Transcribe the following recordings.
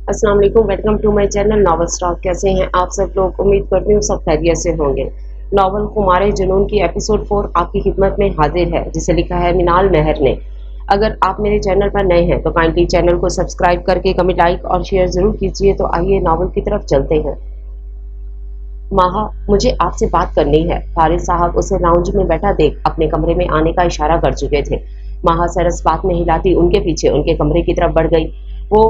अस्सलाम वालेकुम, welcome to my channel novel stock. कैसे हैं आप सब लोग? उम्मीद करती हूँ सब खैरियत से होंगे। नॉवल खुमार जुनून की एपिसोड 4 आपकी खिदमत में हाजिर है, जिसे लिखा है मिनाल महर ने। अगर आप मेरे चैनल पर नए हैं तो काइंडली चैनल को सब्सक्राइब करके कमेंट, लाइक और शेयर जरूर कीजिए। तो आइए नॉवल की तरफ चलते हैं। माहा, मुझे आपसे बात करनी है। फारिस साहब उसे लाउंज में बैठा देख अपने कमरे में आने का इशारा कर चुके थे। माहा सरस बात में हिलाती उनके पीछे उनके कमरे की तरफ बढ़ गई। वो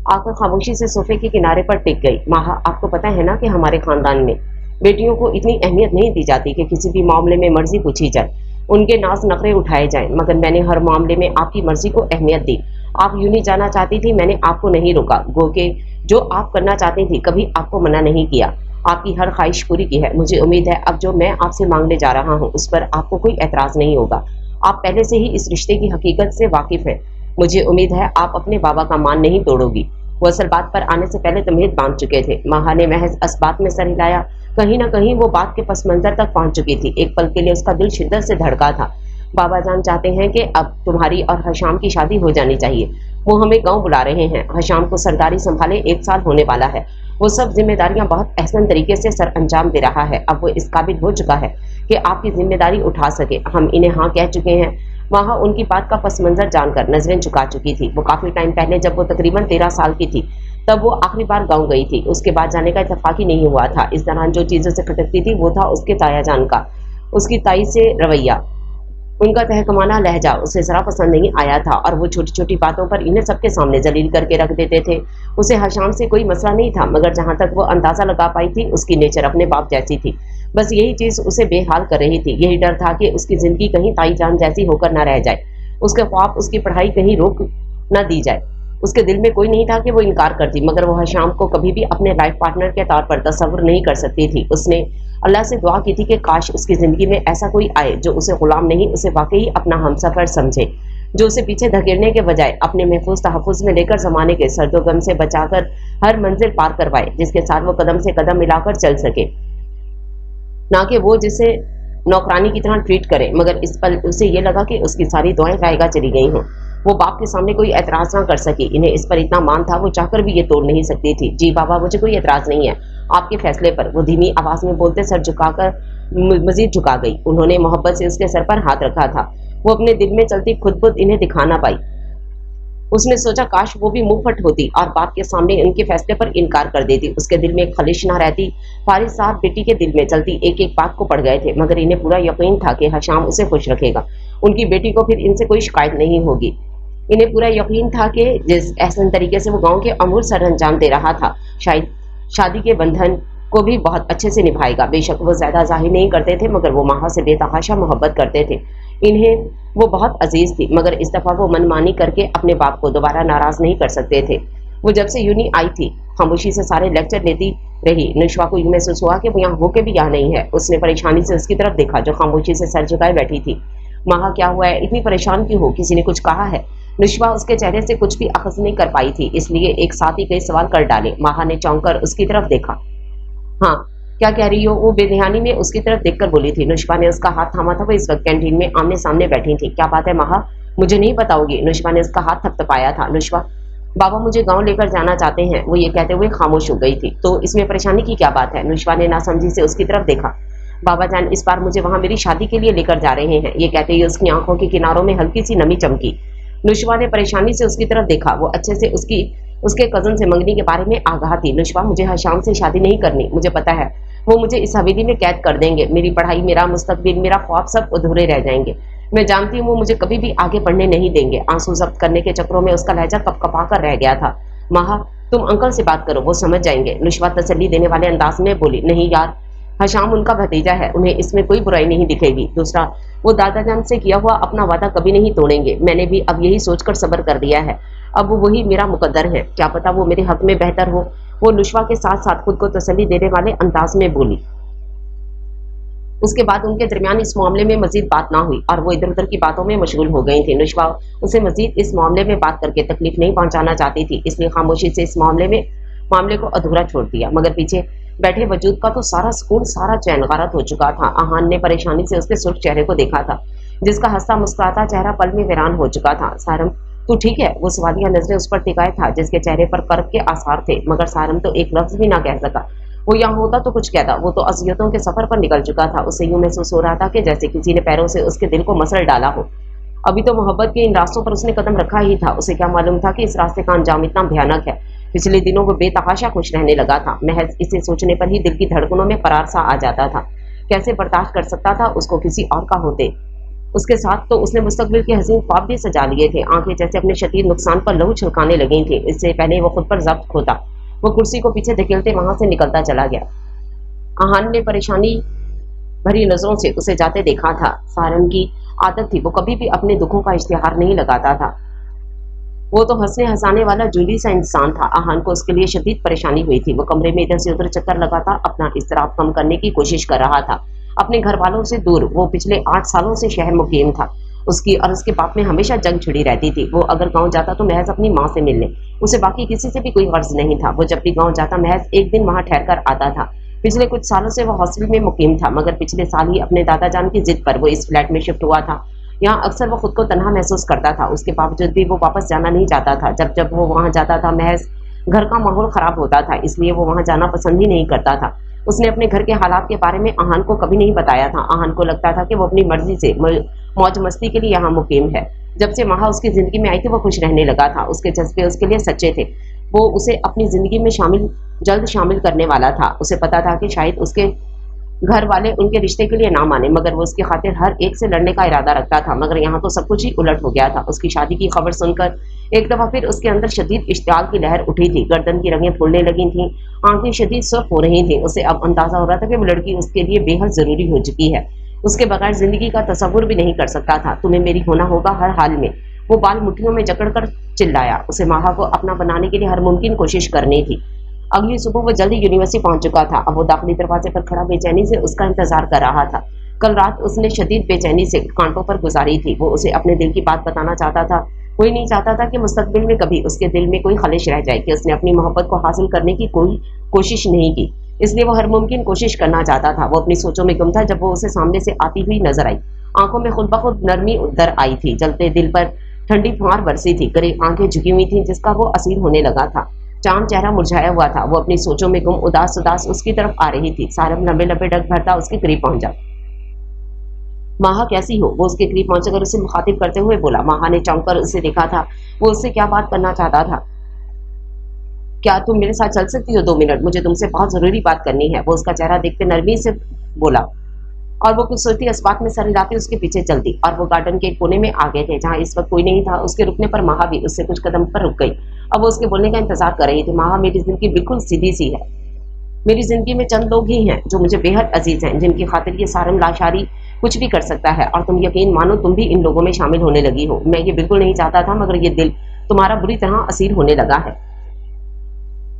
आकर खामोशी से सोफे के किनारे पर टिक गई। माहा, आपको पता है ना कि हमारे खानदान में बेटियों को इतनी अहमियत नहीं दी जाती कि किसी भी मामले में मर्जी पूछी जाए, उनके नाज नखरे उठाए जाएं, मगर मैंने हर मामले में आपकी मर्जी को अहमियत दी। आप यूं ही जाना चाहती थी, मैंने आपको नहीं रोका। गो के जो आप करना चाहती थी कभी आपको मना नहीं किया। आपकी हर ख्वाहिश पूरी की है। मुझे उम्मीद है अब जो मैं आपसे मांगने जा रहा हूँ उस पर आपको कोई एतराज नहीं होगा। आप पहले से ही इस रिश्ते की हकीकत से वाकिफ हैं। मुझे उम्मीद है आप अपने बाबा का मान नहीं तोड़ोगी। वो असल बात पर आने से पहले तमहीद बांध चुके थे। माहा ने महज इस बात में सर हिलाया। कहीं ना कहीं वो बात के पस मंजर तक पहुंच चुकी थी। एक पल के लिए उसका दिल शिद्दत से धड़का था। बाबा जान चाहते हैं कि अब तुम्हारी और हशाम की शादी हो जानी चाहिए। वो हमें गांव बुला रहे हैं। हशाम को सरदारी संभाले 1 साल होने वाला है। वो सब जिम्मेदारियां बहुत अहसन तरीके से सर अंजाम दे रहा है। अब वो इस काबिल हो चुका है कि आपकी जिम्मेदारी उठा सके। हम इन्हें हाँ कह चुके हैं। वहां उनकी बात का पस मंजर जानकर नजरें झुका चुकी थी। वो काफी टाइम पहले जब वो तकरीबन 13 साल की थी तब वो आखिरी बार गांव गई थी। उसके बाद जाने का इत्तेफाक ही नहीं हुआ था। इस दौरान जो चीजों से खटकती थी वो था उसके ताया जान का, उसकी ताई से रवैया, उनका तहकमाना लहजा उसे जरा पसंद नहीं आया था और वो छोटी छोटी बातों पर इन्हें सबके सामने जलील करके रख देते थे। उसे हशाम से कोई मसला नहीं था, मगर जहां तक वो अंदाजा लगा पाई थी उसकी नेचर अपने बाप जैसी थी। बस यही चीज उसे बेहाल कर रही थी। यही डर था कि उसकी जिंदगी कहीं ताई जान जैसी होकर न रह जाए, उसके ख्वाब, उसकी पढ़ाई कहीं रोक न दी जाए। उसके दिल में कोई नहीं था कि वो इनकार करती, मगर वो हशाम को कभी भी अपने लाइफ पार्टनर के तौर पर तस्वुर नहीं कर सकती थी। उसने अल्लाह से दुआ की थी कि काश उसकी ज़िंदगी में ऐसा कोई आए जो उसे गुलाम नहीं, उसे वाकई अपना हमसफ़र समझे, जो उसे पीछे धकेलने के बजाय अपने महफूज तहफ़्फ़ुज़ में लेकर ज़माने के सर्दो गम से बचाकर हर मंजिल पार करवाए, जिसके साथ वो कदम से कदम मिलाकर चल सके, ना कि वो जिसे नौकरानी की तरह ट्रीट करे। मगर इस पल उसे ये लगा कि उसकी सारी दुआएं जायगा चली गई हों। वो बाप के सामने कोई एतराज ना कर सकी। इन्हें इस पर इतना मान था, वो चाहकर भी ये तोड़ नहीं सकती थी। जी बाबा, मुझे कोई एतराज नहीं है आपके फैसले पर। वो धीमी आवाज में बोलते सर झुकाकर मजीद झुका गई। उन्होंने मोहब्बत से उसके सर पर हाथ रखा था। वो अपने दिल में चलती खुद बुद इन्हें दिखा ना पाई। उसने सोचा काश वो भी मुंह फट होती और बाप के सामने उनके फैसले पर इनकार कर देती। उसके दिल में एक खलिश ना रहती। फारिस साहब बेटी के दिल में चलती एक एक बात को पड़ गए थे, मगर इन्हें पूरा यकीन था कि हशाम उसे खुश रखेगा। उनकी बेटी को फिर इनसे कोई शिकायत नहीं होगी। इन्हें पूरा यकीन था कि जिस एहसन तरीके से वो गांव के अमूर सर अंजाम दे रहा था, शायद शादी के बंधन को भी बहुत अच्छे से निभाएगा। बेशक वो ज्यादा जाहिर नहीं करते थे, मगर वो माहा से बेतहाशा मोहब्बत करते थे। इन्हें वो बहुत अजीज थी, मगर इस दफा वो मनमानी करके अपने बाप को दोबारा नाराज नहीं कर सकते थे। वो जब से यूनी आई थी खामोशी से सारे लेक्चर लेती रही। नुशवा को यूं महसूस हुआ कि वो यहाँ होके भी यहाँ नहीं है। उसने परेशानी से उसकी तरफ देखा जो खामोशी से सर झुकाए बैठी थी। माहा, क्या हुआ है? इतनी परेशान क्यों हो? किसी ने कुछ कहा है? नुशवा उसके चेहरे से कुछ भी अखज़ नहीं कर पाई थी, इसलिए एक साथ ही कई सवाल कर डाले। माहा ने चौंक कर उसकी तरफ देखा। हाँ, क्या कह रही हो? वो बेध्यानी में उसकी तरफ देखकर बोली थी। नुशवा ने उसका हाथ थामा था। वो इस वक्त कैंटीन में आमने सामने बैठी थी। क्या बात है माहा? मुझे नहीं बताओगी? नुशवा ने उसका हाथ थपथपाया था। नुशवा, बाबा मुझे गांव लेकर जाना चाहते हैं, वो ये कहते हुए खामोश हो गई थी। तो इसमें परेशानी की क्या बात है? नुशवा ने नासमझी से उसकी तरफ देखा। बाबा जान इस बार मुझे वहां मेरी शादी के लिए लेकर जा रहे हैं, ये कहते ही उसकी आंखों के किनारों में हल्की सी नमी चमकी। नुशवा ने परेशानी से उसकी तरफ देखा। वो अच्छे से उसके कजन से मंगनी के बारे में आगाह थी। नुशवा, मुझे हशाम से शादी नहीं करनी, मुझे पता है वो मुझे इस हवेली में कैद कर देंगे। मेरी पढ़ाई, मेरा मुस्तकबिल, मेरा ख्वाब सब अधूरे रह जाएंगे। मैं जानती हूँ वो मुझे कभी भी आगे बढ़ने नहीं देंगे। आंसू जब्त करने के चक्रों में उसका लहजा कपकपा कर रह गया था। माहा, तुम अंकल से बात करो, वो समझ जाएंगे। नुशवा तसल्ली देने वाले अंदाज में बोली। नहीं यार, हशाम उनका भतीजा है, उन्हें इसमें कोई बुराई नहीं दिखेगी। दूसरा, वो दादाजान से किया हुआ अपना वादा कभी नहीं तोड़ेंगे। मैंने भी अब यही सोचकर सब्र कर दिया है। अब वही मेरा मुकद्दर है, क्या पता वो मेरे हक में बेहतर हो। वो नुशवा के साथ साथ खुद को तसल्ली देने वाले अंदाज में बोली। उसके बाद उनके दरमियान इस मामले में मजीद बात ना हुई और वो इधर उधर की बातों में मशगूल हो गई थी। नुशवा उसे मजीद इस मामले में बात करके तकलीफ नहीं पहुंचाना चाहती थी, इसलिए खामोशी से इस मामले को अधूरा छोड़ दिया। मगर पीछे बैठे वजूद का तो सारा सुकून, सारा चैन गारत हो चुका था। आहान ने परेशानी से उसके सुर्ख चेहरे को देखा था, जिसका हंसता मुस्कुराता चेहरा पल में वीरान हो चुका था। सारम तू ठीक है? वो सवालिया नजरें उस पर टिकाए था जिसके चेहरे पर कर्क के आसार थे, मगर सारम तो एक लफ्ज भी ना कह सका। वो यहाँ होता तो कुछ कहता, वो तो अज़ियतों के सफर पर निकल चुका था। उसे यूं महसूस हो रहा था कि जैसे किसी ने पैरों से उसके दिल को मसल डाला हो। अभी तो मोहब्बत के इन रास्तों पर उसने कदम रखा ही था। उसे क्या मालूम था कि इस रास्ते का अंजाम इतना भयानक है। पिछले दिनों वो बेतहाशा खुश रहने लगा था। महज इसे सोचने पर ही दिल की धड़कनों में करार सा आ जाता था। कैसे बर्दाश्त कर सकता था उसको किसी और का होते। उसके साथ तो उसने मुस्तकबिल के हसीन ख्वाब भी सजा लिए थे। आंखें जैसे अपने शदीद नुकसान पर लहू छिड़काने लगी थी। इससे पहले वो खुद पर जब्त खोता, वो कुर्सी को पीछे धकेलते वहां से निकलता चला गया। आहान ने परेशानी भरी नजरों से उसे जाते देखा था। सारंग की आदत थी, वो कभी भी अपने दुखों का इश्तिहार नहीं लगाता था। वो तो हंसने हंसाने वाला जूली सा इंसान था। आहान को उसके लिए शदीद परेशानी हुई थी। वो कमरे में इधर से उधर चक्कर लगाता, अपना इस्तिराब कम करने की कोशिश कर रहा था। अपने घर वालों से दूर वो पिछले 8 सालों से शहर मुकीम था। उसकी और उसके बाप में हमेशा जंग छिड़ी रहती थी। वो अगर गांव जाता तो महज अपनी माँ से मिलने, उसे बाकी किसी से भी कोई गर्ज नहीं था। वो जब भी गांव जाता महज एक दिन वहां ठहर कर आता था। पिछले कुछ सालों से वो हॉस्टल में मुकीम था, मगर पिछले साल ही अपने दादा जान की जिद पर वो इस फ्लैट में शिफ्ट हुआ था। यहाँ अक्सर वो खुद को तन्हा महसूस करता था। उसके बावजूद भी वो वापस जाना नहीं चाहता था। जब जब वो वहां जाता था महज घर का माहौल खराब होता था, इसलिए वो वहां जाना पसंद ही नहीं करता था। उसने अपने घर के हालात के बारे में आहान को कभी नहीं बताया था। आहान को लगता था कि वो अपनी मर्जी से मौज मस्ती के लिए यहाँ मुकीम है। जब से माहा उसकी जिंदगी में आई थी वो खुश रहने लगा था। उसके जज्बे उसके लिए सच्चे थे। वो उसे अपनी जिंदगी में जल्द शामिल करने वाला था। उसे पता था कि शायद उसके घर वाले उनके रिश्ते के लिए ना माने, मगर वो उसकी खातिर हर एक से लड़ने का इरादा रखता था। मगर यहाँ तो सब कुछ ही उलट हो गया था। उसकी शादी की खबर सुनकर एक दफा फिर उसके अंदर शदीद इश्तियाल की लहर उठी थी। गर्दन की रगें फूलने लगी थी, आंखें शदीद सुर्ख हो रही थी। उसे अब अंदाजा हो रहा था कि वो लड़की उसके लिए बेहद जरूरी हो चुकी है। उसके बगैर जिंदगी का तस्वुर भी नहीं कर सकता था। तुम्हें मेरी होना होगा हर हाल में, वो बाल मुट्ठियों में जकड़ कर चिल्लाया। उसे माहा को अपना बनाने के लिए हर मुमकिन कोशिश करनी थी। अगली सुबह वो जल्दी यूनिवर्सिटी पहुंच चुका था। अब वो दाखिली दरवाजे पर खड़ा बेचैनी से उसका इंतजार कर रहा था। कल रात उसने शदीद बेचैनी से कांटों पर गुजारी थी। वो उसे अपने दिल की बात बताना चाहता था। कोई नहीं चाहता था कि मुस्तकबिल में कभी उसके दिल में कोई खलिश रह जाए कि उसने अपनी मोहब्बत को हासिल करने की कोई कोशिश नहीं की। इसलिए वो हर मुमकिन कोशिश करना चाहता था। वो अपनी सोचों में गुम था जब वो उसे सामने से आती हुई नजर आई। आंखों में खुद ब खुद नरमी उतर आई थी। जलते दिल पर ठंडी फुहार बरसी थी। करीब आंखें झुकी हुई थी जिसका वो असीर होने लगा था। चांद चेहरा मुरझाया हुआ था। वो अपनी सोचों में गुम उदास उदास उसकी तरफ आ रही थी। सारम लंबे लंबे डग भरता उसके करीब पहुंचा। माहा कैसी हो? वो उसके करीब पहुंचकर उसे मुखातिब करते हुए बोला। माहा ने चौंक कर उसे देखा था। वो उससे क्या बात करना चाहता था। क्या तुम मेरे साथ चल सकती हो 2 मिनट? मुझे तुमसे बहुत जरूरी बात करनी है। वो उसका चेहरा देखते नरमी से बोला और वो कुछ सोचती इस बात में सर हिलाती उसके पीछे चलती। और वो गार्डन के एक कोने में आ गए थे जहाँ इस वक्त कोई नहीं था। उसके रुकने पर माहा भी उससे कुछ कदम पर रुक गई। अब वो उसके बोलने का इंतजार कर रही थी। माहा, मेरी जिंदगी बिल्कुल सीधी सी है। मेरी जिंदगी में चंद लोग ही हैं जो मुझे बेहद अजीज हैं, जिनकी खातिर ये सारंग लाशारी कुछ भी कर सकता है। और तुम यकीन मानो तुम भी इन लोगों में शामिल होने लगी हो। मैं ये बिल्कुल नहीं चाहता था, मगर ये दिल तुम्हारा बुरी तरह असीर होने लगा है।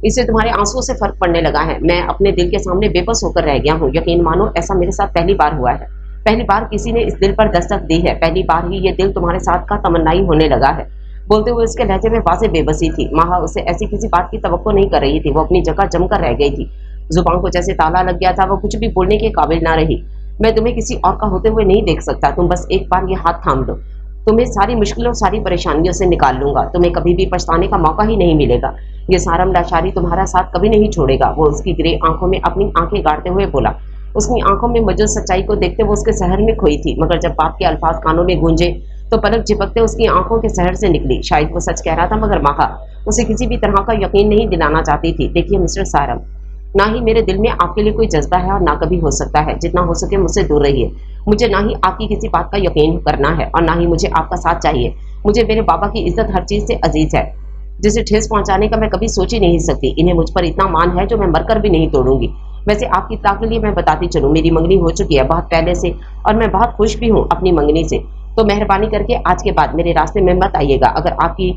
इससे तुम्हारे आंसुओं से फर्क पड़ने लगा है। मैं अपने दिल के सामने बेबस होकर रह गया हूँ। यकीन मानो ऐसा मेरे साथ पहली बार हुआ है। पहली बार किसी ने इस दिल पर दस्तक दी है। पहली बार ही ये दिल तुम्हारे साथ का तमन्नाई होने लगा है। बोलते हुए उसके लहजे में वाज़ेह बेबसी थी। माहा उसे ऐसी किसी बात की तवक्को नहीं कर रही थी। वो अपनी जगह जमकर रह गई थी। जुबान को जैसे ताला लग गया था। वो कुछ भी बोलने के काबिल ना रही। मैं तुम्हें किसी और का होते हुए नहीं देख सकता। तुम बस एक बार ये हाथ थाम लो, तुम्हें सारी मुश्किलों सारी परेशानियों से निकाल लूंगा। तुम्हें कभी भी पछताने का मौका ही नहीं मिलेगा। ये सारम लाशारी तुम्हारा साथ कभी नहीं छोड़ेगा। वो उसकी ग्रे आंखों में अपनी आंखें गाड़ते हुए बोला। उसकी आंखों में मौजूद सच्चाई को देखते वो उसके शहर में खोई थी, मगर जब बाप के अल्फाज कानों में गूंजे तो पलक झपकते उसकी आंखों के शहर से निकली। शायद वो सच कह रहा था, मगर माहा उसे किसी भी तरह का यकीन नहीं दिलाना चाहती थी। देखिए मिस्टर सारम, ना ही मेरे दिल में आपके लिए कोई जज्बा है और ना कभी हो सकता है। जितना हो सके मुझसे दूर रहिए। मुझे ना ही आपकी किसी बात का यकीन करना है और ना ही मुझे आपका साथ चाहिए। मुझे मेरे बाबा की इज्जत हर चीज से अजीज है, जिसे ठेस पहुंचाने का मैं कभी सोच ही नहीं सकती। इन्हें मुझ पर इतना मान है जो मैं मरकर भी नहीं तोड़ूंगी। वैसे आपकी इत्तला के लिए मैं बताती चलूं, मेरी मंगनी हो चुकी है बहुत पहले से और मैं बहुत खुश भी हूँ अपनी मंगनी से। तो मेहरबानी करके आज के बाद मेरे रास्ते में मत आइएगा। अगर आपकी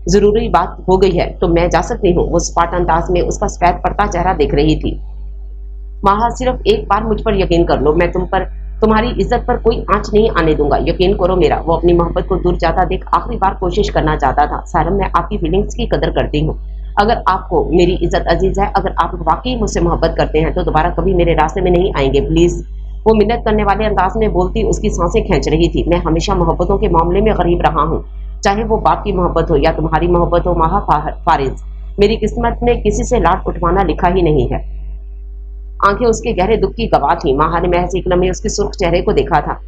जरूरी बात हो गई है तो मैं जा सकती हूँ। वो स्पाट अंदाज में उसका सफेद पड़ता चेहरा देख रही थी। माहा, सिर्फ एक बार मुझ पर यकीन कर लो। मैं तुम्हारी इज्जत पर कोई आंच नहीं आने दूंगा। यकीन करो मेरा। वो अपनी मोहब्बत को दूर जाता देख आखिरी बार कोशिश करना चाहता था। सारम, मैं आपकी फीलिंग्स की कदर करती हूँ। अगर आपको मेरी इज्जत अजीज है, अगर आप वाकई मुझसे मोहब्बत करते हैं तो दोबारा कभी मेरे रास्ते में नहीं आएंगे प्लीज। वो मिन्नत करने वाले अंदाज में बोलती उसकी सांसें खींच रही थी। मैं हमेशा मोहब्बतों के मामले में गरीब रहा हूँ। चाहे वो बाप की मोहब्बत हो या तुम्हारी मोहब्बत हो माहा फारिज, मेरी किस्मत में किसी से लाड उठवाना लिखा ही नहीं है। आंखें उसके गहरे दुख की गवाह थी। माहा ने महज एक लम्हे उसके सुर्ख चेहरे को देखा था।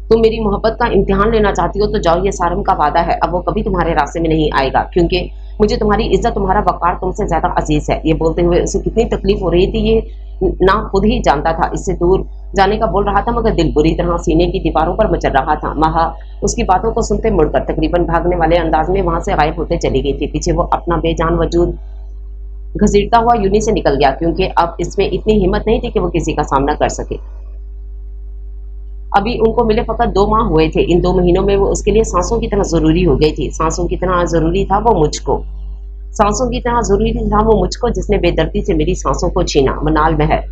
तुम मेरी मोहब्बत का इम्तिहान लेना चाहती हो तो जाओ, ये सारम का वादा है, अब वो कभी तुम्हारे रास्ते में नहीं आएगा, क्योंकि मुझे तुम्हारी इज्जत, तुम्हारा वकार तुमसे ज्यादा अजीज है। ये बोलते हुए उसे कितनी तकलीफ हो रही थी ये ना खुद ही जानता था। इससे दूर जाने का बोल रहा था मगर दिल बुरी तरह सीने की दीवारों पर मचल रहा था। माहा उसकी बातों को सुनते मुड़कर तकरीबन भागने वाले अंदाज में वहां से गायब होते चली गई थी। पीछे वो अपना बेजान वजूद घसीटता हुआ यूनी से निकल गया, क्योंकि अब इसमें इतनी हिम्मत नहीं थी कि वो किसी का सामना कर सके। अभी उनको मिले फकत 2 माह हुए थे। इन 2 महीनों में वो उसके लिए सांसों की तरह जरूरी हो गई थी। सांसों की तरह जरूरी था वो मुझको, सांसों की तरह जरूरी था वो मुझको, जिसने बेदर्दी से मेरी सांसों को छीना। मनाल महर।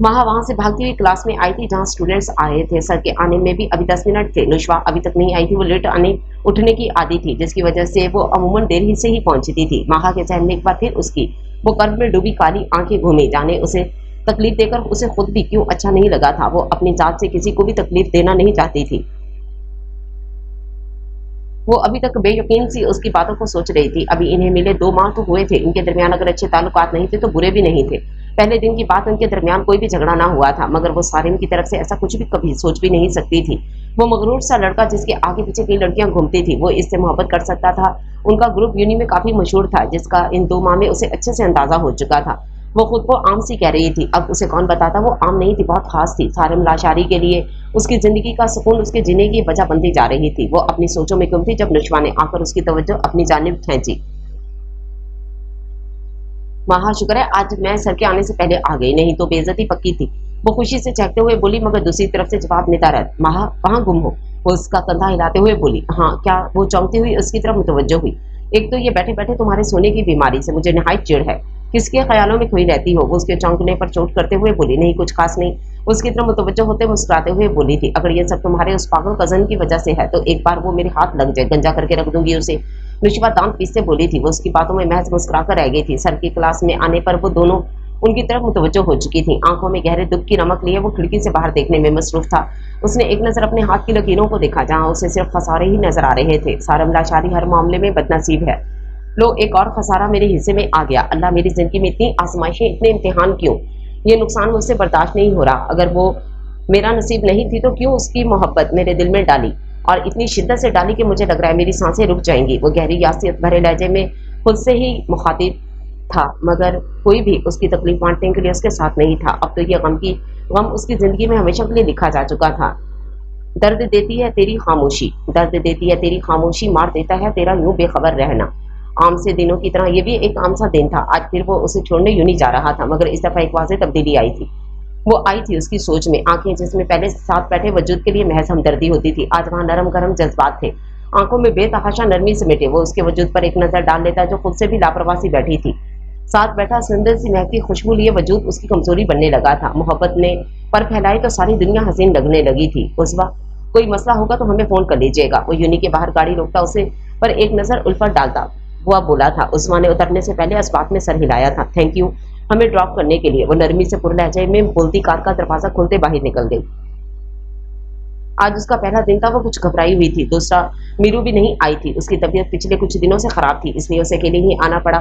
माहा वहां से भागती हुई क्लास में आई थी जहां स्टूडेंट्स आ रहे थे। सर के आने में भी अभी 10 मिनट थे। नुशवा अभी तक नहीं आई थी। वो लेट उठने की आदि थी, जिसकी वजह से वो अमूमन देर ही से ही पहुंचती थी। माहा के जहन में एक बार फिर उसकी वो कर्ब में डूबी काली आंखें घूमी। जाने उसे तकलीफ देकर उसे खुद भी क्यों अच्छा नहीं लगा था। वो अपनी जात से किसी को भी तकलीफ देना नहीं चाहती थी। वो अभी तक बेयकीन सी उसकी बातों को सोच रही थी। अभी इन्हें मिले 2 माह तो हुए थे। इनके दरमियान अगर अच्छे ताल्लुकात नहीं थे तो बुरे भी नहीं थे। पहले दिन की बात, उनके दरमियान कोई भी झगड़ा ना हुआ था, मगर वो सारिम की तरफ से ऐसा कुछ भी कभी सोच भी नहीं सकती थी। वो मगरूर सा लड़का जिसके आगे पीछे कई लड़कियां घूमती थी, वो इससे मोहब्बत कर सकता था। उनका ग्रुप यूनी में काफी मशहूर था, जिसका इन 2 माह में उसे अच्छे से अंदाजा हो चुका था। वो खुद को आम सी कह रही थी। अब उसे कौन बताता वो आम नहीं थी, बहुत खास थी। सारिम लाशारी के लिए उसकी जिंदगी का सुकून, उसके जीने की वजह बनती जा रही थी। वो अपनी सोचों में गुम थी जब नुशवा ने आकर उसकी तवज्जो अपनी जानिब खींची। माहा, शुक्र है आज मैं सर के आने से पहले आ गई, नहीं तो बेइज्जती पक्की थी। वो खुशी से चहकते हुए बोली, मगर दूसरी तरफ से जवाब निता रहा। माहा, कहाँ गुम हो? वो उसका कंधा हिलाते हुए बोली। हाँ क्या? वो चौंकती हुई उसकी तरफ मुतवज्जो हुई। एक तो ये बैठे बैठे तुम्हारे सोने की बीमारी से मुझे नहायत चिढ़ है। किसके ख्यालों में खोई रहती हो? वो उसके चौंकने पर चोट करते हुए बोली। नहीं, कुछ खास नहीं। उसकी तरफ मुतवज्जो होते मुस्कुराते हुए बोली थी, अगर ये सब तुम्हारे उस पागल कजन की वजह से है तो एक बार वो मेरे हाथ लग जाए, गंजा करके रख दूंगी उसे। नुशवा दांत पीसते बोली थी। वो उसकी बातों में महज मुस्कुरा कर रह गई थी। सर की क्लास में आने पर वो दोनों उनकी तरफ मुतवज्जो हो चुकी थी। आंखों में गहरे दुख की नमक लिए वो खिड़की से बाहर देखने में मसरूफ था। उसने एक नजर अपने हाथ की लकीरों को देखा, जहां उसे सिर्फ खसारे ही नजर आ रहे थे। सारम लाचारी हर मामले में बदनसीब है। लो, एक और खसारा मेरे हिस्से में आ गया। अल्लाह, मेरी जिंदगी में इतनी आजमाइशें, इतने इम्तिहान क्यों? ये नुकसान मुझसे बर्दाश्त नहीं हो रहा। अगर वो मेरा नसीब नहीं थी तो क्यों उसकी मोहब्बत मेरे दिल में डाली, और इतनी शिद्दत से डाली कि मुझे लग रहा है मेरी सांसें रुक जाएंगी। वो गहरी यासियत भरे लहजे में खुद से ही मुखातिब था, मगर कोई भी उसकी तकलीफ बांटने के लिए उसके साथ नहीं था। अब तो ये गम उसकी जिंदगी में हमेशा के लिए लिखा जा चुका था। दर्द देती है तेरी खामोशी, दर्द देती है तेरी खामोशी, मार देता है तेरा यूं बेखबर रहना। आम से दिनों की तरह ये भी एक आम सा दिन था। आज फिर वो उसे छोड़ने यूं नहीं जा रहा था, मगर इस दफा एक वाज़ेह तब्दीली आई थी। वो आई थी उसकी सोच में। आंखें जिसमें पहले साथ बैठे वजूद के लिए महज हमदर्दी होती थी, आज वहां नरम गरम जज्बात थे। आंखों में बेतहाशा नरमी समेटे वो उसके वजूद पर एक नजर डाल लेता जो खुद से भी लापरवाह सी बैठी थी। साथ बैठा सुंदर सी महकती खुशबू लिए वजूद उसकी कमजोरी बनने लगा था। मोहब्बत ने पर फैलाई तो सारी दुनिया हसीन लगने लगी थी। उस वक्त कोई मसला होगा तो हमें फोन कर लीजिएगा। वो यूनी के बाहर गाड़ी रोकता उसे पर एक नजर उल्फत डालता हुआ बोला था। उस्मा ने उतरने से पहले अस्बात में सर हिलाया था। थैंक यू हमें ड्रॉप करने के लिए। वो नरमी से पुरलहजे में बोलती कार का दरवाजा खोलते बाहर निकल गई। आज उसका पहला दिन था। वो कुछ घबराई हुई थी। दूसरा, मीरू भी नहीं आई थी। उसकी तबीयत पिछले कुछ दिनों से खराब थी, इसलिए उसे अकेले ही आना पड़ा।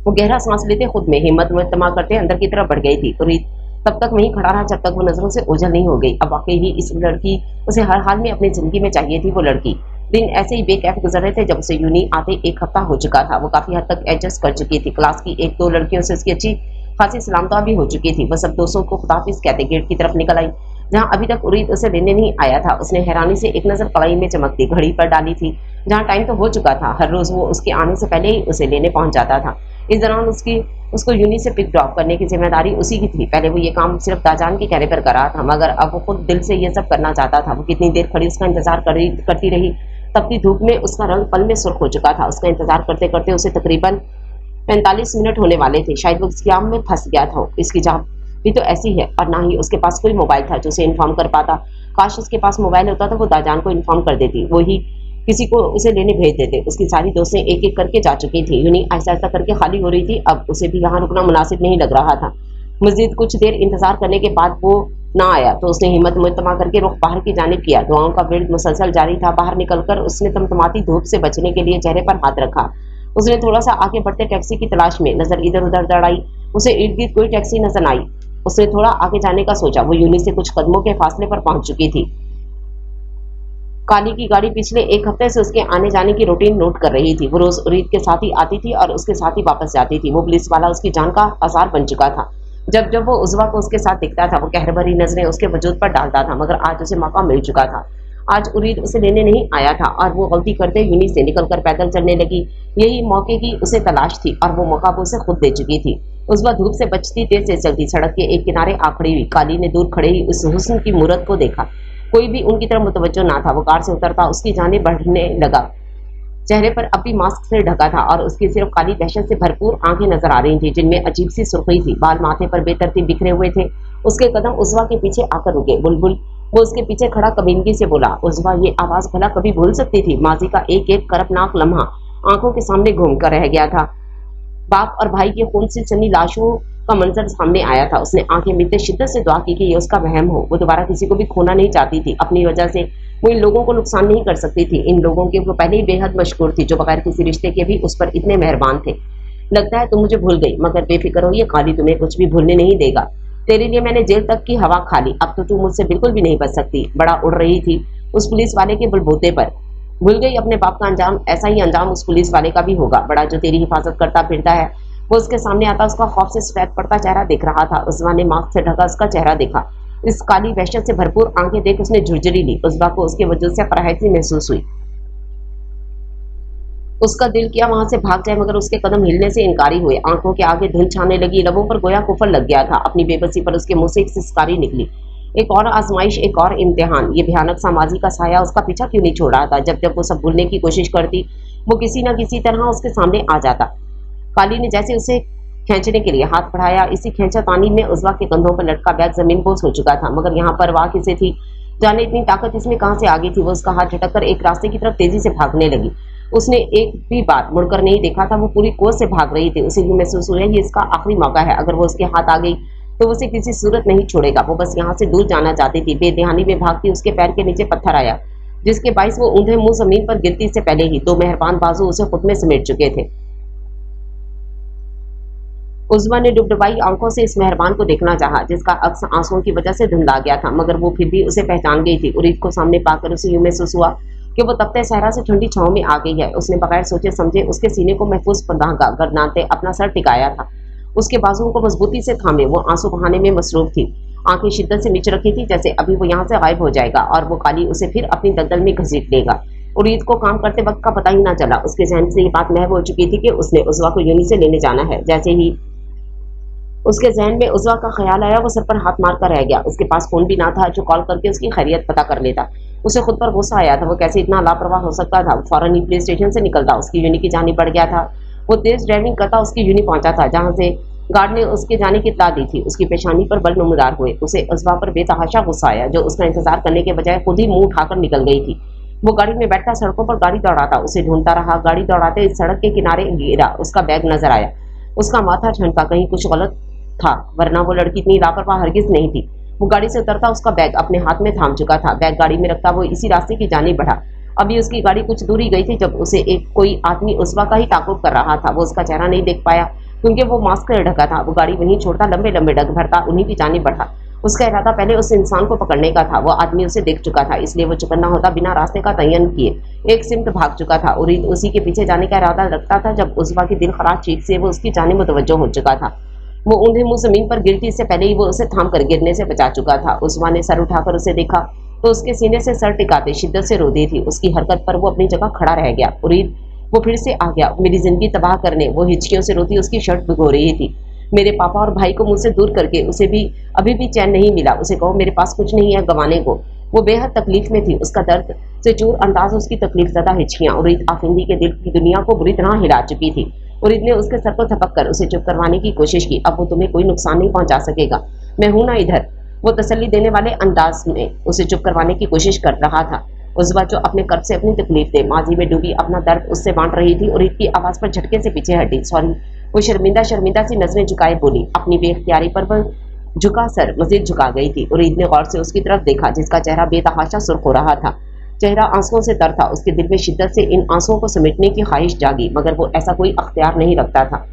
वो गहरा सांस लेते खुद में हिम्मत मुतमा करते अंदर की तरफ बढ़ गई थी। उरीद तब तक वहीं खड़ा रहा जब तक वो नजरों से ओझल नहीं हो गई। अब वाकई ही इस लड़की उसे हर हाल में अपनी जिंदगी में चाहिए थी। वो लड़की दिन ऐसे ही बेकैफ गुजर रहे थे जब उसे यूनी आते 1 हफ्ता हो चुका था। वो काफी हद तक एडजस्ट कर चुकी थी। क्लास की 1-2 लड़कियों से उसकी अच्छी खासी सलामता भी हो चुकी थी। वह सब दोस्तों को खुदाफिज कहते गेट की तरफ निकल आई, जहाँ अभी तक उरीद उसे लेने नहीं आया था। उसने हैरानी से एक नजर कलाई में चमकती घड़ी पर डाली थी, जहाँ टाइम तो हो चुका था। हर रोज वो उसके आने से पहले ही उसे लेने पहुंच जाता था। इस दौरान उसको यूनी से पिक ड्रॉप करने की जिम्मेदारी उसी की थी। पहले वो ये काम सिर्फ दाजान के कहने पर कर रहा था, मगर अब वो खुद दिल से ये सब करना चाहता था। वो कितनी देर खड़ी उसका इंतजार करती रही। तपती धूप में उसका रंग पल में सुर्ख हो चुका था। उसका इंतजार करते करते उसे तकरीबन 45 मिनट होने वाले थे। शायद वो क्याम में फंस गया था। इसकी जान भी तो ऐसी है, और ना ही उसके पास कोई मोबाइल था जो उसे इन्फॉर्म कर पाता। काश उसके पास मोबाइल होता तो वो दाजान को इन्फॉर्म कर देती, वो ही किसी को उसे लेने भेज देते। उसकी सारी दोस्तें एक एक करके जा चुकी थी। यूनी ऐसा ऐसा करके खाली हो रही थी। अब उसे भी यहाँ रुकना मुनासिब नहीं लग रहा था। मजीद कुछ देर इंतजार करने के बाद वो ना आया तो उसने हिम्मत मुजतमा करके रुख बाहर की जानिब किया। दुआओं का विर्द मुसलसल जारी था। बाहर निकलकर उसने तमतमाती धूप से बचने के लिए चेहरे पर हाथ रखा। उसने थोड़ा सा आगे बढ़ते टैक्सी की तलाश में नजर इधर उधर दौड़ाई। उसे इर्द गिर्द कोई टैक्सी नजर न आई। उसने थोड़ा आगे जाने का सोचा। वो यूनी से कुछ कदमों के फासले पर पहुंच चुकी थी। काली की गाड़ी पिछले एक हफ्ते से उसके आने जाने की रूटीन नोट कर रही थी। वो रोज उरीद के साथ ही आती थी और उसके साथ ही वापस जाती थी। वो पुलिस वाला उसकी जान का आसार बन चुका था। जब जब वो उजवा को उसके साथ दिखता था, वो कहर भरी नजरें उसके वजूद पर डालता था, मगर आज उसे मौका मिल चुका था। आज उरीद उसे लेने नहीं आया था और वो गलती करते यूनी से निकलकर पैदल चलने लगी। यही मौके की उसे तलाश थी और वो मौका वो उसे खुद दे चुकी थी। उजवा धूप से बचती तेज से चलती सड़क के एक किनारे आ खड़ी हुई। काली ने दूर खड़े ही उस हुस्न की मूरत को देखा। कोई भी उनकी तरफ मुतवज्जो ना था। वो कार से उतरता उसकी जानिब बढ़ने लगा। चेहरे पर अब भी मास्क से ढका था और उसकी सिर्फ काली दहशत से भरपूर आंखें नजर आ रही थी, जिनमें अजीब सी सुर्खी थी। बाल माथे पर बेतरतीब बिखरे हुए थे। उसके कदम उजवा के पीछे आकर रुके। बुलबुल, वो उसके पीछे खड़ा कबीनगी से बोला। उजवा ये आवाज भला कभी भूल सकती थी? माजी का एक एक करपनाक लम्हा आंखों के सामने घूम कर रह गया था। बाप और भाई के खून से सनी लाशों का मंजर सामने आया था। उसने आंखें मीते शिद्दत से दुआ की कि ये उसका वहम हो। वो दोबारा किसी को भी खोना नहीं चाहती थी। अपनी वजह से वो इन लोगों को नुकसान नहीं कर सकती थी। इन लोगों के वो पहले ही बेहद मशहूर थी, जो बगैर किसी रिश्ते के भी उस पर इतने मेहरबान थे। लगता है तुम मुझे भूल गई, मगर बेफिक्र हो, ये काली तुम्हें कुछ भी भूलने नहीं देगा। तेरे लिए मैंने जेल तक की हवा खा ली, अब तो तू मुझसे बिल्कुल भी नहीं बच सकती। बड़ा उड़ रही थी उस पुलिस वाले के बलबूते पर। भूल गई अपने बाप का अंजाम, ऐसा ही अंजाम उस पुलिस वाले का भी होगा। बड़ा जो तेरी हिफाजत करता फिरता है। वो उसके सामने आता उसका खौफ से सफेद पड़ता चेहरा दिख रहा था। उस्मा ने मास्क से ढका उसका चेहरा देखा। इस काली वहशत से भरपूर आंखें देख उसने झुरझुरी ली। उस्मा को उसके वजूद से फराहती महसूस हुई। उसका दिल किया वहां से भाग जाए, मगर उसके कदम हिलने से इनकारी हुए। आंखों के आगे धुंध छाने लगी। लबों पर गोया कुफर लग गया था। अपनी बेबसी पर उसके मुंह से एक सिसकारी निकली। एक और आजमाइश, एक और इम्तिहान। ये भयानक सामाजी का साया उसका पीछा क्यों नहीं छोड़ रहा था? जब जब वो सब भूलने की कोशिश करती, वो किसी न किसी तरह उसके सामने आ जाता। काली ने जैसे उसे खींचने के लिए हाथ बढ़ाया। इसी खींचातानी में उजवा के कंधों पर लटका बैग जमीन बोझ हो चुका था, मगर यहाँ पर वाह किसे थी? जाने इतनी ताकत इसमें कहां से आ गई थी? वो उसका हाथ झटक कर एक रास्ते की तरफ तेजी से भागने लगी। उसने एक भी बार मुड़कर नहीं देखा था। वो पूरी कोस से भाग रही थी। उसे भी महसूस हुआ ये इसका आखिरी मौका है। अगर वो उसके हाथ आ गई तो उसे किसी सूरत नहीं छोड़ेगा। वो बस यहाँ से दूर जाना चाहती थी। बेध्यानी में भागती उसके पैर के नीचे पत्थर आया, जिसके बाइस वो ऊंधे मुंह जमीन पर गिरती से पहले ही दो मेहरबान बाजू उसे खुद में समेट चुके थे। उज़्मा ने डुबडुबाई आंखों से इस मेहरबान को देखना चाहा, जिसका अक्स आंसुओं की वजह से धुंधला गया था, मगर वो फिर भी उसे पहचान गई थी। उरीद को सामने पाकर उसे यूं महसूस हुआ कि वो तपते सहरा से ठंडी छांव में आ गई है। उसने बगैर सोचे समझे उसके सीने को महफूज पनाहगा गर्दनाते अपना सर टिकाया था। उसके बाजुओं को मजबूती से थामे वो आंसू बहाने में मसरूफ थी। आंखें शिद्दत से नीचे रखी थी, जैसे अभी वो यहाँ से गायब हो जाएगा और वो काली उसे फिर अपनी दलदल में घसीट लेगा। उरीद को काम करते वक्त का पता ही ना चला। उसके जहन से ये बात महव हो चुकी थी कि उसने उज़्मा को यूनी से लेने जाना है। जैसे ही उसके जहन में उज़्मा का ख्याल आया, वो सर पर हाथ मार कर रह गया। उसके पास फोन भी ना था जो कॉल करके उसकी खैरियत पता कर लेता। उसे खुद पर गुस्सा आया था। वो कैसे इतना लापरवाह हो सकता था? फौरन ही पुलिस स्टेशन से निकलता, उसकी यूनी की जानी पड़ गया था। वो तेज ड्राइविंग करता उसकी यूनी पहुंचा था, जहां से गार्ड ने उसके जाने की इत्तला दी थी। उसकी पेशानी पर बल नमूदार हुए। उसे उज़्मा पर बेतहाशा गुस्सा आया, जो उसका इंतजार करने के बजाय खुद ही मुंह उठाकर निकल गई थी। वो गाड़ी में बैठता सड़कों पर गाड़ी दौड़ाता, उसे ढूंढता रहा। गाड़ी दौड़ाते इस सड़क के किनारे गिरा। उसका बैग नजर आया। उसका माथा ठनका, कहीं कुछ गलत था, वरना वो लड़की इतनी लापरवाह हरगिज नहीं थी। वो गाड़ी से उतरता उसका बैग अपने हाथ में थाम चुका था। बैग गाड़ी में रखता वो इसी रास्ते की जानिब बढ़ा। अभी उसकी गाड़ी कुछ दूरी गई थी जब उसे एक कोई आदमी उज़्मा का ही ताकुब कर रहा था। वो उसका चेहरा नहीं देख पाया क्योंकि वो मास्क से ढका था। वो गाड़ी वहीं छोड़ता लंबे लंबे डग भरता उन्हीं की जानिब बढ़ा। उसका इरादा पहले उस इंसान को पकड़ने का था। वो आदमी उसे देख चुका था, इसलिए वो चुकन्ना होता बिना रास्ते का तयन किए एक सिमत भाग चुका था। उरीद उसी के पीछे जाने का इरादा रखता था जब उज़्मा की दिल खराब चीख से वो उसकी जानिब मुतवज्जो हो चुका था। वो ऊंधे मुंह जमीन पर गिरती से पहले ही वो उसे थाम कर गिरने से बचा चुका था। उज़्मा ने सर उठाकर उसे देखा तो उसके सीने से सर टिकाते शिद्दत से रो दी थी। उसकी हरकत पर वो अपनी जगह खड़ा रह गया। उरीद, वो फिर से आ गया मेरी जिंदगी तबाह करने। वो हिचकियों से रोती उसकी शर्ट भिगो रही थी। मेरे पापा और भाई को मुझसे दूर करके उसे भी अभी भी चैन नहीं मिला। उसे कहो मेरे पास कुछ नहीं है गंवाने को। वो बेहद तकलीफ में थी। उसका दर्द से चूर अंदाज उसकी तकलीफ ज़्यादा हिचकियां उरीद आफिंदी के दिल की दुनिया को बुरी तरह हिला चुकी थी। उरीद ने उसके सर को थपक कर उसे चुप करवाने की कोशिश की। अब वो तुम्हें कोई नुकसान नहीं पहुंचा सकेगा, मैं हूं ना इधर। वो तसल्ली देने वाले अंदाज में उसे चुप करवाने की कोशिश कर रहा था। उज़्मा जो अपने कर्ब से अपनी तकलीफ थे, माजी में डूबी अपना दर्द उससे बांट रही थी। उरीद की आवाज़ पर झटके से पीछे हटी। सॉरी। वो शर्मिंदा शर्मिंदा सी नजरें झुकाए बोली। अपनी बेख्तियारी पर वह झुका सर मजीद झुका गई थी। उरीद ने गौर से उसकी तरफ देखा, जिसका चेहरा बेतहाशा सुर्ख हो रहा था। चेहरा आंसुओं से तर था। उसके दिल में शिद्दत से इन आंसुओं को समेटने की ख्वाहिश जागी, मगर वो ऐसा कोई अख्तियार नहीं रखता था।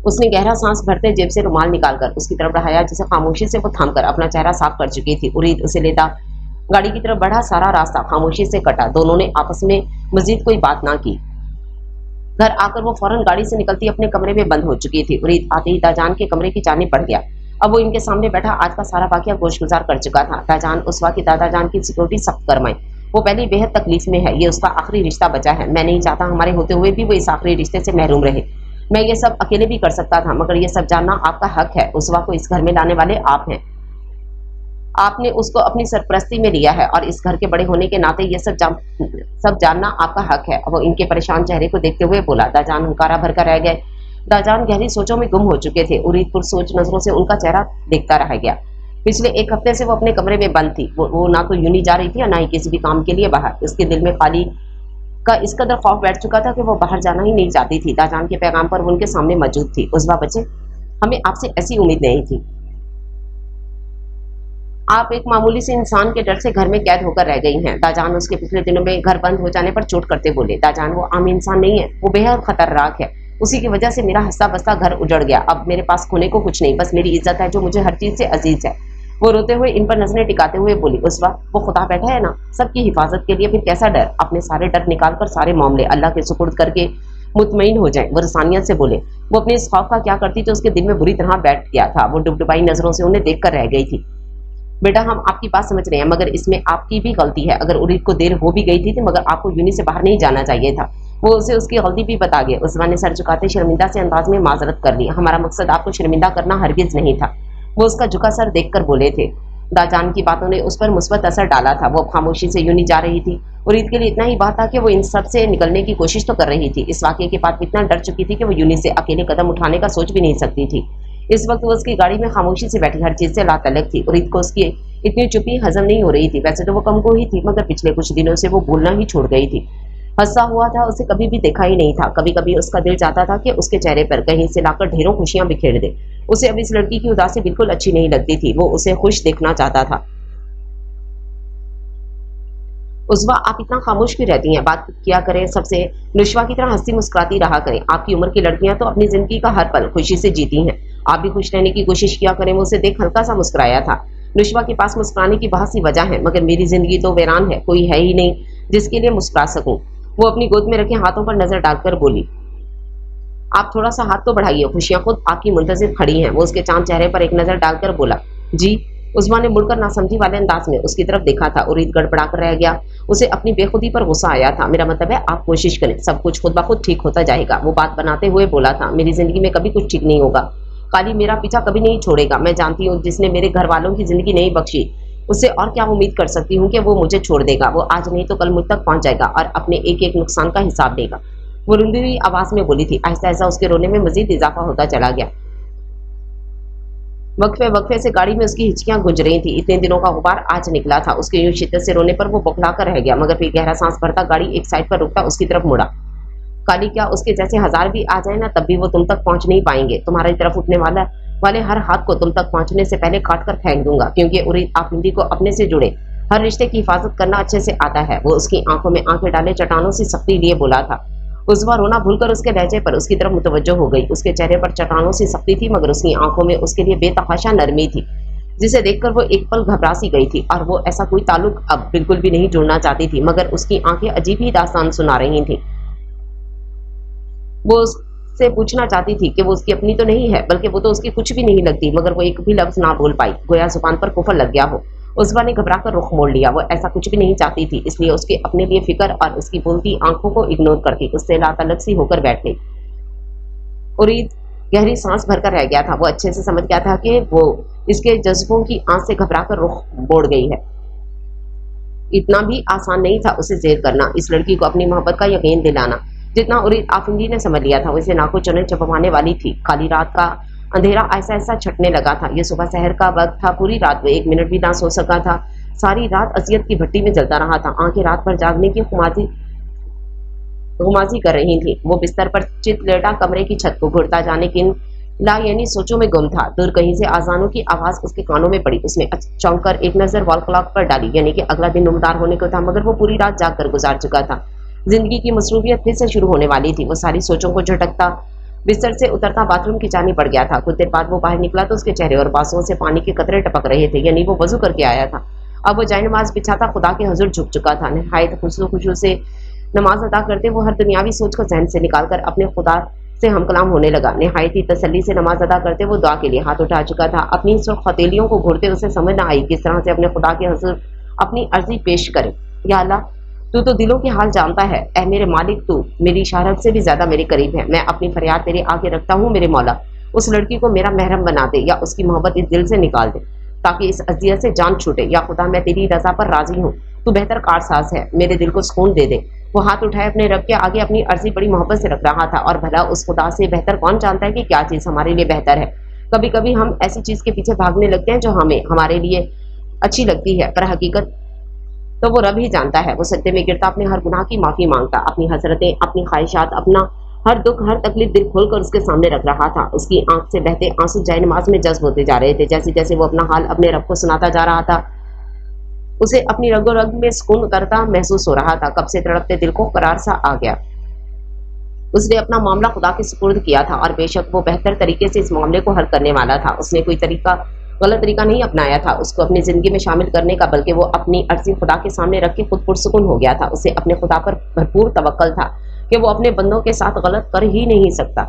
उसने गहरा सांस भरते जेब से रुमाल निकालकर उसकी तरफ बढ़ाया, जिसे खामोशी से वो थामकर अपना चेहरा साफ कर चुकी थी। उरीद उसे लेता गाड़ी की तरफ बढ़ा। सारा रास्ता खामोशी से कटा। दोनों ने आपस में मजीद कोई बात ना की। घर आकर वो फौरन गाड़ी से निकलती अपने कमरे में बंद हो चुकी थी। उरीद आते ही दाजान के कमरे की जानिब बढ़ गया। अब वो इनके सामने बैठा आज का सारा वाकया गोशगुजार कर चुका था। दाजान उस वक्त दादाजान की सिक्योरिटी सख्त करवाई। वो पहले बेहद तकलीफ में है। ये उसका आखिरी रिश्ता बचा है। मैं नहीं चाहता हमारे होते हुए भी वो इस आखिरी रिश्ते से महरूम रहे। मैं ये सब अकेले भी कर सकता था, मगर ये सब जानना आपका हक है। उस वक्त को इस घर में लाने वाले आप हैं। आपने उसको अपनी सरपरस्ती में लिया है और इस घर के बड़े होने के नाते ये सब जानना आपका हक है। वो इनके परेशान चेहरे को देखते हुए बोला। दाजान हुंकारा भरकर रह गए। दाजान गहरी सोचों में गुम हो चुके थे। उरीद पुरसोच नजरों से उनका चेहरा देखता रह गया। पिछले एक हफ्ते से वो अपने कमरे में बंद थी। वो ना तो यूनी जा रही थी और ना ही किसी भी काम के लिए बाहर। उसके दिल में खाली का इस कदर खौफ बैठ चुका था कि वो बाहर जाना ही नहीं चाहती थी। दाजान के पैगाम पर वो उनके सामने मौजूद थी। उस बच्चे, हमें आपसे ऐसी उम्मीद नहीं थी। आप एक मामूली से इंसान के डर से घर में कैद होकर रह गई हैं। दाजान उसके पिछले दिनों में घर बंद हो जाने पर चोट करते बोले। दाजान वो आम इंसान नहीं है, वो बेहद खतरनाक है। उसी की वजह से मेरा हंसता बसता घर उजड़ गया। अब मेरे पास खोने को कुछ नहीं, बस मेरी इज्जत है जो मुझे हर चीज से अजीज है। वो रोते हुए इन पर नजरें टिकाते हुए बोली। उस वक्त वो खुदा बैठा है ना सबकी हिफाजत के लिए, फिर कैसा डर। अपने सारे डर निकाल कर सारे मामले अल्लाह के सुपुर्द करके मुतमईन हो जाए। वो रसानियत से बोले। वो अपने इस खौफ का क्या करती तो उसके दिल में बुरी तरह बैठ गया था। वो डुबडुबाई नजरों से उन्हें देख कर रह गई थी। बेटा, हम आपकी बात समझ रहे हैं, मगर इसमें आपकी भी गलती है। अगर उरीद को देर हो भी गई थी मगर आपको यूनी से बाहर नहीं जाना चाहिए था। वो उसे उसकी गलती भी बता गए। उस्मान ने सर झुकाते शर्मिंदा से अंदाज में माजरत कर ली। हमारा मकसद आपको शर्मिंदा करना हरगिज नहीं था। वो उसका झुका सर देखकर बोले थे। दाजान की बातों ने उस पर मुस्बत असर डाला था। वो खामोशी से यूनी जा रही थी। उरीद के लिए इतना ही बात था कि वो इन सब से निकलने की कोशिश तो कर रही थी। इस वाकये के बाद इतना डर चुकी थी कि वो यूनी से अकेले कदम उठाने का सोच भी नहीं सकती थी। इस वक्त वो उसकी गाड़ी में खामोशी से बैठी हर चीज से लातलक थी। उरीद को उसकी इतनी चुप्पी हजम नहीं हो रही थी। वैसे तो वो कमगो ही थी, मगर पिछले कुछ दिनों से वो बोलना ही छोड़ गई थी। हंसा हुआ था उसे कभी भी देखा ही नहीं था। कभी कभी उसका दिल चाहता था कि उसके चेहरे पर कहीं से लाकर ढेरों खुशियां बिखेर दे। उसे अब इस लड़की की उदासी बिल्कुल अच्छी नहीं लगती थी। वो उसे खुश देखना चाहता था। उस्वा, आप इतना खामोश क्यों रहती हैं? बात किया करें सबसे। नुश्वा की तरह हंसी मुस्कुराती रहा करें। आपकी उम्र की लड़कियां तो अपनी जिंदगी का हर पल खुशी से जीती हैं। आप भी खुश रहने की कोशिश किया करें। वो उसे देख हल्का सा मुस्कुराया था। नुश्वा के पास मुस्कुराने की बहुत सी वजह है, मगर मेरी जिंदगी तो वीरान है। कोई है ही नहीं जिसके लिए मुस्कुरा सकूं। वो अपनी गोद में रखे हाथों पर नजर डालकर बोली। आप थोड़ा सा हाथ तो बढ़ाइए, खुशियां खुद आपकी मुंतजिर खड़ी हैं। वो उसके चांद चेहरे पर एक नजर डालकर बोला। जी। उस्मा ने मुड़कर नासमझी वाले अंदाज में उसकी तरफ देखा था। उरीद गड़बड़ा कर रह गया। उसे अपनी बेखुदी पर गुस्सा आया था। मेरा मतलब है आप कोशिश करें, सब कुछ खुद ब खुद ठीक होता जाएगा। वो बात बनाते हुए बोला था। मेरी जिंदगी में कभी कुछ ठीक नहीं होगा। काली मेरा पीछा कभी नहीं छोड़ेगा। मैं जानती हूँ जिसने मेरे घर वालों की जिंदगी नहीं बख्शी, उससे और क्या उम्मीद कर सकती हूँ कि वो मुझे छोड़ देगा। वो आज नहीं तो कल मुझ तक पहुंच जाएगा और अपने एक एक नुकसान का हिसाब देगा। वो रुंधी हुई आवाज में बोली थी। आहिस्ता आहिस्ता उसके रोने में मजीद इजाफा होता चला गया। वक्फे वक्फे से गाड़ी में उसकी हिचकियां गुंज रही थी। इतने दिनों का गुबार आज निकला था। उसके यूं शिद्दत से रोने पर वो बौखला कर रह गया, मगर फिर गहरा सांस भरता गाड़ी एक साइड पर रुकता उसकी तरफ मुड़ा। काली, क्या उसके जैसे हजार भी आ जाए ना, तब भी वो तुम तक पहुंच नहीं पाएंगे। तुम्हारी तरफ उठने वाले हर हाथ को तुम तक पहुंचने से पहले काट कर फेंक दूंगा, क्योंकि उरीद आफिंदी को अपने से जुड़े हर रिश्ते की हिफाजत करना अच्छे से आता है। वो उसकी आंखों में आंखें डाले चट्टानों से सख्ती लिए बोला था। उस बार रोना भूलकर उसके लहजे पर उसकी तरफ मुतवज्जो हो गई। उसके चेहरे पर चट्टानों से सख्ती थी, मगर उसकी आंखों में उसके लिए बेतहाशा नरमी थी, जिसे देखकर वो एक पल घबरा सी गई थी। और वो ऐसा कोई ताल्लुक अब बिल्कुल भी नहीं जोड़ना चाहती थी, मगर उसकी आंखें अजीब ही दास्तान सुना रही थी। वो उससे पूछना चाहती थी कि वो उसकी अपनी तो नहीं है, बल्कि वो तो उसकी कुछ भी नहीं लगती, मगर वो एक भी लफ्ज ना बोल पाई, गोया जुबान पर कुफर लग गया हो। उस्मा ने घबरा कर रुख मोड़ लिया। वो ऐसा कुछ भी नहीं चाहती थी, इसलिए उसके अपने लिए फिक्र और उसकी बोलती आंखों को इग्नोर करके उससे लातलक सी होकर बैठ गई। उरीद गहरी सांस भरकर रह गया था। वो अच्छे से समझ गया था कि वो इसके जज्बों की आंच से घबरा कर रुख मोड़ गई है। इतना भी आसान नहीं था उसे जेर करना, इस लड़की को अपनी मोहब्बत का यकीन दिलाना। जितना उरीद आफिंदी ने समझ लिया था, वैसे नाको चुने चपवाने वाली थी। काली रात का अंधेरा ऐसा ऐसा छटने लगा था। ये सुबह सहर का वक्त था। पूरी रात वो एक मिनट भी ना सो सका था। सारी रात अजियत की भट्टी में जलता रहा था। आंखें रात भर जागने की खुमाजी कर रही थी। वो बिस्तर पर चित लेटा कमरे की छत को घुरता, जाने किन ला यानी सोचों में गुम था। दूर कहीं से आजानों की आवाज उसके कानों में पड़ी। उसने चौंक कर एक नजर वॉल क्लॉक पर डाली, यानी कि अगला दिन नमदार होने को था, मगर वो पूरी रात जाग कर गुजार चुका था। जिंदगी की मसरूफियत फिर से शुरू होने वाली थी। वो सारी सोचों को झटकता बिस्तर से उतरता बाथरूम की जानी पड़ गया था। कुछ देर बाद वो बाहर निकला तो उसके चेहरे और बाजुओं से पानी के कतरे टपक रहे थे, यानी वो वजू करके आया था। अब वो जाए नमाज बिछाता खुदा के हजूर झुक चुका था। नहायत खुशू से नमाज अदा करते वो हर दुनियावी सोच को जहन से निकालकर अपने खुदा से हमकलाम होने लगा। निहायत ही तसल्ली से नमाज अदा करते वो दुआ के लिए हाथ उठा चुका था। अपनी सुर्ख हथेलियों को घूरते उसे समझ न आई किस तरह से अपने खुदा के हजूर अपनी अर्जी पेश करे। या अल्लाह, तू तो दिलों के हाल जानता है। ऐ मेरे मालिक, तू मेरी इशारत से भी ज्यादा मेरे करीब है। मैं अपनी फरियाद तेरे आगे रखता हूँ मेरे मौला। उस लड़की को मेरा महरम बना दे या उसकी मोहब्बत इस दिल से निकाल दे ताकि इस अजियत से जान छूटे। या खुदा, मैं तेरी रजा पर राजी हूँ। तू बेहतर कारसाज है, मेरे दिल को सुकून दे दे। वो हाथ उठाए अपने रब के आगे अपनी अर्जी बड़ी मोहब्बत से रख रहा था। और भला उस खुदा से बेहतर कौन जानता है कि क्या चीज़ हमारे लिए बेहतर है। कभी कभी हम ऐसी चीज़ के पीछे भागने लगते हैं जो हमारे लिए अच्छी लगती है, पर हकीकत तो वो रब ही जानता है। वो सजदे में गिरता अपने हर गुनाह की माफ़ी मांगता, अपनी हसरतें, अपनी ख्वाहिशात, अपना हर दुख, हर तकलीफ दिल खोलकर उसके सामने रख रहा था। उसकी आंख से बहते आंसू जाए नमाज में जज्ब होते जा रहे थे। जैसे जैसे वो अपना हाल अपने रब को सुनाता जा रहा था, उसे अपनी रगो रग में सुकून उतरता महसूस हो रहा था। कब से तड़पते दिल को करार सा आ गया। उसने अपना मामला खुदा के सुपुर्द किया था और बेशक वो बेहतर तरीके से इस मामले को हल करने वाला था। उसने कोई गलत तरीका नहीं अपनाया था उसको अपनी जिंदगी में शामिल करने का, बल्कि वो अपनी अर्जी खुदा के सामने रख के खुद पुरसुकून हो गया था। उसे अपने खुदा पर भरपूर तवक्कल था कि वो अपने बंदों के साथ गलत कर ही नहीं सकता।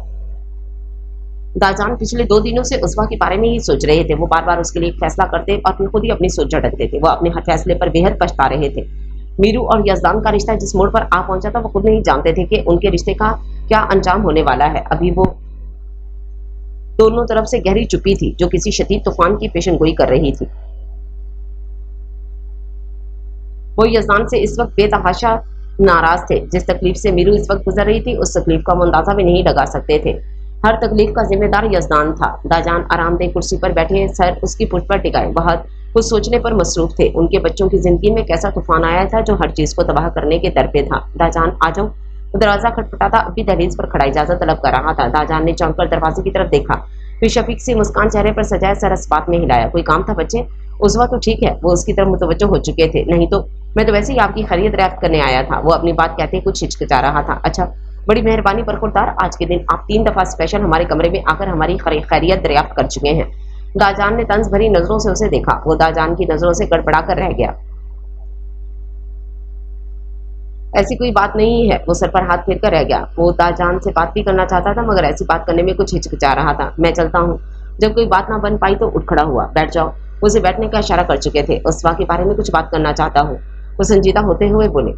दाजान पिछले 2 दिनों से उस्वा के बारे में ही सोच रहे थे। वो बार बार उसके लिए एक फैसला करते और फिर खुद ही अपनी सोच झटकते थे। वो अपने हर फैसले पर बेहद पछता रहे थे। मीरू और यजदान का रिश्ता जिस मोड़ पर आ पहुंचा था वो खुद नहीं जानते थे कि उनके रिश्ते का क्या अंजाम होने वाला है। अभी वो दोनों तरफ से गहरी चुप्पी थी जो किसी शदीद तूफान की पेशनगोई कर रही थी। वो यजदान से इस वक्त बेतहाशा नाराज थे। जिस तकलीफ से मीरू इस वक्त गुजर रही थी उस तकलीफ का वो अंदाजा भी नहीं लगा सकते थे। हर तकलीफ का जिम्मेदार यजदान था। दाजान आरामदेह कुर्सी पर बैठे सर उसकी पुष्ट पर टिकाए बहुत कुछ सोचने पर मसरूफ थे। उनके बच्चों की जिंदगी में कैसा तूफान आया था जो हर चीज को तबाह करने के दर पे था। दाजान, आ जाओ। दरवाजा खटखटाता अभी दहलीज पर खड़ा इजाजत तलब कर रहा था। दाजान ने चौंक कर दरवाजे की तरफ देखा, फिर शफीक से मुस्कान चेहरे पर सजाए सर अस्पात में हिलाया। कोई काम था बच्चे? उस्वा तो ठीक है, वो उसकी तरफ मुतवज्जो हो चुके थे। नहीं तो मैं तो वैसे ही आपकी खैरियत दरियाफ्त करने आया था। वो अपनी बात कहते कुछ हिचकिचा रहा था। अच्छा, बड़ी मेहरबानी बरखुरदार, आज के दिन आप 3 दफा स्पेशल हमारे कमरे में आकर हमारी खैरियत दरियाफ्त कर चुके हैं। दाजान ने तंज भरी नजरों से उसे देखा। वो दाजान की नजरों से गड़बड़ा कर रह गया। ऐसी कोई बात नहीं है। वो सर पर हाथ फेर कर रह गया। वो दाजान से बात भी करना चाहता था मगर ऐसी बात करने में कुछ हिचकिचा रहा था। मैं चलता हूँ। जब कोई बात ना बन पाई तो उठ खड़ा हुआ। बैठ जाओ। उसे बैठने का इशारा कर चुके थे। उस्वा के बारे में कुछ बात करना चाहता हूँ, वो संजीदा होते हुए बोले।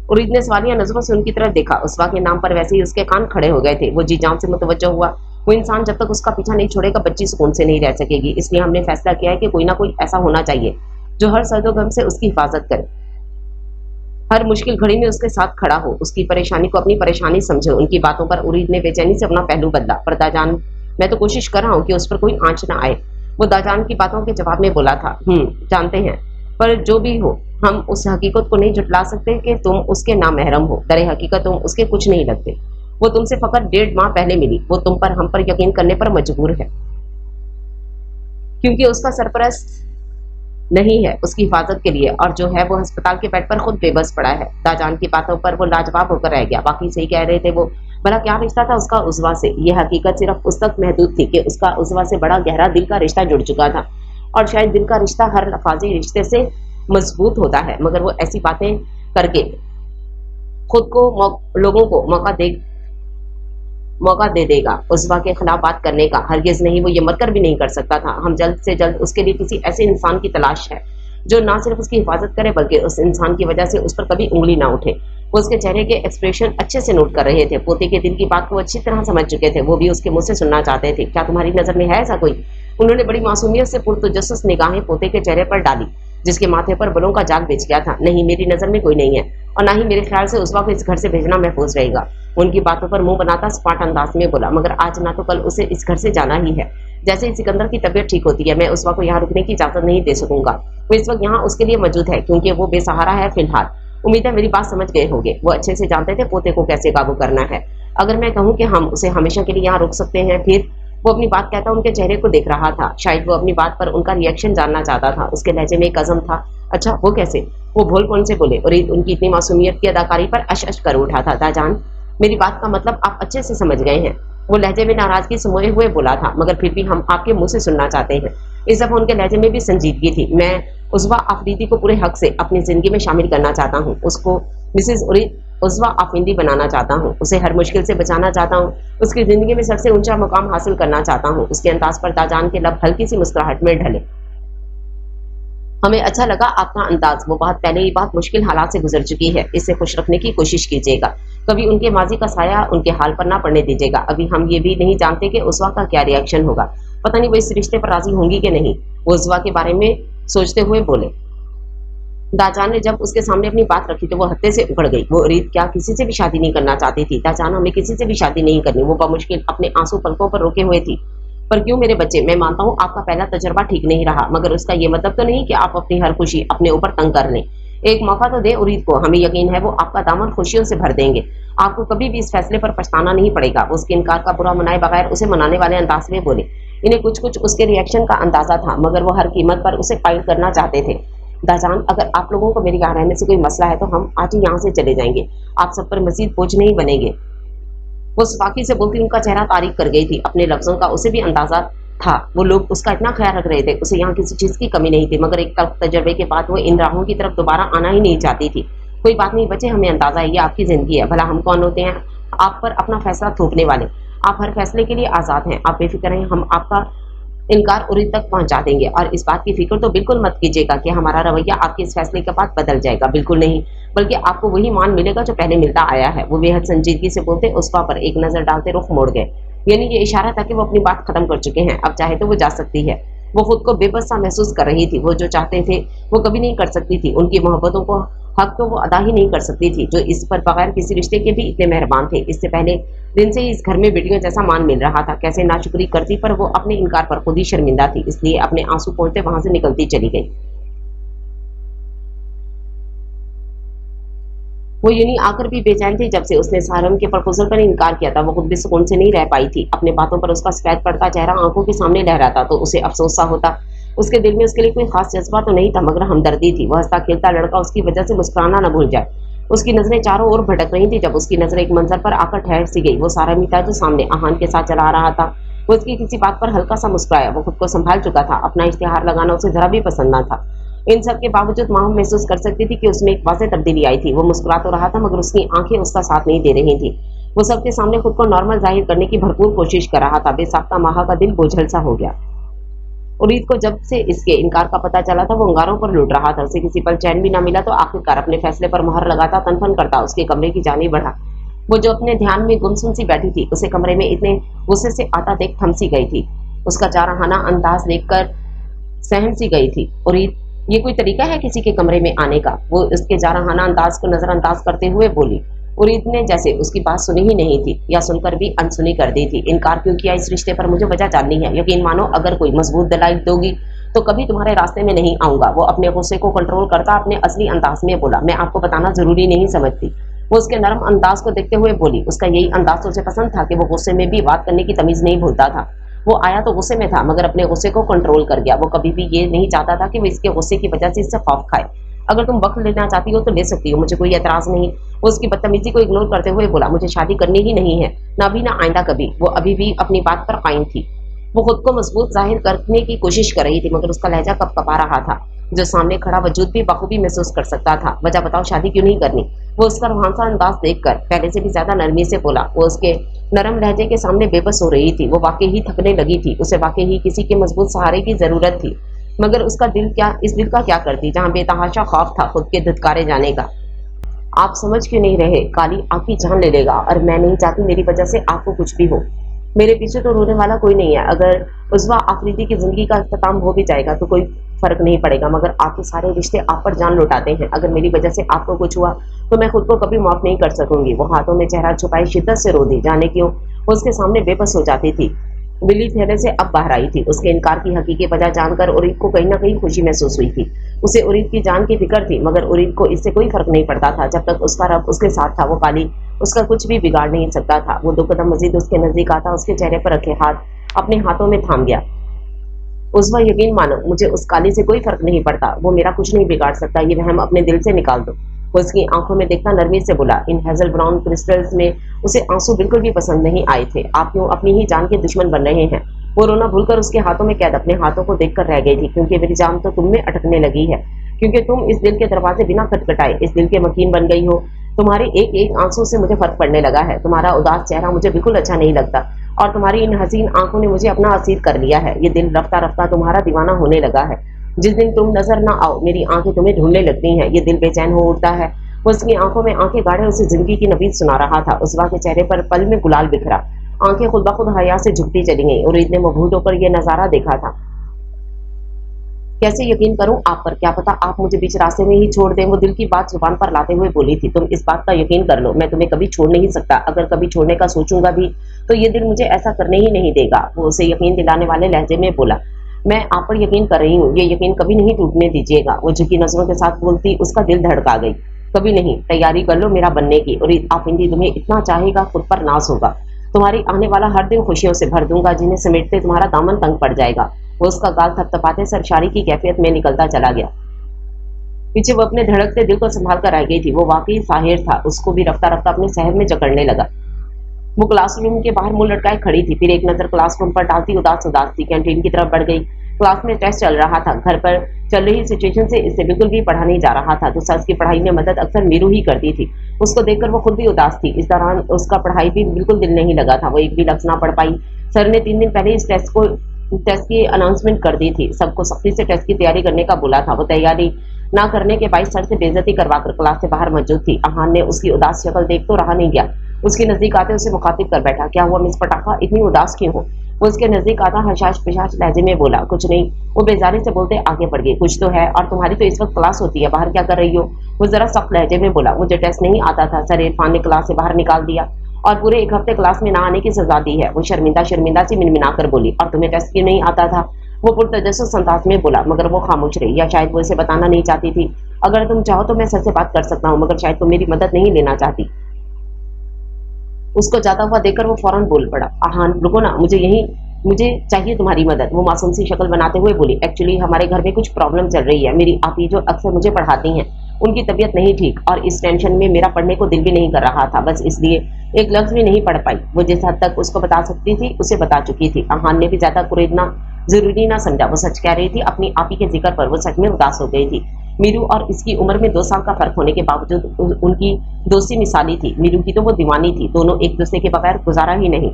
उरीद ने सवालिया नजरों से उनकी तरफ देखा। उस्वा के नाम पर वैसे ही उसके कान खड़े हो गए थे। वो जी जान से मुतवज्जो हुआ। वो इंसान जब तक उसका पीछा नहीं छोड़ेगा बच्ची सुकून से नहीं रह सकेगी। इसलिए हमने फैसला किया है कि कोई ना कोई ऐसा होना चाहिए जो हर सर्दोगम से उसकी हिफाजत करे, हर मुश्किल घड़ी में उसके साथ खड़ा हो, उसकी परेशानी को अपनी परेशानी समझे। उनकी बातों पर उरीद ने बेचैनी से अपना पहलू बदला। पर दाजान, मैं तो कोशिश कर रहा हूँ कि उस पर कोई आंच ना आए। वो दाजान की बातों के जवाब में बोला था। जानते हैं, पर जो भी हो हम उस हकीकत को नहीं जुटला सकते कि तुम उसके नामहरम हो। दरे हकीकत तुम उसके कुछ नहीं लगते। वो तुमसे फकत 1.5 माह पहले मिली। वो तुम पर हम पर यकीन करने पर मजबूर है क्योंकि उसका सरपरस्त नहीं है उसकी हिफाजत के लिए, और जो है वो अस्पताल के बेड पर खुद बेबस पड़ा है। दाजान की बातों पर वो लाजवाब होकर रह गया। बाकी सही कह रहे थे वो। भला क्या रिश्ता था उसका उस्वा से? यह हकीकत सिर्फ उस तक महदूद थी कि उसका उस्वा से बड़ा गहरा दिल का रिश्ता जुड़ चुका था, और शायद दिल का रिश्ता हर लफाजी रिश्ते से मजबूत होता है, मगर वो ऐसी बातें करके खुद को लोगों को मौका दे देगा उस्वा के खिलाफ बात करने का। हरगिज नहीं, वो ये मरकर भी नहीं कर सकता था। हम जल्द से जल्द उसके लिए किसी ऐसे इंसान की तलाश है जो ना सिर्फ उसकी हिफाजत करे बल्कि उस इंसान की वजह से उस पर कभी उंगली ना उठे। वो उसके चेहरे के एक्सप्रेशन अच्छे से नोट कर रहे थे। पोते के दिल की बात को अच्छी तरह समझ चुके थे। वो भी उसके मुंह से सुनना चाहते थे। क्या तुम्हारी नजर में है ऐसा कोई? उन्होंने बड़ी मासूमियत से पुरतजस्सुस निगाहें पोते के चेहरे पर डाली जिसके माथे पर बलों का जाग बिछ गया था। नहीं, मेरी नजर में कोई नहीं है, और ना ही मेरे ख्याल से उस वक्त इस घर से भेजना महफूज रहेगा। उनकी बातों पर मुंह बनाता स्पाट अंदाज में बोला, मगर आज ना तो कल उसे इस घर से जाना ही है। जैसे ही सिकंदर की तबीयत ठीक होती है मैं उस वक्त को यहाँ रुकने की इजाजत नहीं दे सकूंगा। वो इस वक्त यहाँ उसके लिए मौजूद है क्योंकि वो बेसहारा है फिलहाल। उम्मीद है मेरी बात समझ गए होंगे। वो अच्छे से जानते थे पोते को कैसे काबू करना है। अगर मैं कहूँ कि हम उसे हमेशा के लिए यहाँ रोक सकते हैं, फिर वो अपनी बात कहता उनके चेहरे को देख रहा था। शायद वो अपनी बात पर उनका रिएक्शन जानना चाहता था। उसके लहजे में एक अज़म था। अच्छा, वो कैसे? वो भोल कौन से बोले? और उनकी इतनी मासूमियत की अदाकारी पर अश कर उठा था। दाजान, मेरी बात का मतलब आप अच्छे से समझ गए हैं। वो लहजे में नाराजगी समोए हुए बोला था, मगर फिर भी हम आपके मुंह से सुनना चाहते हैं। इस दफा उनके लहजे में भी संजीदगी थी। मैं उज़्वा आफरीदी को पूरे हक से अपनी जिंदगी में शामिल करना चाहता हूँ। उसको मिसेज उज़्वा आफरीदी बनाना चाहता हूँ। उसे हर मुश्किल से बचाना चाहता हूँ। उसकी जिंदगी में सबसे ऊंचा मुकाम हासिल करना चाहता हूँ। उसके अंदाज पर दाजान के लब हल्की सी मुस्कुराहट में ढले। हमें अच्छा लगा आपका अंदाज। वो बात पहले ही बहुत मुश्किल हालात से गुजर चुकी है। इससे खुश रखने की कोशिश कीजिएगा। कभी उनके माजी का साया उनके हाल पर ना पड़ने दीजिएगा। अभी हम ये भी नहीं जानते कि उज़्वा का क्या रिएक्शन होगा। पता नहीं वो इस रिश्ते पर राजी होंगी कि नहीं। वो उज़्वा के बारे में सोचते हुए बोले। दाजान ने जब उसके सामने अपनी बात रखी तो वो हत्ते से उकड़ गई। वो रीत क्या किसी से भी शादी नहीं करना चाहती थी? दाजान, हमें किसी से भी शादी नहीं करनी। वो बमुश्किल अपने आंसू पलकों पर रोके हुए थी। पर क्यों मेरे बच्चे? मैं मानता हूँ आपका पहला तजर्बा ठीक नहीं रहा, मगर उसका ये मतलब तो नहीं कि आप अपनी हर खुशी अपने ऊपर तंग कर लें। एक मौका तो दे उरीद को। हमें यकीन है वो आपका दामन खुशियों से भर देंगे। आपको कभी भी इस फैसले पर पछताना नहीं पड़ेगा। उसके इनकार का बुरा मनाए बगैर उसे मनाने वाले अंदाज में बोले। इन्हें कुछ कुछ उसके रिएक्शन का अंदाजा था, मगर वो हर कीमत पर उसे फाइट करना चाहते थे। दाजान, अगर आप लोगों को मेरे यहाँ रहने से कोई मसला है तो हम आज ही यहाँ से चले जाएंगे। आप सब पर मजीद बोझ नहीं बनेंगे। वो सफाकी से बोलती उनका चेहरा तारीफ कर गई थी। अपने लफ्जों का उसे भी अंदाजा था। वो लोग उसका इतना ख्याल रख रहे थे। उसे यहाँ किसी चीज की कमी नहीं थी, मगर एक तल्ख तजर्बे के बाद वो इन राहों की तरफ दोबारा आना ही नहीं चाहती थी। कोई बात नहीं बच्चे, हमें अंदाजा है ये आपकी जिंदगी है। भला हम कौन होते हैं आप पर अपना फैसला थोपने वाले? आप हर फैसले के लिए आजाद हैं। आप बेफिक्र हैं, हम आपका इनकार उरी तक पहुंचा देंगे। और इस बात की फिक्र तो बिल्कुल मत कीजिएगा कि हमारा रवैया आपके इस फैसले के बाद बदल जाएगा। बिल्कुल नहीं, बल्कि आपको वही मान मिलेगा जो पहले मिलता आया है। वो बेहद संजीदगी से बोलते उस्वा पर एक नजर डालते रुख मोड़ गए। यानी ये इशारा था कि वो अपनी बात खत्म कर चुके हैं। अब चाहे तो वो जा सकती है। वो खुद को बेबस सा महसूस कर रही थी। वो जो चाहते थे वो कभी नहीं कर सकती थी। उनकी मोहब्बतों को हक तो वो अदा ही नहीं कर सकती थी, जो इस पर बगैर किसी रिश्ते के भी इतने मेहरबान थे। इससे पहले दिन से ही इस घर में बेटियों जैसा मान मिल रहा था। कैसे नाशुक्री करती, पर वो अपने इनकार पर खुद ही शर्मिंदा थी। इसलिए अपने आंसू पोंछते वहां से निकलती चली गई। वो यूनी आकर भी बेचैन थी जब से उसने सारम के प्रपोजल पर इनकार किया था। वो खुद भी सुकून से नहीं रह पाई थी। अपने बातों पर उसका सफेद पड़ता चेहरा आंखों के सामने लहराता तो उसे अफसोस सा होता। उसके दिल में उसके लिए कोई खास जज्बा तो नहीं था, मगर हमदर्दी थी। वह हंसता खेलता लड़का उसकी वजह से मुस्कुराना न भूल जाए। उसकी नजरें चारों ओर भटक रही थी। जब उसकी नजर एक मंजर पर आकर ठहर सी गई। वो सारम ही था जो सामने आहान के साथ चला रहा था। वो उसकी किसी बात पर हल्का सा मुस्कुराया। वो खुद को संभाल चुका था। अपना इश्तिहार लगाना उसे जरा भी पसंद न था। इन सब के बावजूद माहूम महसूस कर सकती थी कि उसमें एक वाज़ेह तब्दीली आई थी। वो मुस्कुरा तो रहा था, मगर उसकी आंखें उसका साथ नहीं दे रही थी। वो सबके सामने खुद को नॉर्मल जाहिर करने की भरपूर कोशिश कर रहा था। बेसाख्ता माहा का दिल बोझल सा हो गया। उरीद को जब से इसके इनकार का पता चला था वो अंगारों पर लुट रहा था। उसे किसी पल चैन भी न मिला तो आखिरकार अपने फैसले पर मुहर लगाता तनफन करता उसके कमरे की जानी बढ़ा। वो जो अपने ध्यान में गुमसुम सी बैठी थी, उसे कमरे में इतने गुस्से से आता देख थम सी गई थी। उसका जारहाना अंदाज देखकर सहम सी गई थी। उरीद, ये कोई तरीका है किसी के कमरे में आने का? वो उसके जारहाना अंदाज को नजरअंदाज करते हुए बोली। उरीद ने जैसे उसकी बात सुनी ही नहीं थी, या सुनकर भी अनसुनी कर दी थी। इनकार क्यों किया इस रिश्ते पर मुझे वजह जाननी है। यकीन मानो अगर कोई मजबूत दलाइल दोगी तो कभी तुम्हारे रास्ते में नहीं आऊंगा। वो अपने गुस्से को कंट्रोल करता अपने असली अंदाज में बोला। मैं आपको बताना जरूरी नहीं समझती। वो उसके नरम अंदाज को देखते हुए बोली। उसका यही अंदाज उसे पसंद था कि वो गुस्से में भी बात करने की तमीज नहीं भूलता था। वो आया तो गुस्से में था, मगर अपने गुस्से को कंट्रोल कर गया। वो कभी भी ये नहीं चाहता था कि वो इसके गुस्से की वजह से इससे खौफ खाए। अगर तुम वक्त लेना चाहती हो तो ले सकती हो, मुझे कोई एतराज नहीं। वो उसकी बदतमीजी को इग्नोर करते हुए बोला, मुझे शादी करनी ही नहीं है, ना भी ना आइंदा कभी। वो अभी भी अपनी बात पर कायम थी। वो खुद को मजबूत जाहिर करने की कोशिश कर रही थी, मगर उसका लहजा कपकपा रहा था। जो सामने खड़ा वजूद भी बखूबी महसूस कर सकता था। वजह बताओ, शादी क्यों नहीं करनी? वो उसका रूहानसा अंदाज देखकर पहले से भी ज्यादा नरमी से बोला। वो उसके नरम लहजे के सामने बेबस हो रही थी। वो वाकई ही थकने लगी थी। उसे वाकई ही किसी के मजबूत सहारे की जरूरत थी, मगर उसका दिल क्या, इस दिल का क्या करती जहां बेतहाशा खौफ था खुद के धुतकारे जाने का। आप समझ क्यों नहीं रहे? काली आपकी जान ले लेगा, और मैं नहीं चाहती मेरी वजह से आपको कुछ भी हो। मेरे पीछे तो रोने वाला कोई नहीं है। अगर उज़्वा आफरीदी की जिंदगी का अख्ताम हो भी जाएगा तो कोई फर्क नहीं पड़ेगा, मगर आपके सारे रिश्ते आप पर जान लौटाते हैं। अगर मेरी वजह से आपको कुछ हुआ तो मैं खुद को कभी माफ नहीं कर सकूंगी। वो हाथों में चेहरा छुपाई शिद्दत से रो दी। जाने क्यों वो उसके सामने बेबस हो जाती थी। बिल्ली थैले से अब बाहर आई थी। उसके इनकार की हकीकी वजह जानकर उरीद को कहीं ना कहीं खुशी महसूस हुई थी। उसे उरीद की जान की फिक्र थी, मगर उरीद को इससे कोई फर्क नहीं पड़ता था जब तक उसका रब उसके साथ था। वो काली उसका कुछ भी बिगाड़ नहीं सकता था। वो 2 कदम मजीद उसके नजदीक आता, उसके चेहरे पर रखे हाथ अपने हाथों में थाम गया। उस यकीन मानो, मुझे उस काली से कोई फर्क नहीं पड़ता, वो मेरा कुछ नहीं बिगाड़ सकता, ये वहम अपने दिल से निकाल दो। वो उसकी आंखों में देखता नरमी से बोला। इन हेजल ब्राउन क्रिस्टल्स में उसे आंसू बिल्कुल भी पसंद नहीं आए थे। आप क्यों अपनी ही जान के दुश्मन बन रहे हैं? वो रोना भूलकर उसके हाथों में कैद अपने हाथों को देखकर रह गई थी। क्योंकि मेरी जान तो तुम में अटकने लगी है, क्योंकि तुम इस दिल के दरवाजे बिना खटखटाए इस दिल के मकीन बन गई हो। तुम्हारे एक एक आंसू से मुझे फर्क पड़ने लगा है। तुम्हारा उदास चेहरा मुझे बिल्कुल अच्छा नहीं लगता, और तुम्हारी इन हसीन आंखों ने मुझे अपना असीर कर लिया है। ये दिल रफ्ता रफ्ता तुम्हारा दीवाना होने लगा है। जिस दिन तुम नजर ना आओ, मेरी आंखें तुम्हें ढूंढने लगती हैं। ये दिल बेचैन हो उठता है। वो उसकी आंखों में आंखें गाड़े उसे जिंदगी की नबीद सुना रहा था। उसवा के चेहरे पर पल में गुलाल बिखरा, आंखें खुद ब खुद हया से झुकती चली गईं और ईद ने मबहूत होकर यह नजारा देखा था। कैसे यकीन करूं आप पर? क्या पता आप मुझे बीच रास्ते में ही छोड़ दें। वो दिल की बात जुबान पर लाते हुए बोली थी। तुम इस बात का यकीन कर लो, मैं तुम्हें कभी छोड़ नहीं सकता। अगर कभी छोड़ने का सोचूंगा भी तो ये दिल मुझे ऐसा करने ही नहीं देगा। वो उसे यकीन दिलाने वाले लहजे में बोला। मैं आप पर यकीन कर रही हूँ, ये यकीन कभी नहीं टूटने दीजिएगा। वो झुकी नजरों के साथ बोलती, उसका दिल धड़का गई। कभी नहीं। तैयारी कर लो मेरा बनने की, और आफिंदी तुम्हें इतना चाहेगा खुद पर नाज होगा। तुम्हारी आने वाला हर दिन खुशियों से भर दूंगा, जिन्हें समेटते तुम्हारा दामन तंग पड़ जाएगा। वो उसका गाल थपथपाते सरशारी की कैफियत में निकलता चला गया। पीछे वो अपने धड़कते दिल को संभाल कर रह गई थी। वो वाकई साहिर था, उसको भी रफ्ता रफ्ता अपने शहर में जकड़ने लगा। वो क्लासरूम के बाहर मुंह लटकाए खड़ी थी, फिर एक नजर क्लासरूम पर डालती उदास उदास थी। कैंटीन की तरफ बढ़ गई। क्लास में टेस्ट चल रहा था। घर पर चल रही सिचुएशन से इससे बिल्कुल भी पढ़ा नहीं जा रहा था। तो सच की पढ़ाई में मदद अक्सर मीरू ही करती थी। उसको देखकर वो खुद भी उदास थी। इस दौरान उसका पढ़ाई भी बिल्कुल दिल नहीं लगा था। वो एक भी लफ्ज ना पढ़ पाई। सर ने 3 दिन पहले इस टेस्ट की अनाउंसमेंट कर दी थी। सबको सख्ती से टेस्ट की तैयारी करने का बोला था। वो तैयारी ना करने के बाईस सर से बेइज्जती करवाकर क्लास से बाहर मौजूद थी। अहान ने उसकी उदास शक्ल देख तो रहा नहीं गया। उसके नजदीक आते उसे मुखातिब कर बैठा। क्या हुआ मिस पटाखा, इतनी उदास क्यों हो? वो उसके नजदीक आता हशाश पिशाश लहजे में बोला। कुछ नहीं। वो बेजारी से बोलते आगे बढ़ गई। कुछ तो है, और तुम्हारी तो इस वक्त क्लास होती है, बाहर क्या कर रही हो? वो जरा सख्त लहजे में बोला। मुझे टेस्ट नहीं आता था सर, इरफान ने क्लास से बाहर निकाल दिया और पूरे 1 हफ्ते क्लास में ना आने की सजा दी है। वो शर्मिंदा शर्मिंदा सी मिनमिना कर बोली। और तुम्हें टेस्ट क्यों नहीं आता था? वो पुरतजस्सुस अंदाज में बोला, मगर वो खामोश रही, या शायद वो इसे बताना नहीं चाहती थी। अगर तुम चाहो तो मैं सर से बात कर सकता हूँ, मगर शायद तुम मेरी मदद नहीं लेना चाहती। उसको जाता हुआ देखकर वो फौरन बोल पड़ा। आहान रुको ना, मुझे चाहिए तुम्हारी मदद। वो मासूम सी शक्ल बनाते हुए बोली। एक्चुअली हमारे घर में कुछ प्रॉब्लम चल रही है। मेरी आपी जो अक्सर मुझे पढ़ाती हैं, उनकी तबीयत नहीं ठीक, और इस टेंशन में मेरा पढ़ने को दिल भी नहीं कर रहा था। बस इसलिए एक लफ्ज भी नहीं पढ़ पाई। वो जिस हद तक उसको बता सकती थी उसे बता चुकी थी। आहान ने भी ज्यादा कुरेदना जरूरी ना समझा। वो सच कह रही थी। अपनी आपी के जिक्र पर वो सच में उदास हो गई थी। मीरू और इसकी उम्र में 2 साल का फर्क होने के बावजूद उनकी दोस्ती मिसाली थी। मीरू की तो वो दीवानी थी। दोनों एक दूसरे के बगैर गुजारा ही नहीं।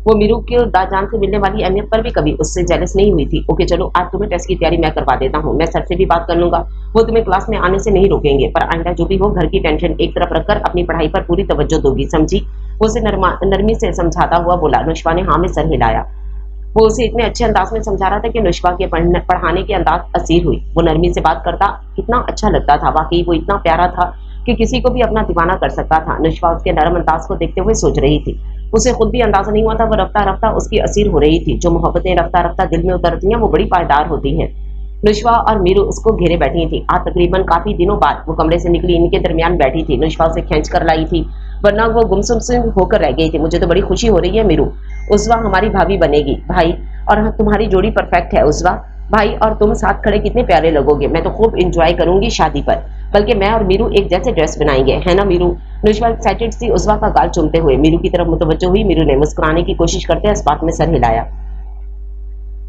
वो मीरू के दाजान से मिलने वाली अहमियत पर भी कभी उससे जेलस नहीं हुई थी। ओके चलो, आज तुम्हें टेस्ट की तैयारी मैं करवा देता हूँ। मैं सर से भी बात कर लूंगा, वो तुम्हें क्लास में आने से नहीं रोकेंगे, पर आइंदा जो भी हो घर की टेंशन एक तरफ रखकर अपनी पढ़ाई पर पूरी तवज्जो दोगी, समझी? वो उसे नरमी से समझाता हुआ बोला। नुष्बा ने हाँ में सर हिलाया। वो उसे इतने अच्छे अंदाज में समझा रहा था कि नुष्बा के पढ़ाने के अंदाज असीर हुई। वो नरमी से बात करता कितना अच्छा लगता था। वाकई वो इतना प्यारा था कि किसी को भी अपना दीवाना कर सकता था। नुष्बा उसके नरम अंदाज को देखते हुए सोच रही थी। उसे खुद भी अंदाजा नहीं हुआ था वो रफ्ता रफ्ता उसकी असीर हो रही थी। जो मोहब्बतें रफ्ता रफ्ता दिल में उतरती हैं वो बड़ी पायदार होती हैं। नुष्बा और मीरू उसको घेरे बैठी थी। आज तकरीबन काफी दिनों बाद वो कमरे से निकली, इनके दरमियान बैठी थी। नुष्बा उसे खींच कर लाई थी, वरना वो गुमसुम से होकर रह गई थी। मुझे तो बड़ी खुशी हो रही है मीरू, उस्वा हमारी भाभी बनेगी। भाई और तुम्हारी जोड़ी परफेक्ट है उस्वा। भाई और तुम साथ खड़े कितने प्यारे लगोगे। मैं तो खूब इंजॉय करूंगी शादी पर, बल्कि मैं और मीरू एक जैसे ड्रेस बनाएंगे, है ना मीरू? नुष्बा एक्साइटेड सी उस्वा का गाल चूमते हुए मीरू की तरफ मुतवज्जो हुई। मीरू ने मुस्कुराने की कोशिश करते इस बात में सर हिलाया।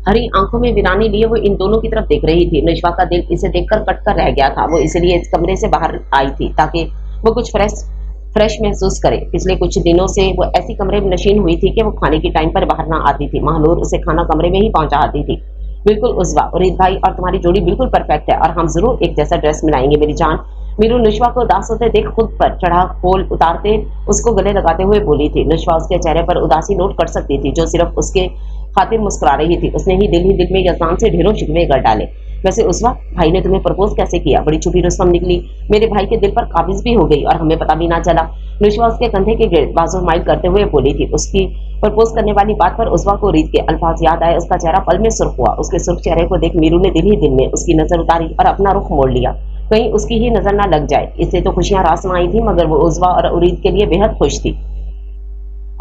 हरी आंखों में वीरानी लिए वो इन दोनों की तरफ देख रही थी। नुष्बा का दिल इसे देखकर कटकर रह गया था। वो इसलिए इस कमरे से बाहर आई थी ताकि वो कुछ फ्रेश महसूस करे। पिछले कुछ दिनों से वो ऐसी कमरे में नशीन हुई थी कि वो खाने की टाइम पर बाहर ना आती थी। महानूर उसे खाना कमरे में ही पहुंचा आती थी। बिल्कुल उस्वा, उरीद भाई और तुम्हारी जोड़ी बिल्कुल परफेक्ट है, और हम जरूर एक जैसा ड्रेस मिलाएंगे मेरी जान। मीरू नुष्बा को उदास होते देख खुद पर चढ़ा खोल उतारते उसको गले लगाते हुए बोली थी। नुष्बा उसके चेहरे पर उदासी नोट कर सकती थी, जो सिर्फ उसके खातिर मुस्कुरा रही थी। उसने ही दिल में यजान से ढेरों शिकवे कर डाले। वैसे उस्वा, भाई ने तुम्हें प्रपोज कैसे किया? बड़ी छुपी रुस्तम निकली, मेरे भाई के दिल पर काबिज भी हो गई और हमें पता भी ना चला। नुष्बा उसके कंधे के गिर्द बाजू माइल करते हुए बोली थी। उसकी प्रपोज करने वाली बात पर उस्वा को रीत के अल्फाज याद आए। उसका चेहरा पल में सुर्ख हुआ। उसके सुर्ख चेहरे को देख मीरू ने दिल ही दिल में उसकी नजर उतारी और अपना रुख मोड़ लिया। कहीं उसकी ही नजर ना लग जाए। इससे तो खुशियां रास में आई थी, मगर वो उजवा और उरीद के लिए बेहद खुश थी।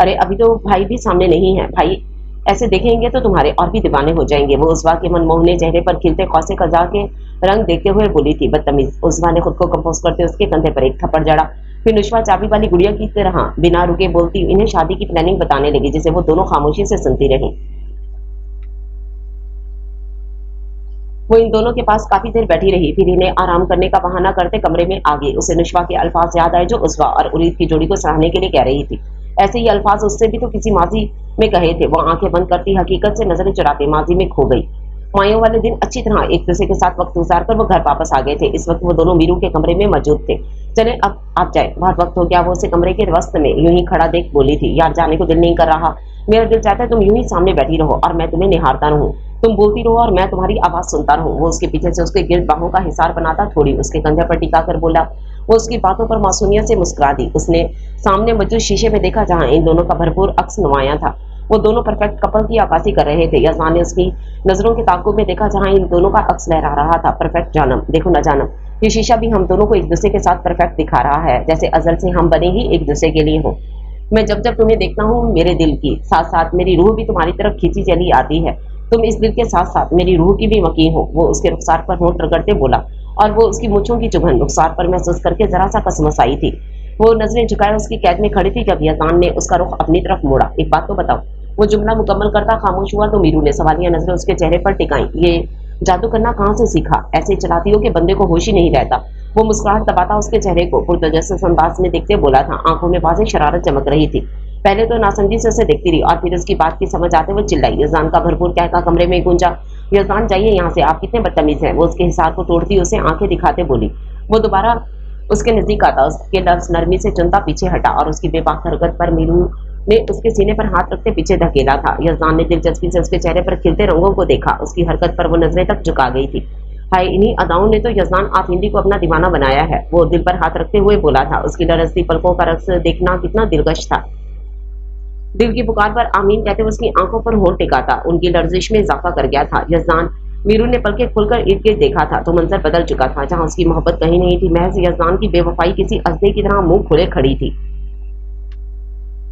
अरे अभी तो भाई भी सामने नहीं है, भाई ऐसे देखेंगे तो तुम्हारे और भी दीवाने हो जाएंगे। वो उजवा के मनमोहने चेहरे पर खिलते कौसे कजा के रंग देखते हुए बोली थी। बदतमीज। उजवा ने खुद को कंपोज करते उसके कंधे पर एक थप्पड़ जड़ा। फिर नुशवा चाबी वाली गुड़िया की तरह बिना रुके बोलती इन्हें शादी की प्लानिंग बताने लगी, जिसे वो दोनों खामोशी से सुनती रही। वो इन दोनों के पास काफी देर बैठी रही, फिर इन्हें आराम करने का बहाना करते कमरे में आ गई। उसे नुशवा के अल्फाज याद आए जो उजवा और उरीद की जोड़ी को सराहने के लिए कह रही थी। ऐसे ही अल्फाज उससे भी तो किसी माजी में कहे थे। वो आंखें बंद करती हकीकत से नजरें चुराते माजी में खो गई। मायों वाले दिन अच्छी तरह एक दूसरे के साथ वक्त गुजार कर वो घर वापस आ गए थे। इस वक्त वो दोनों मीरू के कमरे में मौजूद थे। चले अब आप जाए, बहुत वक्त हो गया। वो उसे कमरे के वस्त में यूं ही खड़ा देख बोली थी, यार जाने को दिल नहीं कर रहा। मेरा दिल चाहता है तुम यूं ही सामने बैठी रहो और मैं तुम्हें निहारता रहूं। तुम बोलती रहो और मैं तुम्हारी आवाज सुनता रहूं। वो उसके पीछे से उसके गिर्द बाहों का हिसार बनाता थोड़ी उसके कंधे पर टिका कर बोला। वो उसकी बातों पर मासूमियत से मुस्कुरा दी। उसने सामने मौजूद शीशे में देखा जहां इन दोनों का भरपूर अक्स नुमाया था। वो दोनों परफेक्ट कपल की आकाशी कर रहे थे। यजमान ने उसकी नजरों के ताकुब में देखा जहां इन दोनों का अक्स लहरा रहा था। परफेक्ट जानम, देखो न जानम, ये शीशा भी हम दोनों को एक दूसरे के साथ परफेक्ट दिखा रहा है, जैसे अजल से हम बने ही एक दूसरे के लिए हो। मैं जब जब तुम्हें देखता हूँ मेरे दिल की साथ साथ मेरी रूह भी तुम्हारी तरफ खींची चली आती है। तुम इस दिल के साथ साथ मेरी रूह की भी मकी हो। वो उसके रुखसार पर होंठ रगड़ते बोला और वो उसकी मूंछों की चुभन रुखसार पर महसूस करके जरा सा कसमस आई थी। वो नजरें झुकाए उसकी कैद में खड़ी थी जब यजमान ने उसका रुख अपनी तरफ मोड़ा। एक बात तो बताओ। वो जुमला मुकम्मल करता खामोश हुआ तो मीरू ने सवालिया नजरें उसके चेहरे पर टिकाई। ये जादू करना कहाँ से सीखा? ऐसे चलाती हो कि बंदे को होश ही नहीं रहता। वो मुस्कुराहट दबाता उसके चेहरे को पुरतजस्सुस अंदाज में देखते बोला था। आंखों में वाज़ेह शरारत चमक रही थी। पहले तो नासमझी से उसे देखती रही और फिर उसकी बात की समझ आते हुए चिल्लाई। यजदान का भरपूर कहका कमरे में गूंजा। यजदान जाइए यहाँ से, आप कितने बदतमीज हैं। वो उसके हिसार को तोड़ती उसे आंखें दिखाते बोली। वो दोबारा उसके नजदीक आता, उसके लफ्ज नरमी से चुनता पीछे हटा और उसकी बेबाक हरकत पर मीरू ने उसके सीने पर हाथ रखते पीछे धकेला था। यजदान ने दिलचस्पी से उसके चेहरे पर खिलते रंगों को देखा। उसकी हरकत पर वो नजरें तक झुका गई थी। हाय, इन्हीं अदाओं ने तो यजदान आफिंदी को अपना दीवाना बनाया है। वो दिल पर हाथ रखते हुए बोला था। उसकी लरजती पलकों का रक्स देखना कितना दिलकश था। दिल की पुकार पर आमीन कहते हुए उसकी आंखों पर होंठ टिका था। उनकी लर्जिश में इजाफा कर गया था। यजदान मीरू ने पलके खुलकर इर्द गिर्द देखा था तो मंजर बदल चुका था। जहां उसकी मोहब्बत कहीं नहीं थी, महज यजदान की बेवफाई किसी अजदे की तरह मुंह खुले खड़ी थी।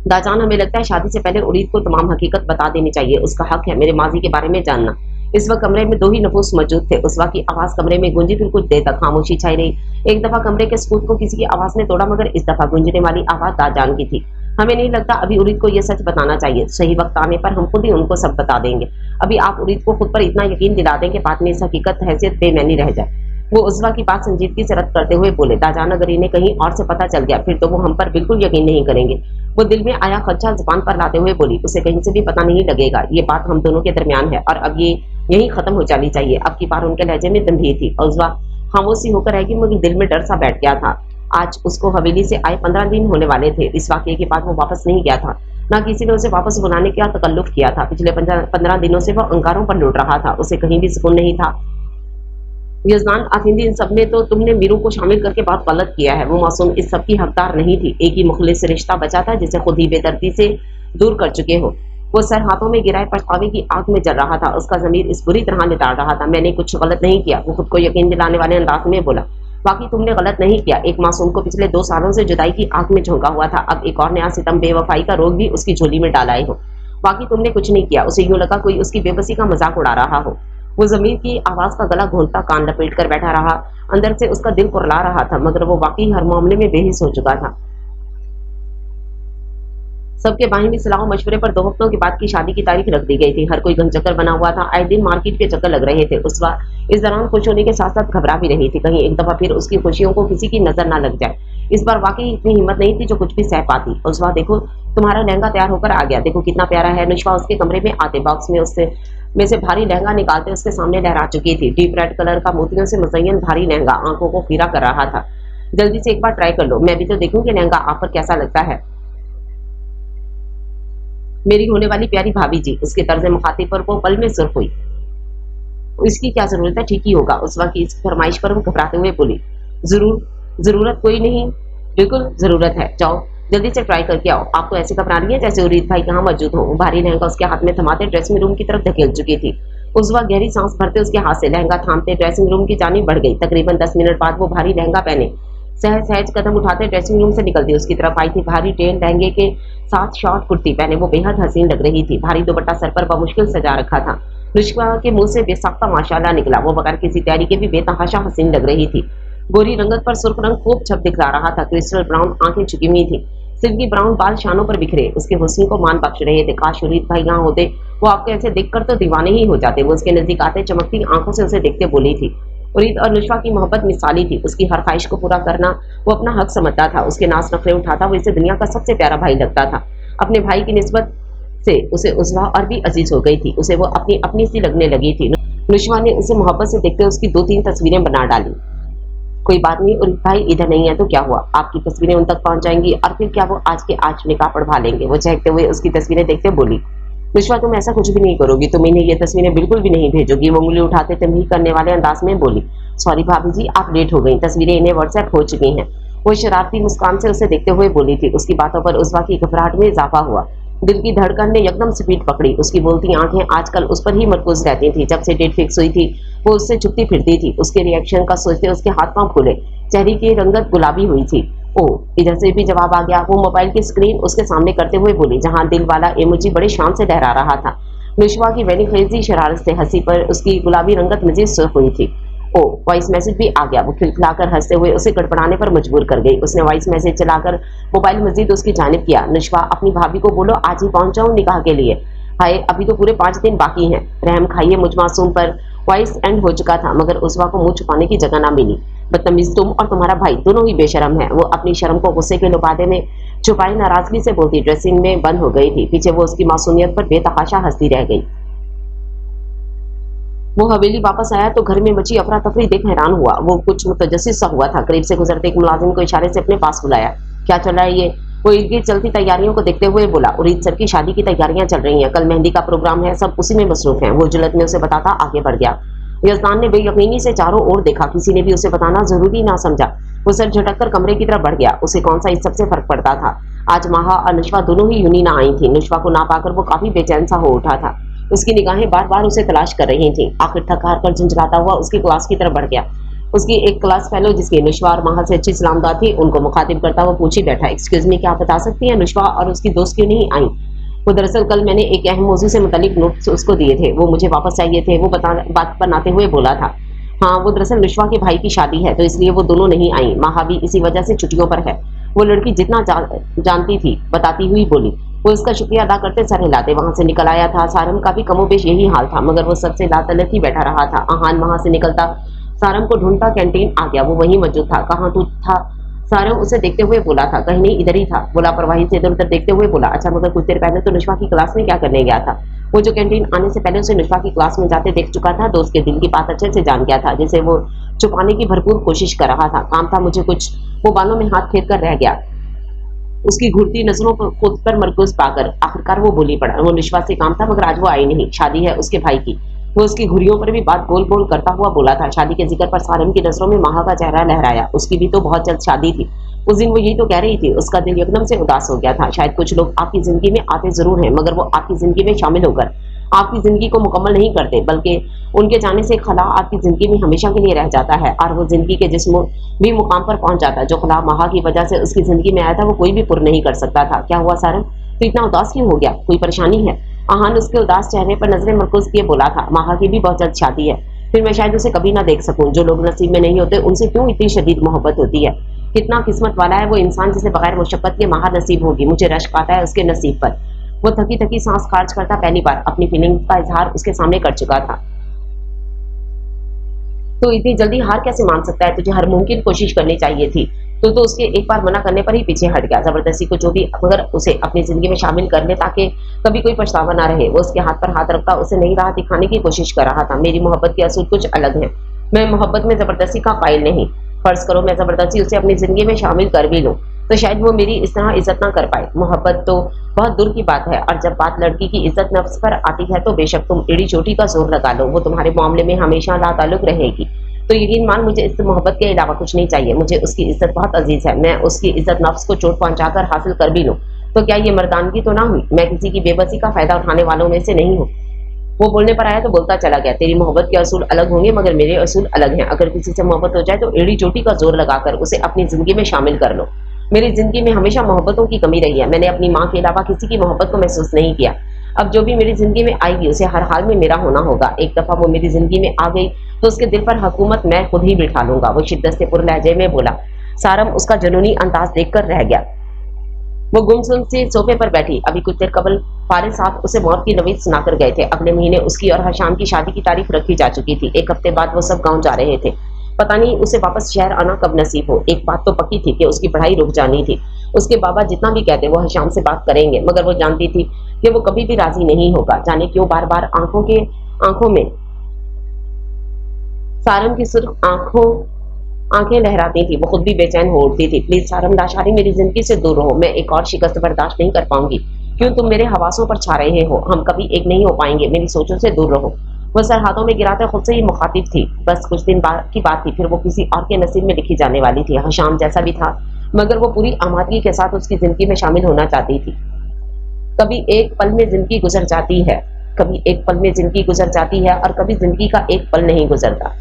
दाजान, हमें लगता है शादी से पहले उरीद को तमाम हकीकत बता देनी चाहिए। उसका हक है मेरे माजी के बारे में जानना। इस वक्त कमरे में दो ही नफूस मौजूद थे। उस वक्त की आवाज कमरे में गूंजी, फिर कुछ देर तक खामोशी छाई रही। एक दफा कमरे के सुकूत को किसी की आवाज ने तोड़ा, मगर इस दफा गूंजने वाली आवाज दाजान की थी। हमें नहीं लगता अभी उरीद को यह सच बताना चाहिए। सही वक्त आने पर हम खुद ही उनको सब बता देंगे। अभी आप उरीद को खुद पर इतना यकीन दिला दें कि बाद में इस हकीकत हैसियत बेमैनी रह जाए। वो उजवा की बात संजीदगी से रद्द करते हुए बोले। दाजान, अगर इन्हें कहीं और से पता चल गया फिर तो वो हम पर बिल्कुल यकीन नहीं करेंगे। वो दिल में आया खदशा जुबान पर लाते हुए बोली। उसे कहीं से भी पता नहीं लगेगा। ये बात हम दोनों के दरमियान है और अब ये यही खत्म हो जानी चाहिए। अब की बार उनके लहजे में गंभीर थी। उजवा खामोशी होकर रहेगी, मगर दिल में डर सा बैठ गया था। आज उसको हवेली से आए 15 दिन होने वाले थे। इस वाकये के बाद वो वापस नहीं गया था। ना किसी ने उसे वापस बुलाने का तकल्लुफ किया था। पिछले 15 दिनों से वो अंगारों पर लौट रहा था। उसे कहीं भी सुकून नहीं था। यजमान आफिंदी, इन सब में तो तुमने मीरू को शामिल करके बहुत गलत किया है। वो मासूम इस सब की हकदार नहीं थी। एक ही मुखलिस रिश्ता बचा था जिसे खुद ही बेदर्दी से दूर कर चुके हो। वो सर हाथों में गिराए पछतावे की आग में जल रहा था। उसका जमीर इस बुरी तरह निताड़ रहा था। मैंने कुछ गलत नहीं किया, वो खुद को यकीन दिलाने वाले अंदाज में बोला। बाकी तुमने गलत नहीं किया। एक मासूम को पिछले 2 सालों से जुदाई की आग में झोंका हुआ था। अब एक और नया सितम बेवफाई का रोग भी उसकी झोली में डालाए हो। बाकी तुमने कुछ नहीं किया। उसे यूं लगा कोई उसकी बेबसी का मजाक उड़ा रहा हो। वो जमीर की आवाज का गला घोंटता कान लपेट कर बैठा रहा। अंदर से उसका दिल कुरला रहा था, मगर वो वाकई हर मामले में बेहिस हो चुका था। सबके बाहिमी सलाह मशवरे पर 2 हफ्तों के बाद की शादी की तारीख रख दी गई थी। हर कोई घनचक्कर बना हुआ था। आए दिन मार्केट के चक्कर लग रहे थे। उसवा इस दौरान खुश होने के साथ साथ घबरा भी रही थी, कहीं एक दफा फिर उसकी खुशियों को किसी की नजर ना लग जाए। इस बार वाकई इतनी हिम्मत नहीं थी जो कुछ भी सह पाती। उसवा, देखो तुम्हारा लहंगा तैयार होकर आ गया, देखो कितना प्यारा है। नुशवा उसके कमरे में आते बॉक्स में से भारी लहंगा निकालते उसके सामने लहरा चुकी थी। डीप रेड कलर का मोतियों से मुज़य्यन भारी लहंगा आंखों को खीरा कर रहा था। जल्दी से एक बार ट्राई कर लो, मैं भी तो देखूं कि लहंगा आप पर कैसा लगता है। मेरी होने वाली प्यारी भाभी जी, उसके तर्ज मुखातिब पर वो पल में सुर्ख हुई। इसकी क्या जरूरत है, ठीक ही होगा। उस वक्त की इस फरमाइश पर वो घबराते हुए बोली। जरूरत कोई नहीं, बिल्कुल जरूरत है। जाओ जल्दी से ट्राई करके आओ। आप तो ऐसे घबरा रही है जैसे उरीद भाई कहाँ मौजूद हो। भारी लहंगा उसके हाथ में थमाते ड्रेसिंग रूम की तरफ धकेल चुकी थी। उज़्वा गहरी सांस भरते उसके हाथ से लहंगा थामते ड्रेसिंग रूम की जानिब बढ़ गई। तकरीबन 10 मिनट बाद वो भारी लहंगा पहने सहज सहज कदम उठाते ड्रेसिंग रूम से निकलती उसकी तरफ आई थी। भारी टेल लहंगे के साथ शॉर्ट कुर्ती पहने वो बेहद हसीन लग रही थी। भारी दुपट्टा सर पर बमुश्किल सजा रखा था। नुष्का के मुंह से बेसाख्ता माशाल्लाह निकला। वो बगैर किसी तैयारी के भी बेतहाशा हसीन लग रही थी। गोरी रंगत पर सुर्ख रंग खूब छप दिखला रहा था। क्रिस्टल ब्राउन आंखें झुकी हुई थी। सिल्की ब्राउन बाल शानों पर बिखरे उसके हुस्न को मान बख्श रहे थे। काश उरीद भाई यहाँ होते, वो आपको ऐसे देखकर तो दीवाने ही हो जाते। वो उसके नजदीक आते चमकती आंखों से उसे देखते बोली थी। उरीद और नुष्वा की मोहब्बत मिसाली थी। उसकी हर ख्वाहिश को पूरा करना वो अपना हक समझता था। उसके नाज नखरे उठाता वो इसे दुनिया का सबसे प्यारा भाई लगता था। अपने भाई की निस्बत से उसे उज़्वा और भी अजीज हो गई थी। उसे वो अपनी अपनी सी लगने लगी थी। नुष्वा ने उसे मोहब्बत से देखते उसकी 2-3 तस्वीरें बना डाली। कोई बात नहीं, उरीद भाई इधर नहीं है तो क्या हुआ, आपकी तस्वीरें उन तक पहुंच जाएंगी और फिर क्या वो आज के आज निकाह पढ़वा लेंगे। वो चहकते हुए उसकी तस्वीरें देखते बोली। नुष्वा तुम ऐसा कुछ भी नहीं करोगी, तुम इन्हें ये तस्वीरें बिल्कुल भी नहीं भेजोगी। वो उंगली उठाते तंबीह करने वाले अंदाज में बोली। सॉरी भाभी जी, आप लेट हो गई, तस्वीरें इन्हें व्हाट्सएप हो चुकी हैं। वो शरारती मुस्कान से उसे देखते हुए बोली थी। उसकी बातों पर उज़्वा की घबराहट में इजाफा हुआ। दिल की धड़कन ने एकदम स्पीड पकड़ी। उसकी बोलती आंखें आजकल उस पर ही मरकूज रहती थी। जब से डेट फिक्स हुई थी वो उससे छुपती फिरती थी। उसके रिएक्शन का सोचते उसके हाथ पांव फूले, चेहरे की रंगत गुलाबी हुई थी। ओ, इधर से भी जवाब आ गया। वो मोबाइल की स्क्रीन उसके सामने करते हुए बोली, जहां दिल वाला इमोजी बड़े शान से लहरा रहा था। नुष्वा की वेनीखेजी शरारत से हंसी पर उसकी गुलाबी रंगत मजीद सुर्ख हुई थी। ओ, वॉइस मैसेज भी आ गया। वो खिलखिलाकर हंसते हुए उसे गड़बड़ाने पर मजबूर कर गई। उसने वॉइस मैसेज चलाकर मोबाइल मजीद उसकी जानिब किया। नुष्वा अपनी भाभी को बोलो आज ही पहुंच जाऊं निकाह के लिए। हाय, अभी तो पूरे 5 दिन बाकी हैं, रहम खाइए मुझ मासूम पर। वॉइस एंड हो चुका था मगर उज़्वा को मुंह छुपाने की जगह ना मिली। बदतमीज, तुम और तुम्हारा भाई दोनों ही बेशरम है। वो अपनी शर्म को गुस्से के लुबादे में छुपाई नाराजगी से बोलती ड्रेसिंग में बंद हो गई थी। पीछे वो उसकी मासूमियत पर बेतहाशा हंसती रह गई। वो हवेली वापस आया तो घर में मची अफरा तफरी देख हैरान हुआ। वो कुछ मुतजस्सिस सा हुआ था। करीब से गुजरते एक मुलाजिम को इशारे से अपने पास बुलाया। क्या चल रहा है ये? वो इर्द गिर्द चलती तैयारियों को देखते हुए बोला। उरीद सर की शादी की तैयारियां चल रही हैं, कल मेहंदी का प्रोग्राम है, सब उसी में मसरूफ हैं। वो जुलत में उसे बताता आगे बढ़ गया। यजदान ने बेयकीनी से चारों ओर देखा, किसी ने भी उसे बताना जरूरी ना समझा। वो सर झटककर कमरे की तरफ बढ़ गया। उसे कौन सा इस सबसे फर्क पड़ता था। आज माहा और नुष्वा दोनों ही यूनी ना आई थी। नुष्वा को ना पाकर वो काफी बेचैन सा हो उठा था। उसकी निगाहें बार बार उसे तलाश कर रही थीं। आखिर थक हार कर झंझलाता हुआ उसकी क्लास की तरफ बढ़ गया। उसकी एक क्लास फेलो जिसकी नुष्वा और माहा से अच्छी सलामदार थी, उनको मुखातिब करता वो पूछी बैठा, एक्सक्यूज मी, क्या आप बता सकती हैं नुष्वा और उसकी दोस्त क्यों नहीं आई? वो दरअसल कल मैंने एक अहम मौजू से मुतालिक नोट्स उसको दिए थे, वो मुझे वापस चाहिए थे। वो बात बनाते हुए बोला था। हाँ, वो दरअसल नुष्वा के भाई की शादी है तो इसलिए वो दोनों नहीं आई। माहा भी इसी वजह से छुट्टियों पर है। वो लड़की जितना जानती थी बताती हुई बोली। वो इसका शुक्रिया अदा करते सर हिलाते वहां से निकल आया था। सारम का भी कमोबेश यही हाल था मगर वो सबसे लातलत ही बैठा रहा था। आहान वहां से निकलता सारम को ढूंढता कैंटीन आ गया। वो वहीं मौजूद था। कहाँ तू था? सारम उसे देखते हुए बोला था। कहीं नहीं, इधर ही था। वो लापरवाही से इधर उधर देखते हुए बोला। अच्छा, मगर कुछ देर पहले तो नुष्वा की क्लास में क्या करने गया था? वो जो कैंटीन आने से पहले उसे नुष्वा की क्लास में जाते देख चुका था, दोस्त के दिल की बात अच्छे से जान गया था, जिसे वो छुपाने की भरपूर कोशिश कर रहा था। काम था मुझे कुछ। वो बालों में हाथ फेर कर रह गया। उसकी घूरती नजरों पर खुद पर मरकूज पाकर आखिरकार वो बोली पड़ा। वो नुष्वा से काम था मगर आज वो आई नहीं, शादी है उसके भाई की। वो उसकी घुरियों पर भी बात बोल बोल करता हुआ बोला था। शादी के जिक्र पर सारम की नजरों में माहा का चेहरा लहराया। उसकी भी तो बहुत जल्द शादी थी। उस दिन वो यही तो कह रही थी। उसका दिल एकदम से उदास हो गया था। शायद कुछ लोग आपकी जिंदगी में आते जरूर हैं मगर वो आपकी जिंदगी में शामिल होकर आपकी जिंदगी को मुकम्मल नहीं करते, बल्कि उनके जाने से खला आपकी जिंदगी में हमेशा के लिए रह जाता है और वो जिंदगी के जिस भी मुकाम पर पहुंच जाता है जो खला माहा की वजह से उसकी जिंदगी में आया था वो कोई भी पुर नहीं कर सकता था। क्या हुआ सारम? तो इतना उदास क्यों हो गया? कोई परेशानी है? आहान उसके उदास चेहरे पर नजरें मरकूज किए बोला था। माहा की भी बहुत जल्द शादी है, फिर मैं शायद उसे कभी ना देख सकूं। जो लोग नसीब में नहीं होते उनसे क्यों इतनी शदीद मोहब्बत होती है? कितना किस्मत वाला है वो इंसान जिसे बगैर मुशक्कत के माहा नसीब होगी। मुझे रश्क आता है उसके नसीब पर। वो थकी थकी सांस खारिज करता पहली बार अपनी फीलिंग का इजहार उसके सामने कर चुका था। तो इतनी जल्दी हार कैसे मान सकता है? तुझे हर मुमकिन कोशिश करनी चाहिए थी। तो उसके एक बार मना करने पर ही पीछे हट गया। जबरदस्ती को जो भी मगर उसे अपनी जिंदगी में शामिल कर ले ताकि कभी कोई पछतावा ना रहे। वो उसके हाथ पर हाथ रखता उसे नई राह दिखाने की कोशिश कर रहा था। मेरी मोहब्बत के असूल कुछ अलग है। मैं मोहब्बत में जबरदस्ती का कायल नहीं। फर्ज करो मैं जबरदस्ती उसे अपनी जिंदगी में शामिल कर भी लूं तो शायद वो मेरी इस तरह इज्जत ना कर पाए। मोहब्बत तो बहुत दूर की बात है और जब बात लड़की की इज्जत नफ्स पर आती है तो बेशक तुम एड़ी चोटी का जोर लगा लो, वो तुम्हारे मामले में हमेशा लाताल्लुक रहेगी। तो यकीन मान मुझे इस मोहब्बत के अलावा कुछ नहीं चाहिए। मुझे उसकी इज्जत बहुत अजीज है। मैं उसकी इज्जत नफ्स को चोट पहुंचाकर हासिल कर भी लूं तो क्या ये मर्दानगी तो ना हुई? मैं किसी की बेबसी का फायदा उठाने वालों में से नहीं हूँ। वो बोलने पर आया तो बोलता चला गया, तेरी मोहब्बत के असूल अलग होंगे मगर मेरे असूल अलग हैं। अगर किसी से मोहब्बत हो जाए तो एड़ी चोटी का जोर लगाकर उसे अपनी जिंदगी में शामिल कर लो। मेरी जिंदगी में हमेशा मोहब्बतों की कमी रही है। मैंने अपनी माँ के अलावा किसी की मोहब्बत को महसूस नहीं किया। अब जो भी मेरी जिंदगी में आएगी उसे हर हाल में मेरा होना होगा। एक दफा वो मेरी जिंदगी में आ गई तो उसके दिल पर हुकूमत मैं खुद ही बिठा लूंगा। वो शिद्दत से पुर लहजे में बोला। सारम उसका जुनूनी अंदाज देखकर रह गया। वो गुमसुम से सोफे पर बैठी। अभी कुछ देर कबल फारिस साहब उसे मौत की नवीद सुनाकर गए थे। अगले महीने उसकी और हशाम की शादी की तारीख रखी जा चुकी थी। एक हफ्ते बाद वो सब गांव जा रहे थे। पता नहीं उसे वापस शहर आना कब नसीब हो। एक बात तो पक्की थी कि उसकी पढ़ाई रुक जानी थी। उसके बाबा जितना भी कहते वो हशाम से बात करेंगे, मगर वो जानती थी कि वो कभी भी राजी नहीं होगा। जाने क्यों बार बार आंखों में सारम की सुर्ख आंखें लहराती थी। वो खुद भी बेचैन हो उठती थी। प्लीज सारम दाशारी, मेरी जिंदगी से दूर रहो। मैं एक और शिकस्त बर्दाश्त नहीं कर पाऊंगी। क्यों तुम मेरे हवासों पर छा रहे हो? हम कभी एक नहीं हो पाएंगे। मेरी सोचों से दूर रहो। वह सर हाथों में गिराते खुद से ही मुखातिब थी। बस कुछ दिन बाद की बात थी, फिर वो किसी और के नसीब में लिखी जाने वाली थी। हशाम जैसा भी था, मगर वो पूरी आमादगी के साथ उसकी जिंदगी में शामिल होना चाहती थी। कभी एक पल में जिंदगी गुजर जाती है, कभी एक पल में जिंदगी गुजर जाती है और कभी जिंदगी का एक पल नहीं गुजरता।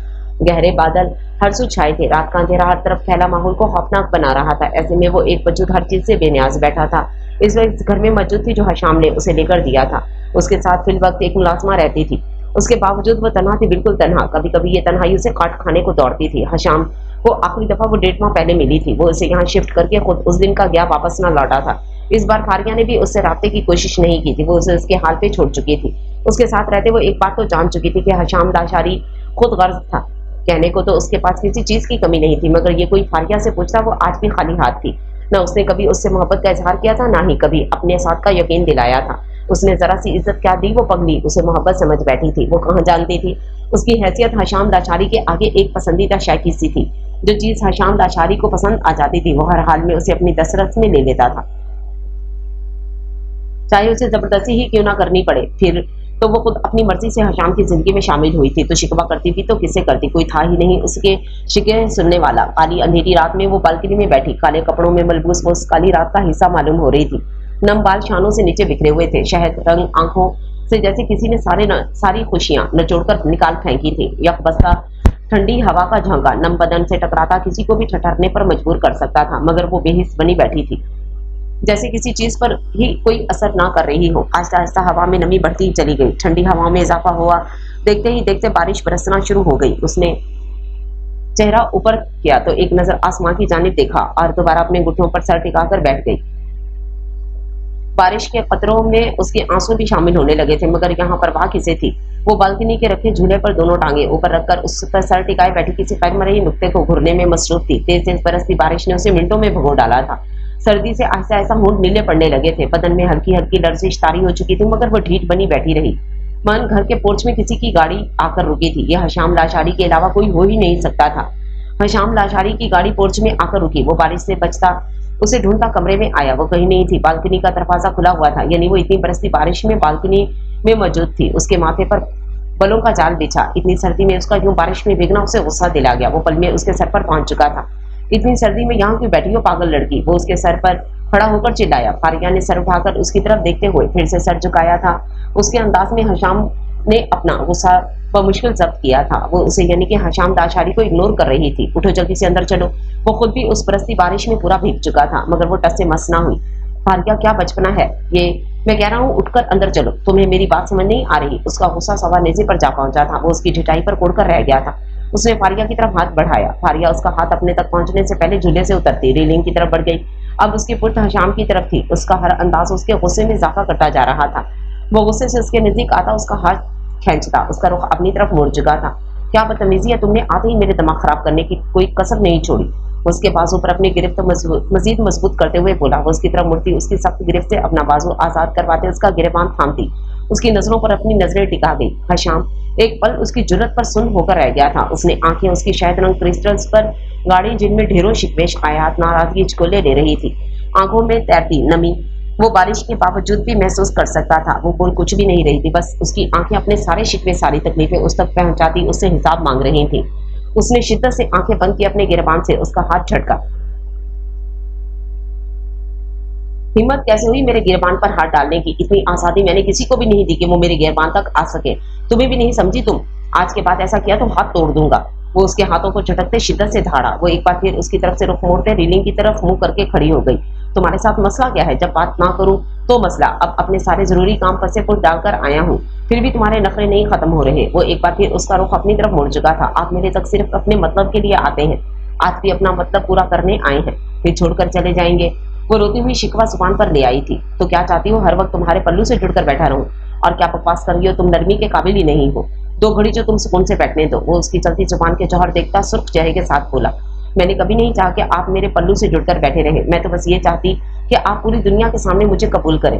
गहरे बादल हर सु छाए थे। रात का अंधेरा हर तरफ फैला माहौल को खौफनाक बना रहा था। ऐसे में वो एक वजूद हर चीज से बेनियाज बैठा था। इस वक्त घर में मौजूद थी जो हशाम ने उसे लेकर दिया था। उसके साथ फिल वक्त एक मुलाजमा रहती थी। उसके बावजूद वो तन्हा थी, बिल्कुल तन्हा। कभी कभी ये तन्हाई उसे काट खाने को दौड़ती थी। हशाम को आखिरी दफा वो 1.5 माह पहले मिली थी। वो उसे यहाँ शिफ्ट करके खुद उस दिन का गया, वापस न लौटा था। इस बार फारिया ने भी उससे राब्ते की कोशिश नहीं की थी। वो उसे उसके हाल पे छोड़ चुकी थी। उसके साथ रहते वो एक बात तो जान चुकी थी कि हशाम लाशारी खुद गर्ज था। कहने को तो उसके पास किसी चीज की कमी नहीं थी, मगर ये कोई फारिया से पूछता वो आज भी खाली हाथ थी। न उसने कभी उससे मोहब्बत का इजहार किया था, ना ही कभी अपने साथ का यकीन दिलाया था। उसने जरा सी इज्जत क्या दी, वो पगली उसे मोहब्बत समझ बैठी थी। वो कहाँ जानती थी उसकी हैसियत हशाम लाचारी के आगे एक पसंदीदा शैकी सी थी। जो चीज हशाम लाचारी को पसंद आ जाती थी वो हर हाल में उसे अपनी दस्तरस में ले लेता था, चाहे उसे जबरदस्ती ही क्यों ना करनी पड़े। फिर तो वो खुद अपनी मर्जी से हशाम की जिंदगी में शामिल हुई थी। तो शिकवा करती थी तो किसे करती, कोई था ही नहीं उसके शिकवे सुनने वाला। काली अंधेरी रात में वो बालकनी में बैठी, काले कपड़ों में मलबूस वो उस काली रात का हिस्सा मालूम हो रही थी। नम बाल शानों से नीचे बिखरे हुए थे। शहद रंग आंखों से जैसे किसी ने सारी खुशियां नचोड़कर निकाल फेंकी थी। यकबस्ता ठंडी हवा का झोंका नम बदन से टकराता किसी को भी ठठरने पर मजबूर कर सकता था, मगर वो बेहिस बनी बैठी थी, जैसे किसी चीज पर ही कोई असर ना कर रही हो। आहिस्ता आहिस्ता हवा में नमी बढ़ती ही चली गई। ठंडी हवा में इजाफा हुआ। देखते ही देखते बारिश बरसना शुरू हो गई। उसने चेहरा ऊपर किया तो एक नजर आसमां की जानिब देखा और दोबारा अपने घुटनों पर सर टिकाकर बैठ गई। बारिश के कतरों में उसके आंसू भी शामिल होने लगे थे, मगर यहाँ परवाह किसे थी। वो बालकनी के रखे झूले पर दोनों टांगे ऊपर रखकर उस पर सर टिकाए बैठी किसी पैर मरे नुक्ते को घुरने में मसरूफ थी। तेज तेज बरसती बारिश ने उसे मिनटों में भगो डाला था। सर्दी से आहिस्ता आहिस्ता होंठ नीले पड़ने लगे थे। बदन में हल्की हल्की लर्जिश तारी हो चुकी थी, मगर वो ढीठ बनी बैठी रही। मन घर के पोर्च में किसी की गाड़ी आकर रुकी थी। यह हशाम लाशारी के अलावा कोई हो ही नहीं सकता था। हशाम लाशारी की गाड़ी पोर्च में आकर रुकी। वो बारिश से बचता उसे ढूंढता कमरे में आया। वो कहीं नहीं थी। बालकनी का दरवाजा खुला हुआ था, यानी वो इतनी बरसती बारिश में बालकनी में मौजूद थी। उसके माथे पर बलों का जाल बिछा। इतनी सर्दी में उसका यूं बारिश में भीगना उसे गुस्सा दिला गया। वो पल में उसके सर पर पहुंच चुका था। इतनी सर्दी में यहाँ क्यों बैठी हो पागल लड़की? वो उसके सर पर खड़ा होकर चिल्लाया। फारिया ने सर उठाकर उसकी तरफ देखते हुए फिर से सर झुकाया था। उसके अंदाज में हशाम ने अपना गुस्सा मुश्किल जब्त किया था। वो उसे यानी कि हशाम दाशारी को इग्नोर कर रही थी। उठो जल्दी से अंदर चलो। वो खुद भी उस बरसती बारिश में पूरा भीग चुका था, मगर वो टस से मस ना हुई। फारिया क्या बचपना है ये, मैं कह रहा हूँ उठकर अंदर चलो। तुम्हें मेरी बात समझ नहीं आ रही? उसका गुस्सा सवा नेजे पर जा पहुंचा था। वो उसकी ढिठाई पर कोड़कर रह गया था। उसने फारिया की तरफ हाथ बढ़ाया। फारिया उसका हाथ अपने तक पहुंचने से पहले झूले से उतरती रेलिंग की तरफ बढ़ गई। अब उसकी पुर्त हशाम की तरफ थी। उसका हर अंदाज उसके गुस्से में इजाफा करता जा रहा था। वो गुस्से से उसके नजदीक आता, उसका हाथ खींचता। उसका रुख अपनी तरफ मुड़ चुका था। क्या बदतमीजी है तुमने, आते ही मेरे दिमाग खराब करने की कोई कसर नहीं छोड़ी। उसके बाजू पर अपनी गिरफ्त मजीद मजबूत करते हुए बोला। वो उसकी तरफ मुड़ती, उसकी सख्त गिरफ्त से अपना बाजू आजाद करवाते उसका गिरबान थामती। उसकी नजरों पर अपनी नजरें टिका गई। हशाम एक पल उसकी जुर्रत पर सुन होकर रह गया था। उसने आंखें उसकी शहद रंग क्रिस्टल्स पर गाड़ी जिनमें ढेरों शिकवेश आयात नाराजगी झकोले ले रही थी। आंखों में तैरती नमी वो बारिश के बावजूद भी महसूस कर सकता था। वो बोल कुछ भी नहीं रही थी, बस उसकी आंखें अपने सारे शिकवे सारी तकलीफें उस तक पहुंचाती उससे हिसाब मांग रही थी। उसने शिद्दत से आंखें बंद की, अपने गिरबान से उसका हाथ झटका। हिम्मत कैसे हुई मेरे गिरबान पर हाथ डालने की? इतनी आजादी मैंने किसी को भी नहीं दी कि वो मेरे गिरबान तक आ सके। तुम्हें भी नहीं समझी तुम? आज के बाद ऐसा किया तो हाथ तोड़ दूंगा। वो उसके हाथों को झटकते शिद्दत से झाड़ा। वो एक बार फिर उसकी तरफ से रुख मोड़ते रेलिंग की तरफ मुंह करके खड़ी हो गई। तुम्हारे साथ मसला क्या है? जब बात ना करूं तो मसला। अब अपने सारे जरूरी काम पसे पुट डालकर आया हूँ, फिर भी तुम्हारे नखरे नहीं खत्म हो रहे। वो एक बार फिर उसका रुख अपनी तरफ मुड़ चुका था। आप मेरे तक सिर्फ अपने मतलब के लिए आते हैं, आज भी अपना मतलब पूरा करने आए हैं, फिर छोड़कर चले जाएंगे। वो रोती हुई शिकवा जुबान पर ले आई थी। तो क्या चाहती हो हर वक्त तुम्हारे पल्लू से जुड़कर बैठा रहूं? और क्या बकवास कर रही हो? तुम नरमी के काबिल ही नहीं हो। 2 घड़ी जो तुम सुकून से बैठने दो। वो उसकी चलती जुबान के जौहर देखता सुर्ख चेहरे के साथ बोला, मैंने कभी नहीं चाहा कि आप मेरे पल्लू से जुड़कर बैठे रहे। मैं तो बस ये चाहती कि आप पूरी दुनिया के सामने मुझे कबूल करें।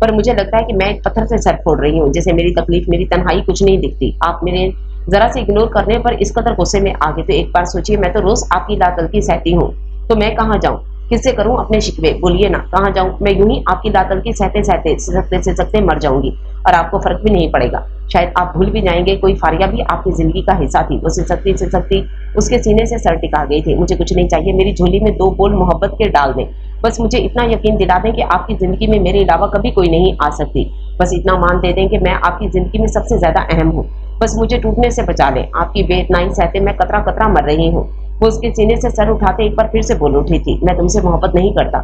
पर मुझे लगता है कि मैं एक पत्थर से सर फोड़ रही हूँ, जैसे मेरी तकलीफ, मेरी तन्हाई कुछ नहीं दिखती। आप मेरे जरा से इग्नोर करने पर इस कदर गुस्से में आ गए। तो एक बार सोचिए, मैं तो रोज आपकी लातलकी सहती हूँ, तो मैं कहाँ जाऊँ? किससे करूं अपने शिकवे? बोलिए ना, कहाँ जाऊं? मैं यूं ही आपकी लातलकी सहते सहते सिसकते मर जाऊंगी और आपको फर्क भी नहीं पड़ेगा। शायद आप भूल भी जाएंगे कोई फारिया भी आपकी जिंदगी का हिस्सा थी। वो सिसकती सिसकती उसके सीने से सर टिका गई थी। मुझे कुछ नहीं चाहिए, मेरी झोली में 2 बोल मोहब्बत के डाल दें। बस मुझे इतना यकीन दिला दें कि आपकी जिंदगी में मेरे अलावा कभी कोई नहीं आ सकती। बस इतना मान दे दें कि मैं आपकी जिंदगी में सबसे ज्यादा अहम हूँ। बस मुझे टूटने से बचा लें। आपकी बेइतनाई सहते मैं कतरा कतरा मर रही हूँ। वो उसके सीने से सर उठाते एक बार फिर से बोल उठी थी, मैं तुमसे मोहब्बत नहीं करता।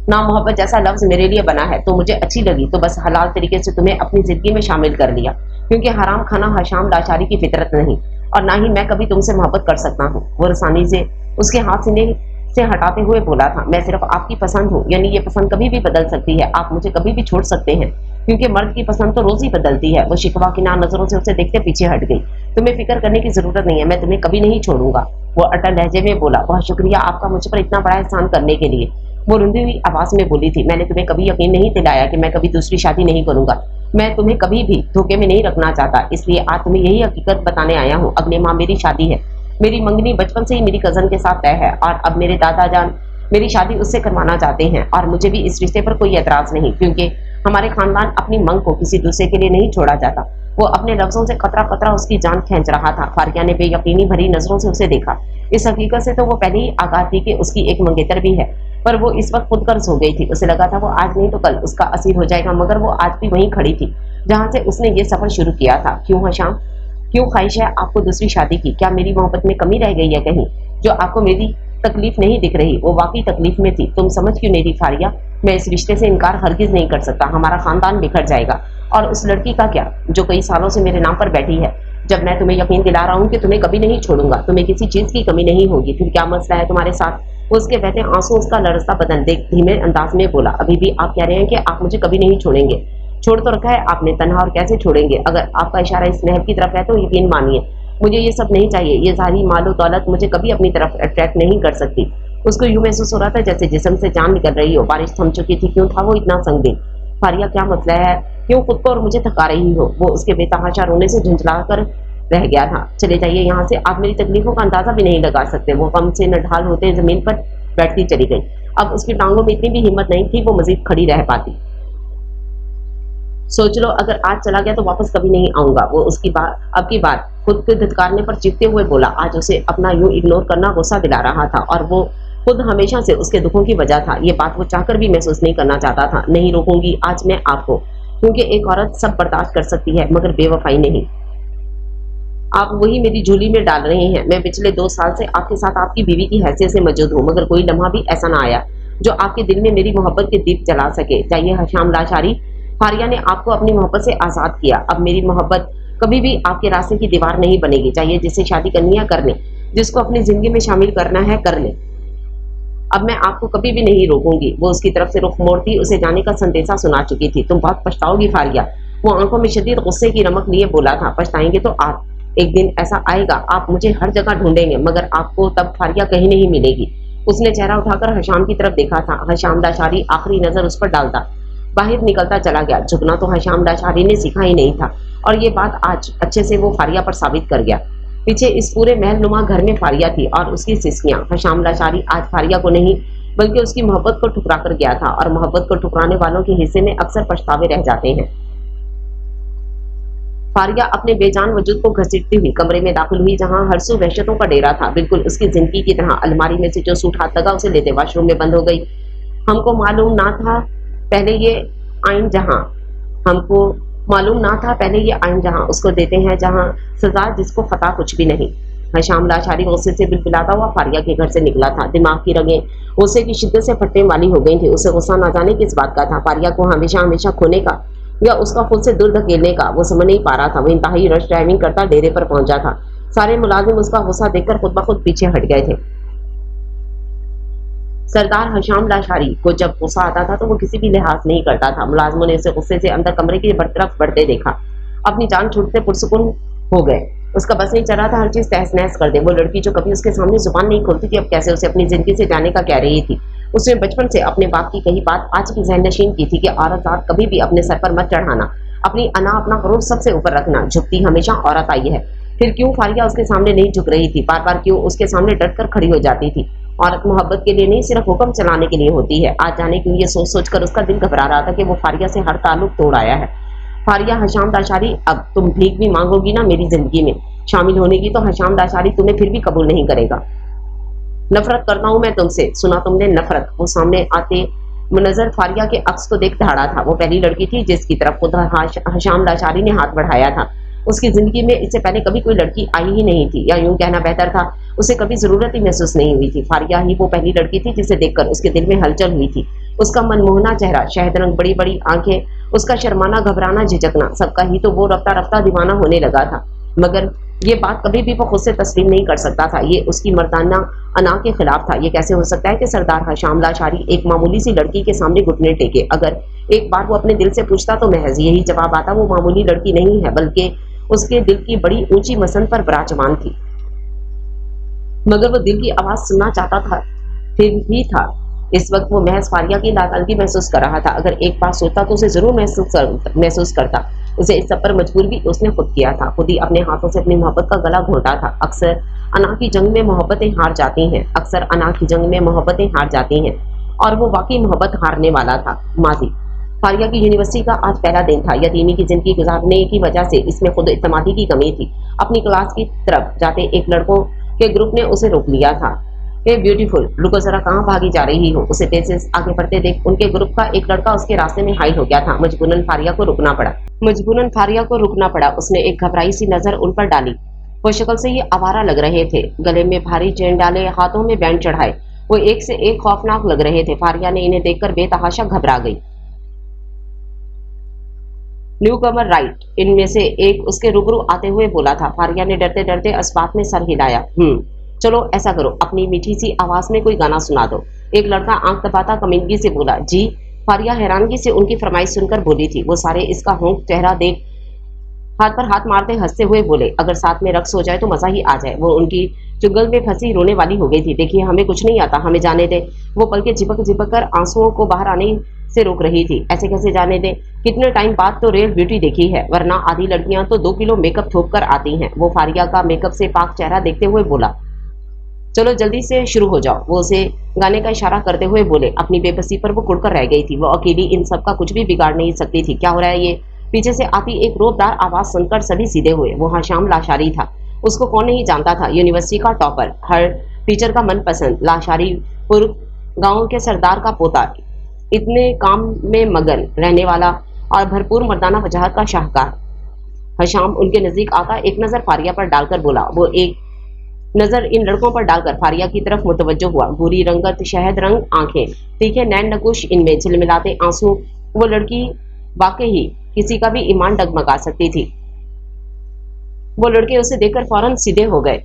ना मोहब्बत जैसा लफ्ज मेरे लिए बना है तो मुझे अच्छी लगी, तो बस हलाल तरीके से तुम्हें अपनी जिंदगी में शामिल कर लिया, क्योंकि हराम खाना हशाम लाचारी की फितरत नहीं, और ना ही मैं कभी तुमसे मोहब्बत कर सकता हूँ। वो रसानी से उसके हाथ सीने से हटाते हुए बोला था, मैं सिर्फ आपकी पसंद हूँ, यानी ये पसंद कभी भी बदल सकती है। आप मुझे कभी भी छोड़ सकते हैं, क्योंकि मर्द की पसंद तो रोज ही बदलती है। वो शिकवा की ना नजरों से उसे देखते पीछे हट गई। तुम्हें फिक्र करने की जरूरत नहीं है, मैं तुम्हें कभी नहीं छोड़ूंगा। वो अटल लहजे में बोला, बहुत शुक्रिया आपका मुझ पर इतना बड़ा एहसान करने के लिए। वो रुंधी हुई आवाज में बोली थी, मैंने तुम्हें कभी यकीन नहीं दिलाया कि मैं कभी दूसरी शादी नहीं करूंगा। मैं तुम्हें कभी भी धोखे में नहीं रखना चाहता, इसलिए आज तुम्हें यही हकीकत बताने आया हूँ। अगले माह मेरी शादी है। मेरी मंगनी बचपन से ही मेरी कजन के साथ तय है, और अब मेरे दादा जान मेरी शादी उससे करवाना चाहते हैं, और मुझे भी इस रिश्ते पर कोई एतराज नहीं, क्योंकि हमारे खानदान अपनी मंग को किसी दूसरे के लिए नहीं छोड़ा जाता। वो अपने लफ्जों से कतरा कतरा उसकी जान खींच रहा था। फारिया ने बेयकीनी भरी नजरों से उसे देखा। इस हकीकत से तो वो पहले ही आगाह थी कि उसकी एक मंगेतर भी है, पर वो इस वक्त खुद कर्ज हो गई थी। उसे लगा था वो आज नहीं तो कल उसका असीर हो जाएगा, मगर वो आज भी वहीं खड़ी थी जहां से उसने ये सफर शुरू किया था। क्यों हशाम, क्यों ख्वाहिश है आपको दूसरी शादी की? क्या मेरी मोहब्बत में कमी रह गई है कहीं, जो आपको मेरी तकलीफ नहीं दिख रही? वो वाकई तकलीफ में थी, तुम समझ क्यों नहीं रही फारिया? मैं इस रिश्ते से इनकार हरगिज नहीं कर सकता। हमारा खानदान बिखर जाएगा, और उस लड़की का क्या जो कई सालों से मेरे नाम पर बैठी है? जब मैं तुम्हें यकीन दिला रहा हूँ कि तुम्हें कभी नहीं छोड़ूंगा, तुम्हें किसी चीज की कमी नहीं होगी, फिर क्या मसला है तुम्हारे साथ? उसके बहते आंसू उसका लड़ता बदन देख धीमे अंदाज में बोला, अभी भी आप कह रहे हैं कि आप मुझे कभी नहीं छोड़ेंगे? छोड़ तो रखा है आपने, तन्हा और कैसे छोड़ेंगे? अगर आपका इशारा इस नहर की तरफ है तो यकीन मानिए मुझे ये सब नहीं चाहिए। ये सारी मालो दौलत मुझे कभी अपनी तरफ अट्रैक्ट नहीं कर सकती। उसको यूं महसूस हो रहा था जैसे जिस्म से जान निकल रही हो। बारिश थम चुकी थी, क्यों था वो इतना संगीन? फारिया क्या मसला है, क्यों खुद को और मुझे थका रही हो? वो उसके बेतहाशा रोने से झुंझला कर रह गया था। चले जाइए यहाँ से, आप मेरी तकलीफों का अंदाजा भी नहीं लगा सकते। वो गम से नढाल होते जमीन पर बैठती चली गई। अब उसकी टांगों में इतनी भी हिम्मत नहीं थी वो मजीद खड़ी रह पाती। सोच लो, अगर आज चला गया तो वापस कभी नहीं आऊंगा। वो उसकी बात अब की बात खुद के धिक्कारने पर चीखते हुए बोला। आज उसे अपना यूं इग्नोर करना गुस्सा दिला रहा था, और वो खुद हमेशा से उसके दुखों की वजह था। ये बात वो चाहकर भी महसूस नहीं करना चाहता था। नहीं रोकूंगी आज मैं आपको, क्योंकि एक औरत सब बर्दाश्त कर सकती है मगर बेवफाई नहीं। आप वही मेरी झोली में डाल रहे हैं। मैं पिछले 2 साल से आपके साथ आपकी बीवी की हैसियत से मौजूद हूँ, मगर कोई लम्हा भी ऐसा ना आया जो आपके दिल में मेरी मोहब्बत के दीप जला सके। चाहिए हशाम लाचारी, फारिया ने आपको अपनी मोहब्बत से आजाद किया। अब मेरी मोहब्बत कभी भी आपके रास्ते की दीवार नहीं बनेगी। चाहिए जिससे शादी करनी है कर ले, जिसको अपनी जिंदगी में शामिल करना है कर ले। अब मैं आपको कभी भी नहीं रोकूंगी। वो उसकी तरफ से रुख मोड़ती उसे जाने का संदेशा सुना चुकी थी। तुम बहुत पछताओगी फारिया। वो आंखों में शदीद गुस्से की रमक लिए बोला था, पछताएंगे तो आप। एक दिन ऐसा आएगा आप मुझे हर जगह ढूंढेंगे, मगर आपको तब फारिया कहीं नहीं मिलेगी। उसने चेहरा उठाकर हशाम की तरफ देखा था। हशाम दाशारी आखिरी नजर उस पर डालता बाहर निकलता चला गया। झुकना तो हशाम दाशारी ने सीखा ही नहीं था, और ये बात आज अच्छे से वो फारिया पर साबित कर गया। पीछे इस पूरे महल नुमा घर में फारिया थी और उसकी सिस्कियां। हशाम लाचारी आज फारिया को नहीं बल्कि उसकी मोहब्बत को ठुकरा कर गया था, और मोहब्बत को ठुकराने वालों के हिस्से में अक्सर पछतावे रह जाते हैं। फारिया अपने बेजान वजूद को घसीटती हुई कमरे में दाखिल हुई जहां हरसू वहशतों का डेरा था, बिल्कुल उसकी जिंदगी की तरह। अलमारी में से जो सूट हाथ लगा उसे लेते वॉशरूम में बंद हो गई। हमको मालूम ना था पहले ये आइन जहां, हमको मालूम ना था पहले ये आइन जहां, उसको देते हैं जहां सजा जिसको खता कुछ भी नहीं। हशाम लाचारी गुस्से से बिलबिलाता हुआ फारिया के घर से निकला था। दिमाग की रगें गुस्से की शिद्दत से फटने वाली हो गई थी। उसे गुस्सा ना जाने किस बात का था, फारिया को हमेशा हमेशा खोने का या उसका खुद से दूर धकेलने का, वो समझ नहीं पा रहा था। वो इंतहाई रश ड्राइविंग करता डेरे पर पहुंचा था। सारे मुलाजिम उसका गुस्सा देखकर खुद ब खुद पीछे हट गए थे। सरदार हशाम लाशारी को जब गुस्सा आता था तो वो किसी भी लिहाज नहीं करता था। मुलाजिमों ने उसे गुस्से से अंदर कमरे की तरफ बढ़ते देखा। अपनी जान छूटते पुरसुकून हो गए। उसका बस नहीं चल रहा था हर चीज तहस नहस कर दे। वो लड़की जो कभी उसके सामने जुबान नहीं खोलती थी, अब कैसे उसे अपनी जिंदगी से जाने का कह रही थी। उसने बचपन से अपने बाप की कही बात आज भी जहन नशीन की थी कि औरत जात कभी भी अपने सर पर मत चढ़ाना, अपनी अना अपना गरूर सबसे ऊपर रखना, झुकती हमेशा औरत आई है। फिर क्यों फारिया उसके सामने नहीं झुक रही थी, बार बार क्यों उसके सामने डट कर खड़ी हो जाती थी। औरत मोहब्बत के लिए नहीं, सिर्फ हुक्म चलाने के लिए होती है। आज जाने क्यों ये सोच सोच कर उसका दिल घबरा रहा था कि वो फारिया से हर ताल्लुक तोड़ आया है। फारिया हशाम दाशारी, अब तुम भीख भी मांगोगी ना मेरी जिंदगी में शामिल होने की, तो हशाम दाशारी तुम्हें फिर भी कबूल नहीं करेगा। नफरत करता हूं मैं तुमसे, सुना तुमने नफरत। वो सामने आते मुनजर फारिया के अक्स को देख दहाड़ा था। वो पहली लड़की थी जिसकी तरफ खुद हशाम दाशारी ने हाथ बढ़ाया था। उसकी जिंदगी में इससे पहले कभी कोई लड़की आई ही नहीं थी, या यूं कहना बेहतर था उसे कभी जरूरत ही महसूस नहीं हुई थी। फारिया ही वो पहली लड़की थी जिसे देखकर उसके दिल में हलचल हुई थी। उसका मनमोहना चेहरा, शहद रंग बड़ी बड़ी आंखें, उसका शर्माना घबराना झिझकना, सबका ही तो वो रफ्ता रफ्ता दीवाना होने लगा था। मगर ये बात कभी भी वो खुद से तस्लीम नहीं कर सकता था। ये उसकी मर्दाना अना के खिलाफ था। ये कैसे हो सकता है कि सरदार हशाम लाशारी एक मामूली सी लड़की के सामने घुटने टेके। अगर एक बार वो अपने दिल से पूछता तो महज यही जवाब आता, वो मामूली लड़की नहीं है बल्कि उसके दिल की बड़ी ऊंची मसंद पर विराजमान थी। मगर वो दिल की आवाज सुनना चाहता था, फिर भी था। इस वक्त वो महज फारिया की लाचारी महसूस कर रहा था। अगर एक बार सोचता तो उसे जरूर महसूस करता। उसे इस सब पर मजबूर भी उसने खुद किया था। खुद ही अपने हाथों से अपनी मोहब्बत का गला घोंटा था। अक्सर अना की जंग में मोहब्बतें हार जाती हैं, अक्सर अना की जंग में मोहब्बतें हार जाती हैं, और वो वाकई मोहब्बत हारने वाला था। माजी फारिया की यूनिवर्सिटी का आज पहला दिन था। यतीमी की जिंदगी गुजारने की वजह से इसमें खुद इत्मीदी की कमी थी। अपनी क्लास की तरफ जाते एक लड़कों के ग्रुप ने उसे रोक लिया था। हे ब्यूटीफुल, रुको जरा, कहाँ भागी जा रही हो? उसे तेज से आगे बढ़ते देख उनके ग्रुप का एक लड़का उसके रास्ते में हाइल हो गया था। मजबूरन फारिया को रुकना पड़ा। उसने एक घबराई सी नजर उन पर डाली। वो शक्ल से ये आवारा लग रहे थे, गले में भारी चेन डाले, हाथों में बैंड चढ़ाए। वो एक से एक खौफनाक लग रहे थे। फारिया ने इन्हें देखकर बेतहाशा घबरा गई। न्यू कमर राइट, इनमें से एक उसके रूबरू आते हुए बोला था। फारिया ने डरते डरते अस्बात में सर हिलाया। चलो ऐसा करो, अपनी मीठी सी आवाज में कोई गाना सुना दो। एक लड़का आंख दबाता कमीनगी से बोला। जी? फारिया हैरानगी से उनकी फरमाइश सुनकर बोली थी। वो सारे इसका होंठ चेहरा देख हाथ पर हाथ मारते हंसते हुए बोले, अगर साथ में रक्स हो जाए तो मजा ही आ जाए। वो उनकी चुगल में फंसी रोने वाली हो गई थी। देखिए, हमें कुछ नहीं आता, हमें जाने दे। वो पलके झिपक झिपक कर आंसुओं को बाहर आने से रोक रही थी। ऐसे कैसे जाने दे? कितने टाइम बाद तो रियल ब्यूटी देखी है, वरना आधी लड़कियां तो 2 किलो मेकअप थोप कर आती हैं। वो फारिया का मेकअप से पाक चेहरा देखते हुए बोला। चलो जल्दी से शुरू हो जाओ। वो उसे गाने का इशारा करते हुए बोले। अपनी बेबसी पर वो कुड़कर रह गई थी। वो अकेली इन सब का कुछ भी बिगाड़ नहीं सकती थी। क्या हो रहा है ये? पीछे से आती एक रोबदार आवाज सुनकर सभी सीधे हुए। वो हशाम लाशारी था। उसको कौन नहीं जानता था? यूनिवर्सिटी का टॉपर, हर टीचर का मनपसंद, लाशारीपुर गांव के सरदार का पोता, इतने काम में मगन रहने वाला और भरपूर मर्दाना वजाहत का शाहकार। हशाम उनके नजदीक आता एक नजर फारिया पर डालकर बोला। वो एक नजर इन लड़कों पर डालकर फारिया की तरफ मुतवज्जो हुआ। भूरी रंगत, शहद रंग आंखें, तीखे नैन नकुश, इनमें झिलमिलाते आंसू। वो लड़की वाकई किसी का भी ईमान डगमगा सकती थी। वो लड़के उसे देखकर फौरन सीधे हो गए।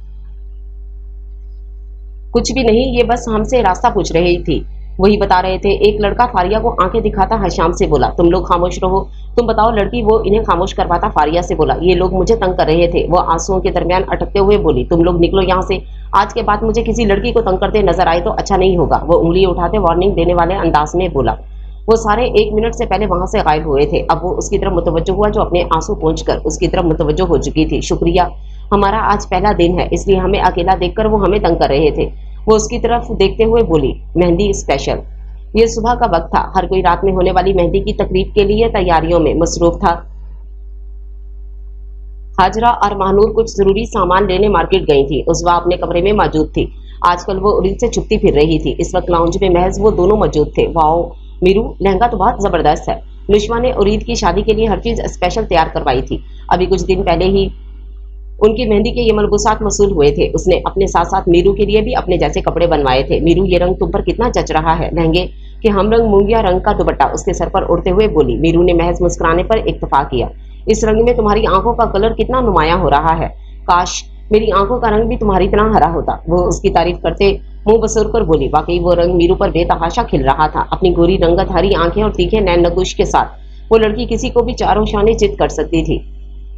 कुछ भी नहीं, ये बस हमसे रास्ता पूछ रही थी, वही बता रहे थे। एक लड़का फारिया को आंखें दिखाता हशाम से बोला। तुम लोग खामोश रहो, तुम बताओ लड़की। वो इन्हें खामोश करवाता फारिया से बोला। ये लोग मुझे तंग कर रहे थे। वो आंसुओं के दरमियान अटकते हुए बोली। तुम लोग निकलो यहाँ से। आज के बाद मुझे किसी लड़की को तंग करते नजर आए तो अच्छा नहीं होगा। वो उंगली उठाते वार्निंग देने वाले अंदाज में बोला। वो सारे 1 मिनट से पहले वहां से गायब हुए थे। अब वो उसकी तरफ मुतवज्जो हुआ जो अपने आंसू पोंछकर उसकी तरफ मुतवज्जो हो चुकी थी। शुक्रिया, हमारा आज पहला दिन है, इसलिए हमें अकेला देखकर वो हमें तंग कर रहे थे। वो उसकी तरफ देखते हुए बोली। मेहंदी स्पेशल। ये सुबह का वक्त था। हर कोई रात में होने वाली मेहंदी की तकरीब के लिए तैयारियों में मसरूफ था। हाजरा और महानूर कुछ जरूरी सामान लेने मार्केट गई थी। उजवा अपने कमरे में मौजूद थी। आजकल वो उरीद से छुपती फिर रही थी। इस वक्त लाउंज में महज वो दोनों मौजूद थे। वाओ मीरू, लहंगा तो बहुत जबरदस्त है। नुश्वा ने उरीद की शादी के लिए हर चीज स्पेशल तैयार करवाई थी। अभी कुछ दिन पहले ही उनकी मेहंदी के ये मलबूसात मसूल हुए थे। उसने अपने साथ साथ मीरू के लिए भी अपने जैसे कपड़े बनवाए थे। मीरू, ये रंग तुम पर कितना जच रहा है। लहंगे के हमरंग मूंगिया रंग का दुपट्टा उसके सर पर उड़ते हुए बोली। मीरू ने महज मुस्कुराने पर इत्तेफाक किया। इस रंग में तुम्हारी आंखों का कलर कितना नुमाया हो रहा है। काश मेरी आंखों का रंग भी तुम्हारी तरह हरा होता। वो उसकी तारीफ करते मुंह बसोर कर बोली। वाकई वो रंग मीरू पर बेतहाशा खिल रहा था। अपनी गोरी रंगत, हरी आंखें और तीखे नैन नकुश के साथ वो लड़की किसी को भी चारों शाने चित कर सकती थी।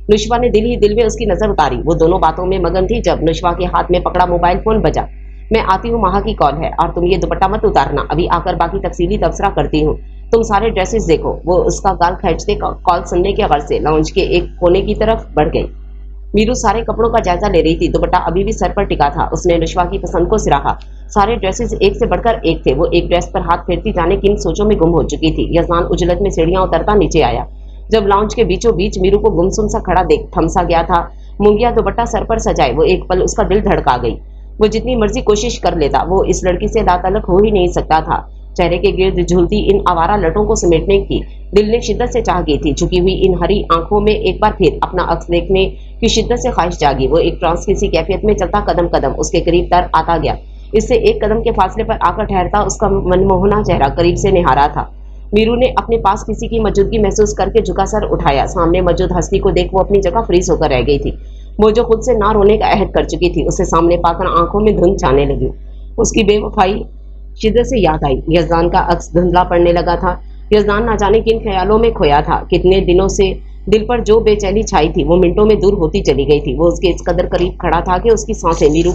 नुश्वा ने दिल ही दिल में उसकी नजर उतारी। वो दोनों बातों में मगन थी जब नुश्वा के हाथ में पकड़ा मोबाइल फोन बजा। मैं आती हूँ, माह की कॉल है और तुम ये दुपट्टा मत उतारना, अभी आकर बाकी तफसीली तबसरा करती हूँ। तुम सारे ड्रेसेस देखो। वो उसका गाल खींचते कॉल सुनने के गर्ज से लाउंज के एक कोने की तरफ बढ़ गई। मीरू सारे कपड़ों का जायजा ले रही थी। दुपट्टा अभी भी सर पर टिका था। उसने नुश्वा की पसंद को सिराहा। सारे ड्रेसेस एक से बढ़कर एक थे। वो एक ड्रेस पर हाथ फेरती जाने किन सोचों में गुम हो चुकी थी। यजमान उजलत में सीढ़ियां उतरता नीचे आया। जब लाउंज के बीचों बीच मीरू को गुमसुम सा खड़ा देख थमसा गया था। मुंगिया दुपट्टा सर पर सजाए वो एक पल उसका दिल धड़का गई। वो जितनी मर्जी कोशिश कर लेता, वो इस लड़की से लातल्लुक हो ही नहीं सकता था। चेहरे के गिर्द झूलती इन आवारा लटों को समेटने की दिल ने शिद्दत से चाह की थी। झुकी हुई इन हरी आंखों में एक बार फिर अपना अक्स देखने की शिद्दत से ख्वाहिश जागी। वो एक ट्रांस की सी कैफियत में चलता कदम कदम उसके करीब तर आता गया। इससे एक कदम के फासले पर आकर ठहरता उसका मनमोहना चेहरा करीब से निहारा था। मीरू ने अपने पास किसी की मौजूदगी महसूस करके झुका सर उठाया। सामने मौजूद हस्ती को देख वो अपनी जगह फ्रीज होकर रह गई थी। वो जो खुद से ना रोने का अहद कर चुकी थी, उसे सामने पाकर आंखों में धुंध छाने लगी। उसकी बेवफाई शिद्दत से याद आई। यजदान का अक्स धुंधला पड़ने लगा था। यजदान ना जाने किन ख्यालों में खोया था। कितने दिनों से दिल पर जो बेचैनी छाई थी वो मिनटों में दूर होती चली गई थी। वो उसके इस कदर करीब खड़ा था कि उसकी सांसें मीरू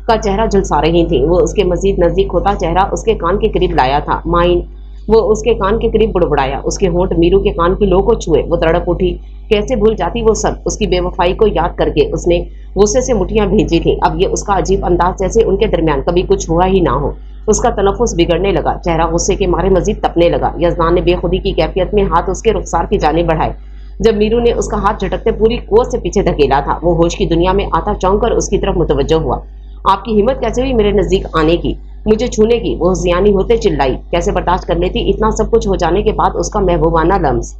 का चेहरा झुलसा रही थी। वो उसके मजीद नजदीक होता चेहरा उसके कान के करीब लाया था। माइन वो उसके कान के करीब बुड़बुड़ाया। उसके होंठ मीरू के कान की लो को छुए। वो तड़प उठी। कैसे भूल जाती वो सब। उसकी बेवफाई को याद करके उसने गुस्से से मुठियां भेजी थी। अब ये उसका अजीब अंदाज जैसे उनके दरमियान कभी कुछ हुआ ही ना हो। उसका तनफुस बिगड़ने लगा। चेहरा गुस्से के मारे मजीद तपने लगा। यजदान ने बेखुदी की कैफियत में हाथ उसके रुखसार की जाने बढ़ाए। जब मीरू ने उसका हाथ झटकते पूरी कुवत से पीछे धकेला था, वो होश की दुनिया में आता चौंक कर उसकी तरफ मुतवज्जो हुआ। आपकी हिम्मत कैसे हुई मेरे नजदीक आने की, मुझे छूने की। वो जियानी होते चिल्लाई। कैसे बर्दाश्त कर लेती इतना सब कुछ हो जाने के बाद उसका महबूबाना लम्स।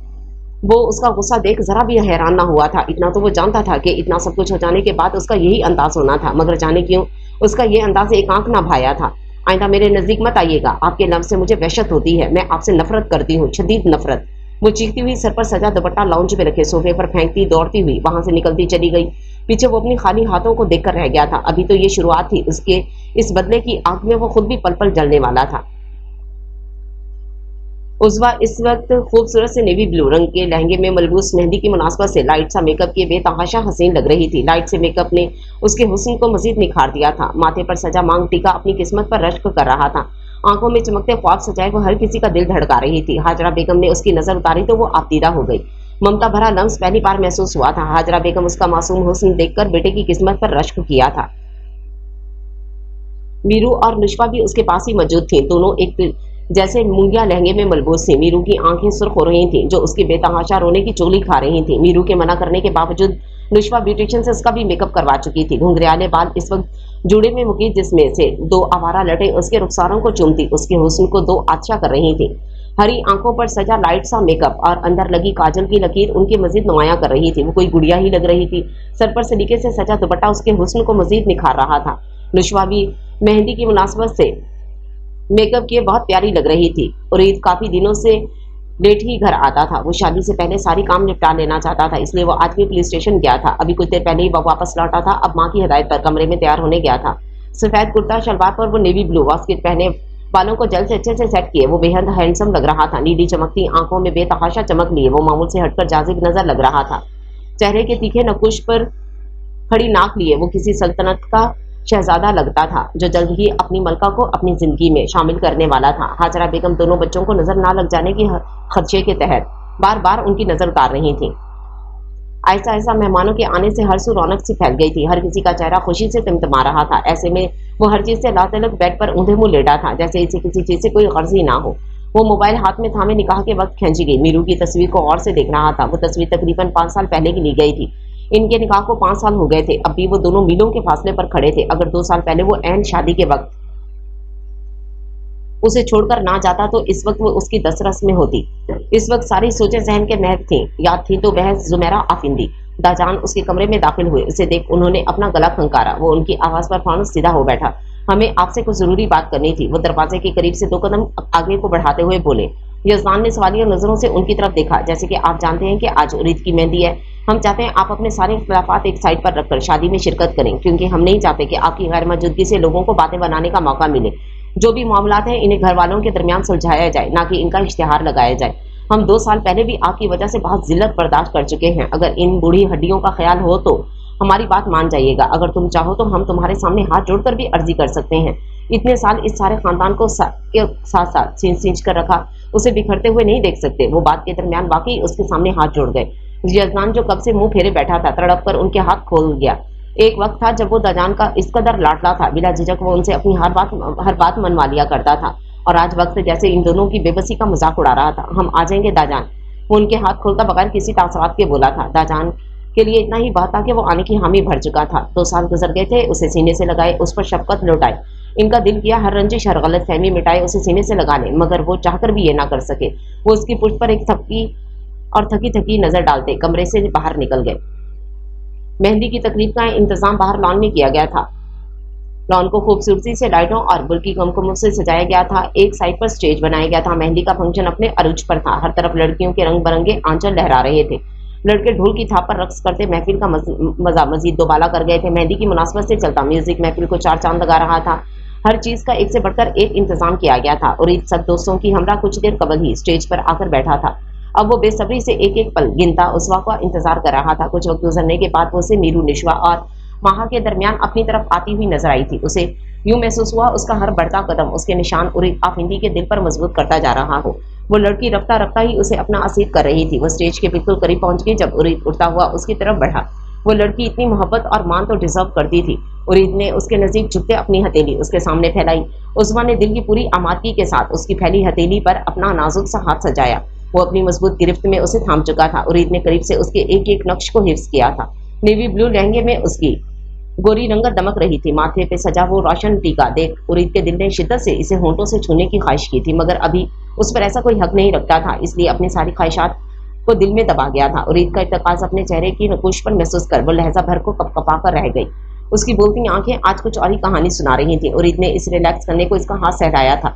वो उसका गुस्सा देख जरा भी हैरान ना हुआ था। इतना तो वो जानता था कि इतना सब कुछ हो जाने के बाद उसका यही अंदाज होना था, मगर जाने क्यों उसका ये अंदाज एक आंख ना भाया था। आइंदा मेरे नजदीक मत आइएगा, आपके लफ्ज से मुझे वहशत होती है, मैं आपसे नफरत करती हूँ, शदीद नफरत। वो चीखती हुई सर पर सजा दुपट्टा लाउंज में रखे सोफे पर फेंकती दौड़ती हुई वहां से निकलती चली गई। पीछे वो अपनी खाली हाथों को देखकर रह गया था। अभी तो ये शुरुआत थी। उसके इस बदले की आग में वो खुद भी पल पल जलने वाला था। उज़्वा इस वक्त खूबसूरत से नेवी ब्लू रंग के लहंगे में मलबूस मेहंदी की मुनासबत से लाइट सा मेकअप किए बेतहाशा हसीन लग रही थी। लाइट से मेकअप ने उसके हुस्न को मजीद निखार दिया था। माथे पर सजा मांग टीका अपनी किस्मत पर रश्क कर रहा था। आंखों में चमकते ख्वाब सजाए वो हर किसी का दिल धड़का रही थी। हाजरा बेगम ने उसकी नजर उतारी तो वो आपदीदा हो गई। ममता भरा लम्स पहली बार महसूस हुआ था। हाजरा बेगम उसका मासूम हुस्न देखकर बेटे की किस्मत पर रश्क किया था। मीरू और नुश्वा भी उसके पास ही मौजूद थी। दोनों एक जैसे मूंगिया लहंगे में मलबूस थी। मीरू की आंखें सुर्ख हो रही थीं, जो उसकी बेतहाशा रोने की चोली खा रही थी। मीरू के मना करने के बावजूद नुश्वा ब्यूटिशियन से उसका भी मेकअप करवा चुकी थी। घुंघराले बाल इस वक्त जुड़े में मुकी, जिसमें से दो आवारा लटे उसके रुखसारों को चूमती उसके हुस्न को दो आतिशा कर रही थी। हरी आंखों पर सजा लाइट सा मेकअप और अंदर लगी काजल की लकीर उनकी मजीद नुमाया कर रही थी। वो कोई गुड़िया ही लग रही थी। सर पर सलीके से सजा दुपट्टा उसके हुस्न को मजीद निखार रहा था। नुश्वा भी मेहंदी की मुनासबत से मेकअप किए बहुत प्यारी लग रही थी। और ईद काफी दिनों से लेट ही घर आता था। वो शादी से पहले सारी काम निपटा लेना चाहता था, इसलिए वो आज भी पुलिस स्टेशन गया था। अभी कुछ देर पहले ही वो वापस लौटा था। अब माँ की हिदायत पर कमरे में तैयार होने गया था। सफेद कुर्ता शलवार पर वो नेवी ब्लू वास्किट पहने, बालों को जल से अच्छे से सेट किए वो बेहद हैंडसम लग रहा था। नीली चमकती आंखों में बेतहाशा चमक लिए वो मामूल से हटकर जाजिब नजर लग रहा था। चेहरे के तीखे नकुश पर खड़ी नाक लिए वो किसी सल्तनत का शहजादा लगता था, जो जल्द ही अपनी मलका को अपनी जिंदगी में शामिल करने वाला था। हाजरा बेगम दोनों बच्चों को नजर ना लग जाने की खदशे के तहत बार बार उनकी नजर उतार रही थी। ऐसा ऐसा मेहमानों के आने से हर सू रौनक सी फैल गई थी। हर किसी का चेहरा खुशी से टिमटिमा रहा था। ऐसे में वो हर चीज से लातलक बेड पर ऊंधे मुंह लेटा था, जैसे इसे किसी चीज से कोई गर्ज ही ना हो। वो मोबाइल हाथ में थामे निकाह के वक्त खींची गई मीरू की तस्वीर को और से देख रहा था। वो तस्वीर तकरीबन 5 साल पहले की ली गई थी। इनके निकाह को 5 साल हो गए थे। अब भी वो दोनों मीलों के फासले पर खड़े थे। अगर 2 साल पहले वो ऐन शादी के वक्त उसे छोड़कर ना जाता तो इस वक्त वो उसकी दस्तरस में होती। इस वक्त सारी सोचें जहन के महक थी, याद थी तो वह जुमेरा आफिंदी। दाजान उसके कमरे में दाखिल हुए। उसे देख उन्होंने अपना गला खंकारा। वो उनकी आवाज पर फौरन सीधा हो बैठा। हमें आपसे कुछ जरूरी बात करनी थी। वो दरवाजे के करीब से 2 कदम आगे को बढ़ाते हुए बोले। यजदान ने सवालिया नजरों से उनकी तरफ देखा। जैसे कि आप जानते हैं कि आज उरीद की मेहंदी है। हम चाहते हैं आप अपने सारे इख्तिलाफात एक साइड पर रखकर शादी में शिरकत करें, क्योंकि हम नहीं चाहते कि आपकी गैर मौजूदगी से लोगों को बातें बनाने का मौका मिले। जो भी मामलात हैं इन्हें घर वालों के दरमियान सुलझाया जाए, ना कि इनका इश्तिहार लगाया जाए। हम 2 साल पहले भी आपकी वजह से बहुत जिल्लत बर्दाश्त कर चुके हैं। अगर इन बूढ़ी हड्डियों का ख्याल हो तो हमारी बात मान जाइएगा। अगर तुम चाहो तो हम तुम्हारे सामने हाथ जोड़कर भी अर्जी कर सकते हैं। इतने साल इस सारे खानदान को साथ साथ सींच कर रखा, उसे बिखरते हुए नहीं देख सकते। वो बात के दरमियान वाकई उसके सामने हाथ जोड़ गए। यजदान जो कब से मुंह फेरे बैठा था, तड़प कर उनके हाथ खोल गया। एक वक्त था जब वो दाजान का इस कदर लाडला था, बिला झिझक वो उनसे अपनी हर बात मनवा लिया करता था। और आज वक्त जैसे इन दोनों की बेबसी का मजाक उड़ा रहा था। हम आ जाएंगे दाजान, वो उनके हाथ खोलता बगैर किसी तासरात के बोला था। दाजान के लिए इतना ही बात था कि वो आने की हामी भर चुका था। 2 साल गुजर गए थे। उसे सीने से लगाए, उस पर शफकत लौटाई। इनका दिल किया हर रंजिश हर गलत फहमी मिटाए, उसे सीने से लगा ले, मगर वो चाहकर भी ये ना कर सके। वो उसकी पुष्ट पर एक थकी थकी नजर डालते कमरे से बाहर निकल गए। मेहंदी की तकरीब का इंतजाम बाहर लॉन में किया गया था। लॉन को खूबसूरती से लाइटों और बुल्की कुमकुम से सजाया गया था। एक साइड पर स्टेज बनाया गया था। मेहंदी का फंक्शन अपने अरूज पर था। हर तरफ लड़कियों के रंग बिरंगे आंचल लहरा रहे थे। लड़के ढोल की थाप पर रक्स करते महफिल का मजा मजीद दोबाला कर गए थे। मेहंदी की मुनासबत से चलता म्यूजिक महफिल को 4 चांद लगा रहा था। हर चीज का एक से बढ़कर एक इंतजाम किया गया था। और इन सब दोस्तों की हमरा कुछ देर कबल ही स्टेज पर आकर बैठा था। अब वो बेसब्री से एक एक पल गिनता उसवा का इंतजार कर रहा था। कुछ वक्त गुजरने के बाद वो उसे मीरू, निशवा और माहा के दरमियान अपनी तरफ आती हुई नजर आई थी। उसे यूं महसूस हुआ उसका हर बढ़ता कदम उसके निशान उरीद आफिंदी के दिल पर मजबूत करता जा रहा हो। वो लड़की रफ्ता रफ्ता ही उसे अपना असीद कर रही थी। वो स्टेज के बिल्कुल करीब पहुंच गई जब उरीद उड़ता हुआ उसकी तरफ बढ़ा। वो लड़की इतनी मोहब्बत और मान तो डिजर्व करती थी। उरीद ने उसके नजदीक झुकते अपनी हथेली उसके सामने फैलाई। उस्मा ने दिल की पूरी आमादगी के साथ उसकी फैली हथेली पर अपना नाजुक सा हाथ सजाया। वो अपनी मजबूत गिरफ्त में उसे थाम चुका था। उरीद ने करीब से उसके एक एक नक्श को हिफ्ज किया था। नेवी ब्लू लहंगे में उसकी गोरी रंगत दमक रही थी। माथे पे सजा वो रोशन टीका देख उरीद के दिल ने शिद्दत से इसे होंठों से छूने की ख्वाहिश की थी, मगर अभी उस पर ऐसा कोई हक नहीं रखता था, इसलिए अपनी सारी ख्वाहिशात को दिल में दबा गया था। उरीद का इत्तेकाज अपने चेहरे की नकुश पर महसूस कर वो लहजा भर को कपकपा कर रह गई। उसकी बोलती आंखें आज कुछ और ही कहानी सुना रही थी। उरीद ने इस रिलैक्स करने को इसका हाथ सहलाया था।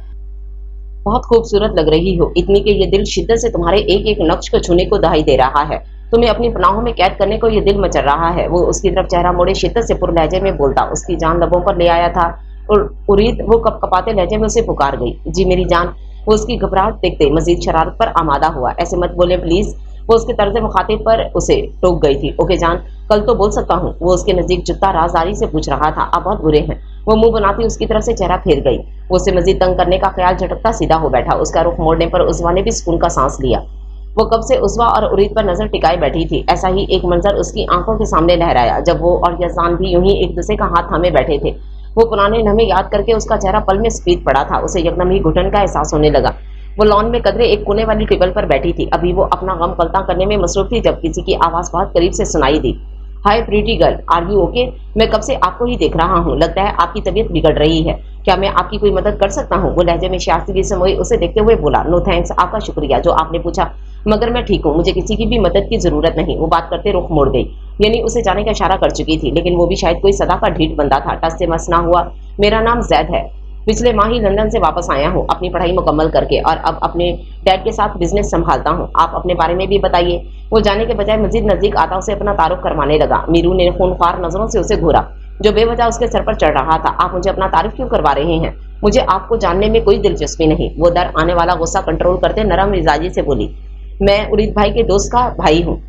बहुत खूबसूरत लग रही हो, इतनी कि ये दिल शिद्दत से तुम्हारे एक एक नक्श को छूने को दहाई दे रहा है। तुम्हें अपनी पनाहों में कैद करने को ये दिल मचल रहा है। वो उसकी तरफ चेहरा मोड़े शिद्दत से पुर लहजे में बोलता उसकी जान लबों पर ले आया था। और उरीद वो कपकपाते लहजे में उसे पुकार गई, जी मेरी जान। वो उसकी घबराहट देखते मजीद शरारत पर आमादा हुआ। ऐसे मत बोले प्लीज। वो उसके तर्ज मुखातिब पर उसे टोक गई थी। ओके जान, कल तो बोल सकता हूँ। वो उसके नजदीक झुकता राजदारी से पूछ रहा था, आप बहुत बुरे हैं। वो मुंह बनाती उसकी तरफ से चेहरा फेर गई। वो उसे मजीद तंग करने का ख्याल झटकता सीधा हो बैठा। उसका रुख मोड़ने पर उस्वा ने भी सुकून का सांस लिया। वो कब से उस्वा और उरीद पर नजर टिकाए बैठी थी। ऐसा ही एक मंजर उसकी आंखों के सामने लहराया जब वो और यजदान भी यूं ही एक दूसरे का हाथ थामे बैठे थे। वो पुराने लम्हे याद करके उसका चेहरा पल में स्फीत पड़ा था। उसे यकदम ही घुटन का एहसास होने लगा। वो लॉन में कदरे एक कोने वाली टेबल पर बैठी थी। अभी वो अपना गम पलता करने में मसरूफ थी जब किसी की आवाज बहुत करीब से सुनाई दी। Hi pretty girl, are you okay? मैं कब से आपको ही देख रहा हूँ। लगता है आपकी तबीयत बिगड़ रही है। क्या मैं आपकी कोई मदद कर सकता हूँ? वो लहजे में शास्त्री समोई उसे देखते हुए बोला। नो थैंक्स, आपका शुक्रिया जो आपने पूछा, मगर मैं ठीक हूँ, मुझे किसी की भी मदद की जरूरत नहीं। वो बात करते रुख मोड़ गई, यानी उसे जाने का इशारा कर चुकी थी, लेकिन वो भी शायद कोई सदा का ढीठ बंदा था। टस से मस ना हुआ। मेरा नाम जैद है, पिछले माह ही लंदन से वापस आया हूँ अपनी पढ़ाई मुकम्मल करके, और अब अपने डैड के साथ बिजनेस संभालता हूँ। आप अपने बारे में भी बताइए। वो जाने के बजाय मजीद नजदीक आता उसे अपना तारुफ करवाने लगा। मीरू ने खूनख्वार नजरों से उसे घूरा जो बेवजह उसके सर पर चढ़ रहा था। आप मुझे अपना तारुफ क्यों करवा रहे हैं? मुझे आपको जानने में कोई दिलचस्पी नहीं। वो दर आने वाला गुस्सा कंट्रोल करते नरम मिजाजी से बोली, मैं उरीद भाई के दोस्त का भाई हूँ।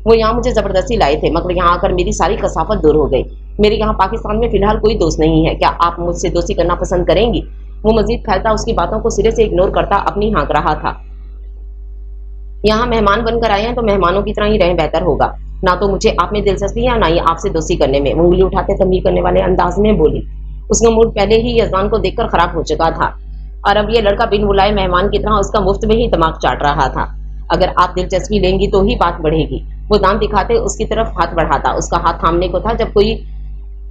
वो यहाँ मुझे जबरदस्ती लाए थे, मगर यहाँ आकर मेरी सारी कसाफत दूर हो गई। मेरे यहाँ पाकिस्तान में फिलहाल कोई दोस्त नहीं है। क्या आप मुझसे दोस्ती करना पसंद करेंगी? वो मजीद फैलता उसकी बातों को सिरे से इग्नोर करता अपनी हाँक रहा था। यहाँ मेहमान बनकर आए हैं तो मेहमानों की तरह ही रहें बेहतर होगा। ना तो मुझे आप में दिलचस्पी है, ना ही आपसे दोस्ती करने में। उंगली उठाते तंबीह करने वाले अंदाज में बोली। उसका मूड पहले ही यजमान को देखकर खराब हो चुका था, और अब ये लड़का बिन बुलाए मेहमान की तरह उसका मुफ्त में ही दिमाग चाट रहा था। अगर आप दिलचस्पी लेंगी तो ही बात बढ़ेगी। वो दांत दिखाते उसकी तरफ हाथ बढ़ाता। उसका हाथ थामने को था जब कोई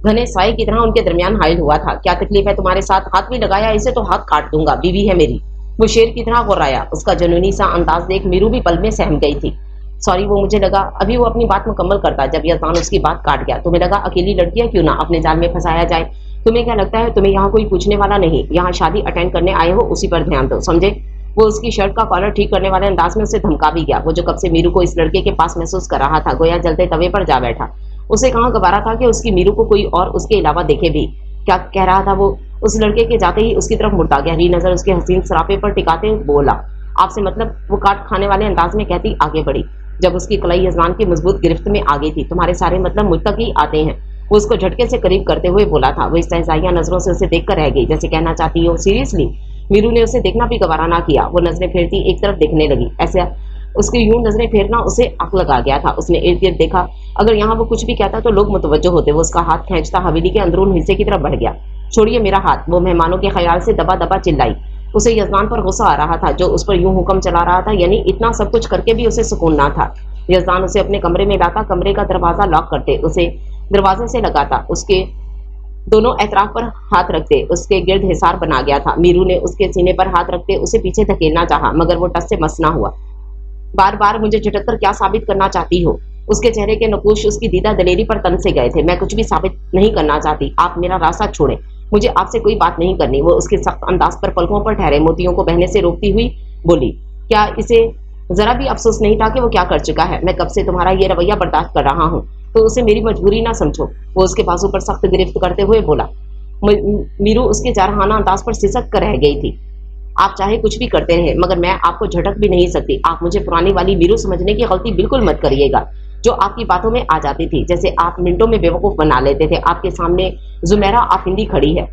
घने साए की तरह उनके दरमियान हाइल हुआ था। क्या तकलीफ है तुम्हारे साथ? हाथ भी लगाया इसे तो हाथ काट दूंगा, बीवी है मेरी। वो शेर की तरह गुर्राया। उसका जुनूनी सा अंदाज देख मीरू भी पल में सहम गई थी। सॉरी, वो मुझे लगा। अभी वो अपनी बात मुकम्मल करता जब यजमान उसकी बात काट गया। तुम्हें लगा अकेली लड़की है, क्यों ना अपने जाल में फंसाया जाए। तुम्हें क्या लगता है तुम्हें यहाँ कोई पूछने वाला नहीं? यहाँ शादी अटेंड करने आए हो, उसी पर ध्यान दो, समझे? वो उसकी शर्ट का कॉलर ठीक करने वाले अंदाज में उसे धमका भी गया। वो जो कब से मीरू को इस लड़के के पास महसूस कर रहा था, गोया जलते तवे पर जा बैठा। उसे कहाँ गवारा था कि उसकी मीरू को कोई और उसके अलावा देखे भी। क्या कह रहा था वो? उस लड़के के जाते ही उसकी तरफ मुड़ता, गहरी नजर उसके हसीन सरापे पर टिकाते बोला, आपसे मतलब? वो काट खाने वाले अंदाज में कहती आगे बढ़ी। जब उसकी कलाई यजमान की मजबूत गिरफ्त में आ गई थी। तुम्हारे सारे मतलब मुझ तक ही आते हैं। वो उसको झटके से करीब करते हुए बोला था। वो इस्तेज़ाइया नजरों से उसे देखकर रह गई, जैसे कहना चाहती हो सीरियसली? मीरू ने उसे देखना भी गवारा ना किया। वो नजरें फेरती एक तरफ देखने लगी। ऐसा उसकी यूं नजरें फेरना उसे अक लगा गया था। उसने इर्द गिर्द देखा। अगर यहाँ वो कुछ भी कहता तो लोग मुतवज्जो होते। वो उसका हाथ खींचता हवेली के अंदरून हिस्से की तरफ बढ़ गया। छोड़िए मेरा हाथ, वो मेहमानों के ख्याल से दबा दबा चिल्लाई। उसे यजमान पर गुस्सा आ रहा था जो उस पर यूं हुक्म चला रहा था, यानी इतना सब कुछ करके भी उसे सुकून ना था। यजमान उसे अपने कमरे में लाता, कमरे का दरवाजा लॉक करते, उसे दरवाजे से लगाता, उसके दोनों एतराफ पर हाथ रखते उसके गिर्द हिसार बना गया था। मीरू ने उसके सीने पर हाथ रखते उसे पीछे धकेलना चाहा, मगर वो टस से मस ना हुआ। बार बार मुझे झटक कर क्या साबित करना चाहती हो? उसके चेहरे के नकूश उसकी दीदा दलेरी पर तन से गए थे। मैं कुछ भी साबित नहीं करना चाहती, आप मेरा रास्ता छोड़ें, मुझे आपसे कोई बात नहीं करनी। वो उसके सख्त अंदाज पर पलकों पर ठहरे मोतियों को बहने से रोकती हुई बोली, क्या इसे जरा भी अफसोस नहीं था कि वो क्या कर चुका है? मैं कब से तुम्हारा ये रवैया बर्दाश्त कर रहा हूँ, तो उसे मेरी मजबूरी ना समझो। वो उसके बाजू पर सख्त गिरफ्त करते हुए बोला। मीरू उसके जारहाना अंदाज पर सिसक कर रह गई थी। आप चाहे कुछ भी करते रहे, मगर मैं आपको झटक भी नहीं सकती। आप मुझे पुरानी वाली मीरू समझने की गलती बिल्कुल मत करिएगा जो आपकी बातों में आ जाती थी, जैसे आप मिनटों में बेवकूफ बना लेते थे। आपके सामने जुमेरा आफिंदी खड़ी है।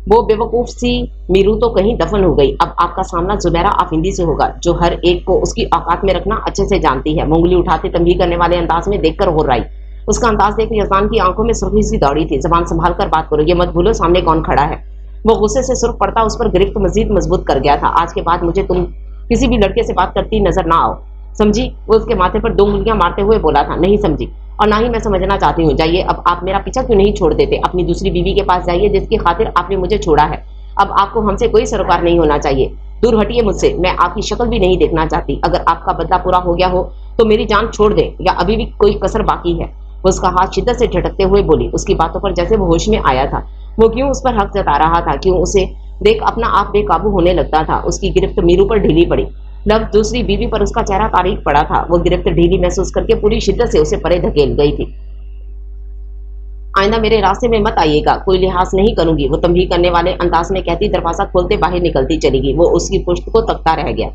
वो बेवकूफ सी मीरू तो कहीं दफन हो गई। अब आपका सामना जुमेरा आफिंदी से होगा जो हर एक को उसकी औकात में रखना अच्छे से जानती है। उंगली उठाते तंबीह करने वाले अंदाज में देखकर हो रही। उसका अंदाज देख यजमान की आंखों में सुर्खी सी दौड़ी थी। जबान संभाल कर बात करो, ये मत भूलो सामने कौन खड़ा है। वो गुस्से से सुर्ख पड़ता उस पर गिरफ्त मजीद मजबूत कर गया था। आज के बाद मुझे तुम किसी भी लड़के से बात करती नजर ना आओ, समझी? वो उसके माथे पर 2 उंगलियां मारते हुए बोला था। नहीं समझी, और ना ही मैं समझना चाहती हूँ। जाइए, अब आप मेरा पीछा क्यों नहीं छोड़ देते? अपनी दूसरी बीवी के पास जाइए जिसकी खातिर आपने मुझे छोड़ा है। अब आपको हमसे कोई सरोकार नहीं होना चाहिए। दूर हटिए मुझसे, मैं आपकी शक्ल भी नहीं देखना चाहती। अगर आपका बदला पूरा हो गया हो तो मेरी जान छोड़ दे, या अभी भी कोई कसर बाकी है? वो उसका हाथ शिद्दत से झटकते हुए बोली। उसकी बातों पर जैसे वो होश में आया था। वो क्यों उस पर हक जता रहा था, क्यों उसे देख अपना आप बेकाबू होने लगता था। उसकी गिरफ्त मीरू पर ढीली पड़ी। लफ्ज दूसरी बीवी पर उसका चेहरा तारीख पड़ा था। वो गिरफ्त ढीली महसूस करके पूरी शिद्दत से उसे परे धकेल गई थी। आइंदा मेरे रास्ते में मत आइएगा, कोई लिहाज नहीं करूंगी, वो तंबीह करने वाले अंदाज में कहती दरवाजा खोलते बाहर निकलती चली गई। वो उसकी पुश्त को तकता रह गया।